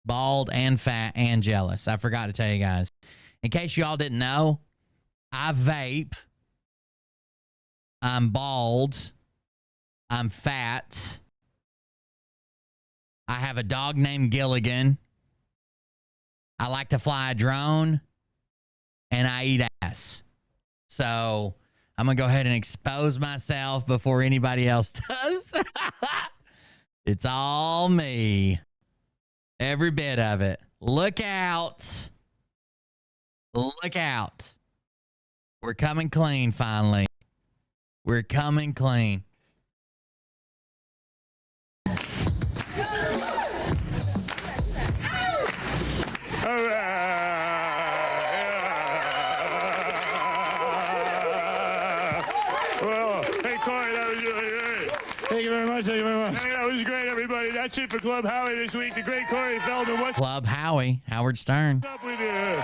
Bald and fat and jealous. I forgot to tell you guys. In case you all didn't know, I vape. I'm bald. I'm fat. I have a dog named Gilligan. I like to fly a drone. And I eat ass. So I'm going to go ahead and expose myself before anybody else does. It's all me. Every bit of it. Look out. Look out. We're coming clean finally. We're coming clean. Well, hey, Corey, that was really great. Thank you very much. Thank you very much. Hey, that was great, everybody. That's it for Club Howie this week. The great Corey Feldman. What's Club Howie, Howard Stern. up with you?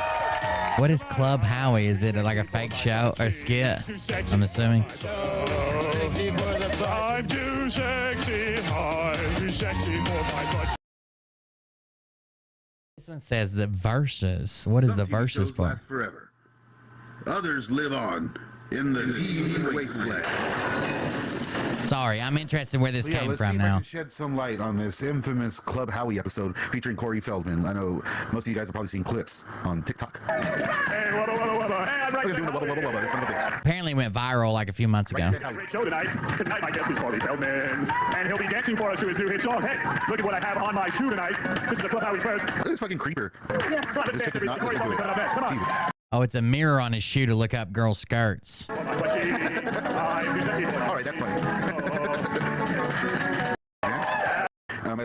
What is Club Howie? Is it like a fake show or skit? I'm assuming. I'm too sexy. I'm too sexy for my butt. This one says the verses. What is the verses part? Last forever. Others live on in the TV wasteland. Sorry, I'm interested where this came let's from see if I now. can shed some light on this infamous Club Howie episode featuring Corey Feldman. I know most of you guys have probably seen clips on TikTok. Hey, wubba, wubba, wubba. Hey, I'd like Look at doing the wubba, wubba, wubba, this son of a bitch. Apparently went viral like a few months ago. Great show tonight. Tonight, my guest is Corey Feldman, and he'll be dancing for us to his new hit song. Hey, look at what I have on my shoe tonight. This is the Club Howie first. Look at this fucking creeper. This chick is not looking into it. Come on. Jesus. Oh, it's a mirror on his shoe to look up girls' skirts. I'm That's funny.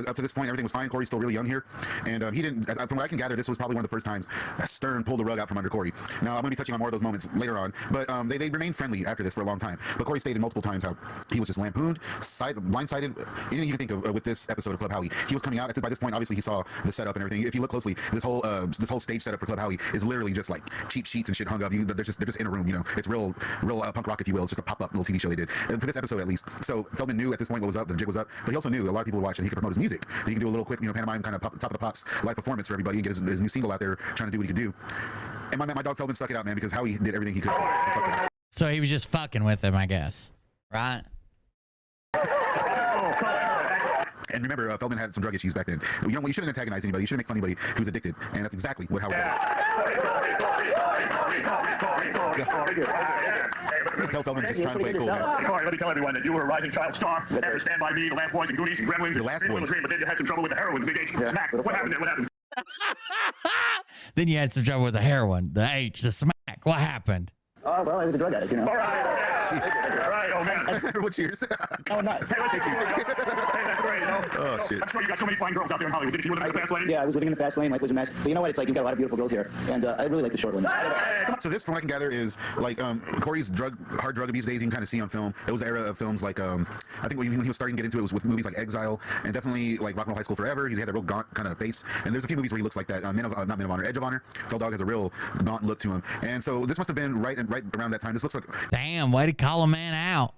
Up to this point, everything was fine. Corey's still really young here, and he didn't. From what I can gather, this was probably one of the first times Stern pulled the rug out from under Corey. Now, I'm going to be touching on more of those moments later on, but they remained friendly after this for a long time. But Corey stated multiple times how he was just lampooned, blindsided. Anything you can think of with this episode of Club Howie, he was coming out. By this point, obviously, he saw the setup and everything. If you look closely, this whole stage setup for Club Howie is literally just like cheap sheets and shit hung up. They're just in a room. You know, it's real punk rock, if you will. It's just a pop-up little TV show they did for this episode at least. So Feldman knew at this point what was up. The jig was up, but he also knew a lot of people would watch and he could promote his music. He could do a little quick, pantomime kind of top of the pops live performance for everybody and get his new single out there, trying to do what he could do. And my dog Feldman stuck it out, man, because Howie did everything he could. So he was just fucking with him, I guess, right? And remember, Feldman had some drug issues back then. You shouldn't antagonize anybody. You shouldn't make fun of anybody who's addicted, and that's exactly what Howie does. Tell Feldman's just trying to play it cool, man. Corey, let me tell everyone that you were a rising child star. Ever Stand By Me, The Last Boys, and Goonies, and Gremlins. The Last Boys. But then you had some trouble with the heroin, the big H. Smack. What happened there? What happened? Then you had some trouble with the heroin, the H, the smack. What happened? Oh, well, I was a drug addict, All right. All right, oh, man. What's yours? Oh, nice. Hey, thank you. Hey, that's great. Oh, shit. I'm sure you got so many fine girls out there in Hollywood. Didn't you live in the fast lane? Yeah, I was living in the fast lane. Life was a mess. But you know what? It's like you've got a lot of beautiful girls here. And I really like the short one. So this, from what I can gather, is like Corey's hard drug abuse days you can kind of see on film. It was the era of films like, I think when he was starting to get into it was with movies like Exile and definitely like Rock and Roll High School Forever. He had that real gaunt kind of face. And there's a few movies where he looks like that. Not Men of Honor, Edge of Honor. Feldog has a real gaunt look to him. And so this must have been right around that time. This looks like... Damn, way to call a man out.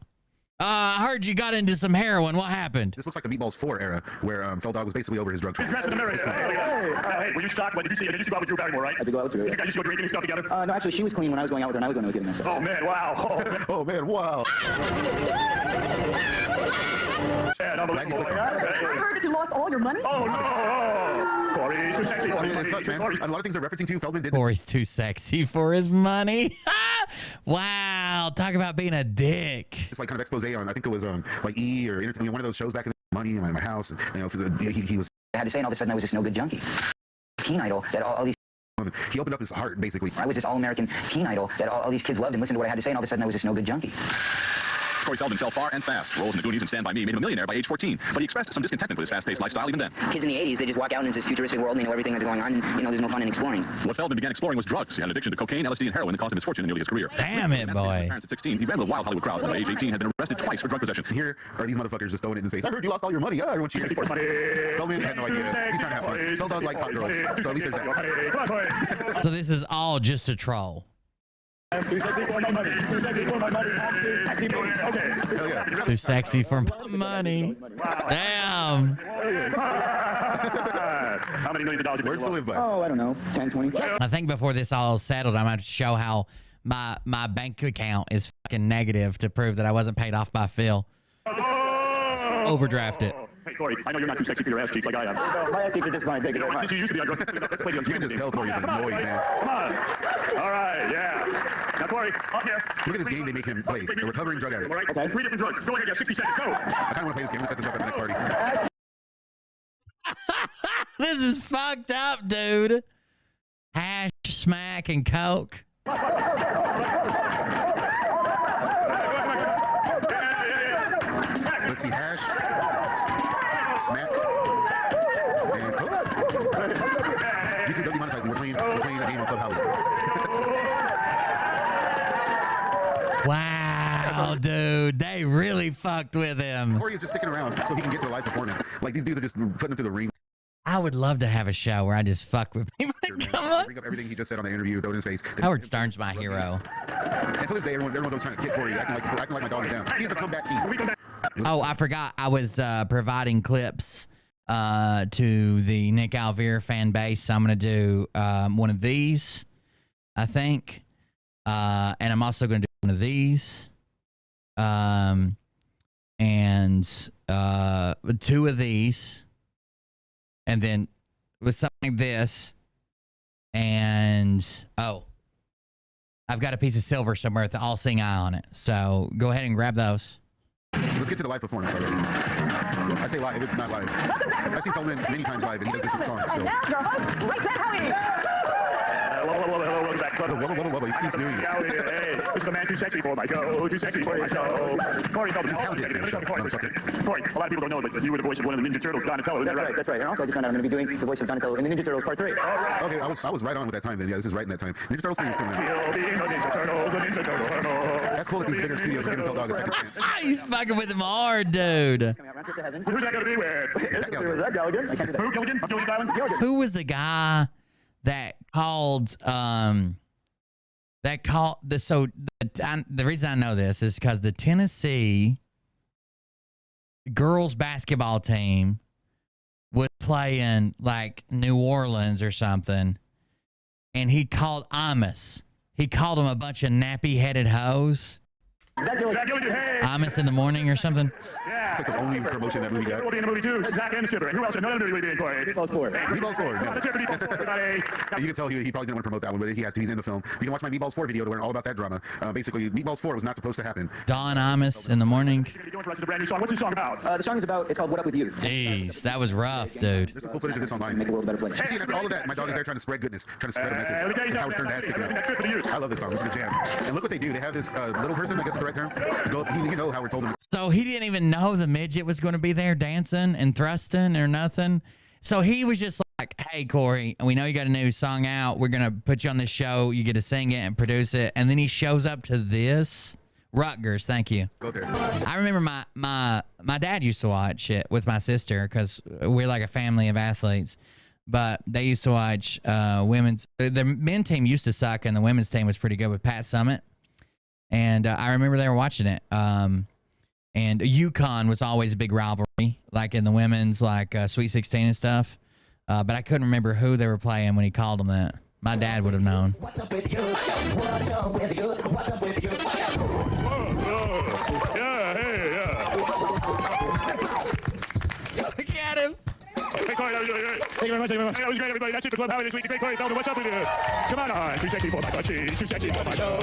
I heard you got into some heroin. What happened? This looks like the Meatballs 4 era, where Feldog was basically over his drug troubles. Hey, were you shocked? Did you go out with Drew Barrymore, right? I did go out with Drew. You guys used to go drinking and stuff together? No, actually, she was clean when I was going out with her, and I was the one who was getting messed up. Oh, man, wow. Oh, man, wow. Yeah, I heard that you lost all your money. Oh, no. Corey's too sexy. It sucks, man. And a lot of things they're referencing to, Feldman did. Corey's too sexy for his money. Wow, talk about being a dick. It's like kind of expose on, I think it was like E! or one of those shows back in the Money in my house. And, he was... I had to say, and all of a sudden I was this no good junkie. Teen idol that all these... He opened up his heart, basically. I was this all-American teen idol that all these kids loved and listened to what I had to say, and all of a sudden I was this no good junkie. Corey Feldman fell far and fast. Roles in the Goonies and Stand By Me made him a millionaire by age 14, but he expressed some discontentment with his fast-paced lifestyle even then. Kids in the 80s, they just walk out into this futuristic world and they know everything that's going on, and there's no fun in exploring. What Feldman began exploring was drugs. He had an addiction to cocaine, LSD, and heroin that cost him his fortune in nearly his career. Damn it, boy. At 16, he ran with a wild Hollywood crowd, and by age 18 had been arrested twice for drug possession. Here are these motherfuckers just throwing it in his face. I heard you lost all your money. Everyone cheers. Feldman had no idea. He's trying to have fun. Feldog likes hot girls, so at least there's that. So this is all just a troll. I'm too sexy for my money. Too sexy for my money. I'm too sexy for my money. Okay. Hell yeah. Too sexy for my money. Damn. How many millions of dollars? Words to live by. Oh, I don't know, 10, 20. I think before this all settled, I'm going to show how my bank account is fucking negative to prove that I wasn't paid off by Phil. Overdraft it. Hey, Corey, I know you're not too sexy for your ass cheeks like I am. My ass cheeks are just fine. Thank you very much. You used to be on You can just tell Corey's annoyed, man. Come on. All right, yeah. Now, Corey, up here. Look at this game they make him play. A recovering drug addict. All right, okay. 3 different drugs. Go ahead, you have 60 seconds. Go. I kind of want to play this game. We'll set this up at the next party. This is fucked up, dude. Hash, smack, and coke. Let's see, hash, smack, and coke. YouTube don't demonetize me. We're playing a game on Club Howie. Wow, dude, they really fucked with him. Corey is just sticking around so he can get to the live performance. Like, these dudes are just putting him through the ring. I would love to have a show where I just fuck with people. Come on. Bring up everything he just said on the interview, throw it in his face. Howard Stern's my hero. And to this day, everyone's always trying to kick Corey, acting like my dog is down. He's the comeback king. Oh, I forgot. I was providing clips to the Nick Alvear fan base. So I'm going to do one of these, I think. And I'm also going to do one of these. And 2 of these. And then with something like this. And, oh, I've got a piece of silver somewhere with the All Seeing Eye on it. So go ahead and grab those. Let's get to the live performance already. I say live, it's not live. I've seen Feldman many times live, and he does this song still. Welcome back. He keeps doing it. Hey, this is the man too sexy for my show. Too sexy for my show. Corey Feldman. Talented for the show, motherfucker. Corey, a lot of people don't know, but you were the voice of one of the Ninja Turtles, Donatello. Is that right? That's right. And also, I just found out I'm going to be doing the voice of Donatello in the Ninja Turtles Part 3. Okay, I was right on with that time then. Yeah, this is right in that time. Ninja Turtles 3 is coming out. That's cool that these bigger studios are giving Phil Dog a second chance. He's fucking with him hard, dude. Who's that going to be with? That Gallagher. I can't do that. Who, Gilligan? Of Gilligan's Island? Gilligan. Who was the guy that called the reason I know this is because the Tennessee girls basketball team was playing like New Orleans or something, and he called Amos. He called them a bunch of nappy-headed hoes. Amos in the morning or something. Yeah. It's like the only promotion that movie got. Will be in the movie too. Zach and Skipper. And who else? Another movie will be in, Corey. Meatballs 4. Meatballs 4. Yeah. Let's hear for Meatballs 4, everybody. You can tell he probably didn't want to promote that one, but he has to. He's in the film. You can watch my Meatballs 4 video to learn all about that drama. Basically, Meatballs 4 was not supposed to happen. Don Amos in the morning. You're going to us a brand new song. What's this song about? The song is about, it's called What Up With You. Jeez, that was rough, dude. There's some cool footage of this online. Make the world a better place. You see, after all of that, my dog is there trying to spread goodness, trying to spread a message. Howard Stern's ass sticking out. I love this song. This is a jam. And look what they do. They have this little person, I guess is the right term. You know Howard told him. So he didn't even know the midget was going to be there dancing and thrusting or nothing. So he was just like, hey, Corey, we know you got a new song out. We're going to put you on this show. You get to sing it and produce it. And then he shows up to this. Rutgers, thank you. Go there. I remember my dad used to watch it with my sister because we're like a family of athletes. But they used to watch women's. The men team used to suck, and the women's team was pretty good with Pat Summitt. And I remember they were watching it. And UConn was always a big rivalry, like in the women's, like Sweet 16 and stuff. But I couldn't remember who they were playing when he called them that. My dad would have known. What's up with you? What's up with you? What's up with you? Yeah, hey, yeah. Look at him. Hey, Corey, that was really great. Thank you very much. That was great, everybody. That's it, the Club Howard this week. The great Corey Feldman. What's up with you? Come on. Too sexy for my butt cheeks. Too sexy for my show.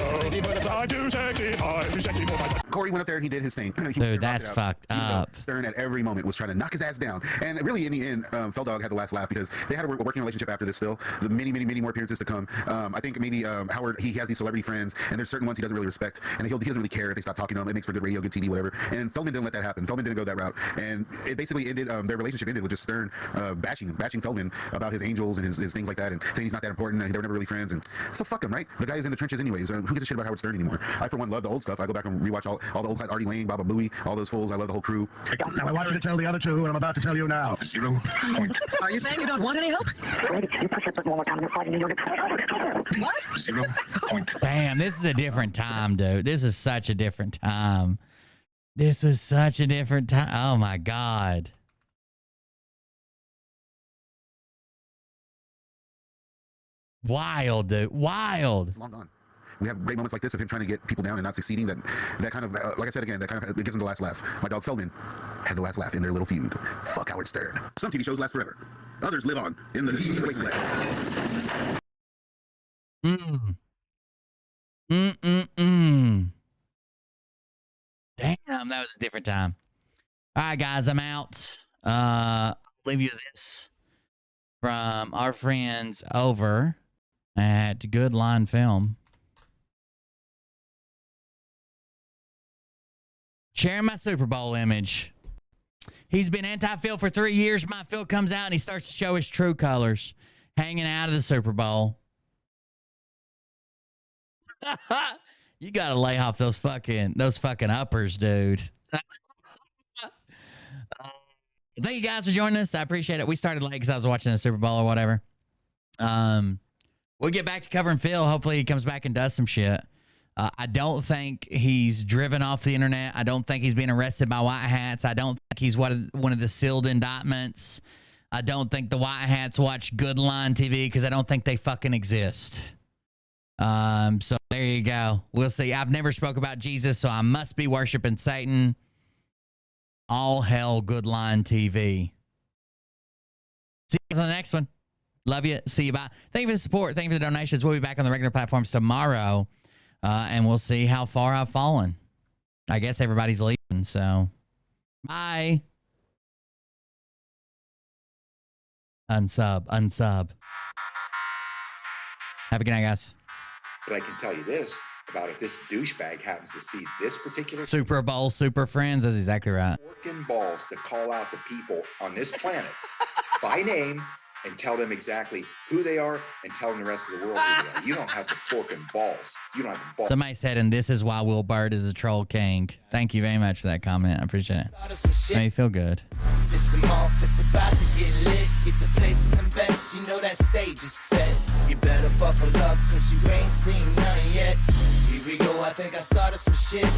I'm too sexy. I'm too sexy for my... Corey went up there and he did his thing. Dude, that's fucked up. Stern at every moment was trying to knock his ass down. And really, in the end, Feldog had the last laugh because they had a working relationship after this still. The many more appearances to come. I think maybe Howard, he has these celebrity friends, and there's certain ones he doesn't really respect, and he doesn't really care if they stop talking to him. It makes for good radio, good TV, whatever. And Feldman didn't let that happen. Feldman didn't go that route. And it basically ended, their relationship ended with just Stern bashing Feldman about his angels and his things like that, and saying he's not that important, and they were never really friends. And so fuck him, right? The guy is in the trenches anyways. Who gives a shit about Howard Stern anymore? I, for one, love the old stuff. I go back and rewatch all the old Artie Lang, Baba Booey, all those fools. I love the whole crew. Now I want you to tell the other two, and I'm about to tell you now. 0 point. Are you saying you don't want any help? What? 0 point. Damn, this is a different time, dude. This is such a different time. This was such a different time. Oh, my God. Wild, dude. Wild. It's long gone. We have great moments like this of him trying to get people down and not succeeding. That kind of, like I said again, that kind of it gives him the last laugh. My dog Feldman had the last laugh in their little feud. Fuck Howard Stern. Some TV shows last forever. Others live on in the wasteland. Damn, that was a different time. All right, guys, I'm out. I'll leave you this from our friends over at Good Line Film. Sharing my Super Bowl image. He's been anti-Phil for 3 years. My Phil comes out and he starts to show his true colors, hanging out of the Super Bowl. You gotta lay off those fucking uppers, dude. Thank you guys for joining us. I appreciate it. We started late because I was watching the Super Bowl or whatever. We'll get back to covering Phil. Hopefully he comes back and does some shit. I don't think he's driven off the internet. I don't think he's being arrested by white hats. I don't think he's one of the sealed indictments. I don't think the white hats watch Good Line TV because I don't think they fucking exist. So there you go. We'll see. I've never spoke about Jesus, so I must be worshiping Satan. All hell Good Line TV. See you guys on the next one. Love you. See you. Bye. Thank you for the support. Thank you for the donations. We'll be back on the regular platforms tomorrow. And we'll see how far I've fallen. I guess everybody's leaving, so bye. Unsub. Have a good night, guys. But I can tell you this about if this douchebag happens to see this particular Super Bowl, Super Friends. That's exactly right. forking balls to call out the people on this planet by name and tell them exactly who they are and tell them the rest of the world who they are. You don't have the forking balls. You don't have the balls. Somebody said, and this is why Will Bird is a troll king. Thank you very much for that comment. I appreciate it. Made me feel good. Listen off, it's about to get lit. Get the place in the best, you know that stage is set. You better buckle up, cause you ain't seen none yet. Here we go, I think I started some shit.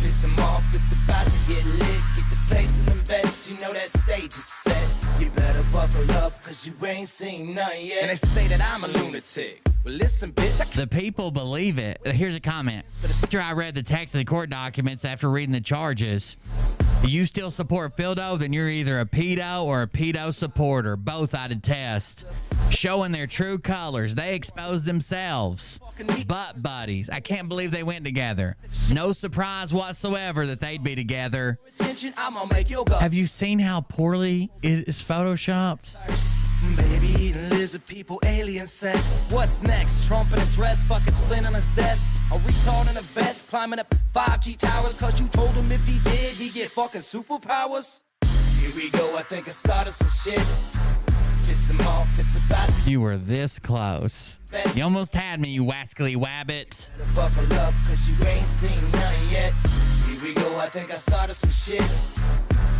Piss them off, it's about to get lit. Get the place in the best, you know that stage is set. You better buckle up, cause you ain't seen none yet. And they say that I'm a lunatic. Well, listen, bitch. The people believe it. Here's a comment. After I read the text of the court documents after reading the charges, you still support Fildo, then you're either a pedo or a pedo supporter. Both I detest. Showing their true colors. They exposed themselves. Butt buddies. I can't believe they went together. No surprise whatsoever that they'd be together. Have you seen how poorly it is photoshopped? Baby eating lizard people, alien sex. What's next? Trump in a dress, fucking Flynn on his desk. A retard in a vest, climbing up 5G towers. Cause you told him if he did, he'd get fucking superpowers. Here we go, I think I started some shit. Piss him off, it's about to You were this close. You almost had me, you wascally wabbit. buckle up, cause you ain't seen none yet. Here we go, I think I started some shit.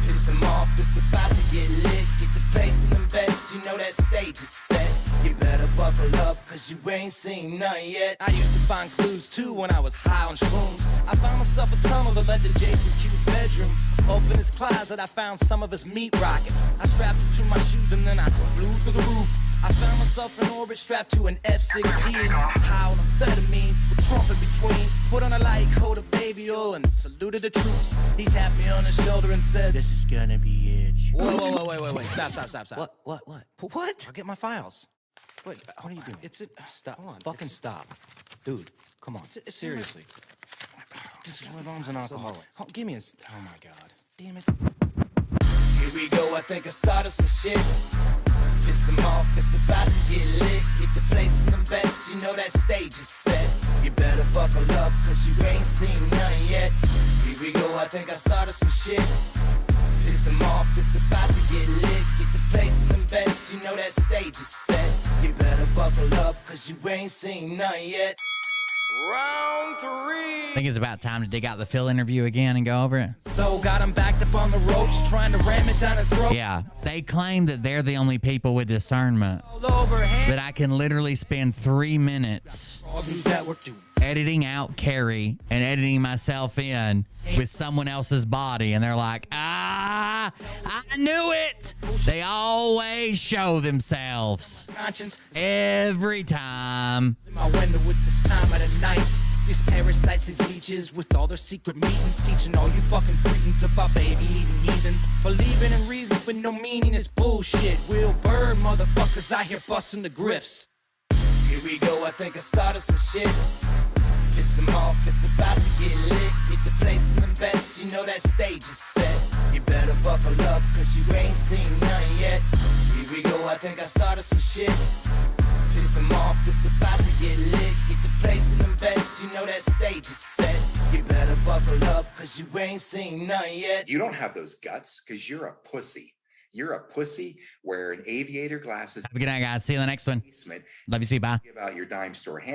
Piss him off, it's about to get lit. Get the place in the best, you know that stage is set. You better buckle up, cause you ain't seen none yet. I used to find clues too when I was high on shrooms. I found myself a tunnel that led to Jason Q's bedroom. Open his closet, I found some of his meat rockets. I strapped them to my shoes and then I flew through the roof. I found myself in orbit strapped to an F-16. High on amphetamine, with Trump in between. Put on a light coat of baby oil and saluted the troops. He tapped me on the shoulder and said, "This is gonna be it." Whoa, wait. Stop. What? I'll get my files. Wait, what are you doing? Stop. Hold on. Fucking stop. Dude, come on. Seriously. My mom's an alcoholic. Oh, give me a... Oh, my God. Damn it. Here we go. I think I started some shit. Piss them off. It's about to get lit. Get the place in the best. You know that stage is set. You better buckle up, cause you ain't seen none yet. Here we go. I think I started some shit. Piss them off. It's about to get lit. Get the place in the best. You know that stage is set. You better buckle up, cause you ain't seen none yet. Round 3. I think it's about time to dig out the Phil interview again and go over it. So got him backed up on the ropes, trying to ram it down his throat. Yeah, they claim that they're the only people with discernment. That I can literally spend 3 minutes editing out Carrie and editing myself in with someone else's body. And they're like, I knew it. They always show themselves. Every time. My window with this time of the night. These parasites, these leeches with all their secret meetings, teaching all you fucking cretins about baby eating heathens. Believing in reason with no meaning is bullshit. Will Bird motherfuckers out here busting the grifts. Here we go, I think I started some shit. Piss them off, it's about to get lit. Get the place in the best, you know that stage is set. You better buckle up, cause you ain't seen none yet. Here we go, I think I started some shit. Piss them off, it's about to get lit. Get the place in the best, you know that stage is set. You better buckle up, cause you ain't seen none yet. You don't have those guts because you're a pussy. You're a pussy wearing aviator glasses. Have a good night, guys. See you in the next one. Love you. See you. Bye. About your dime store hand.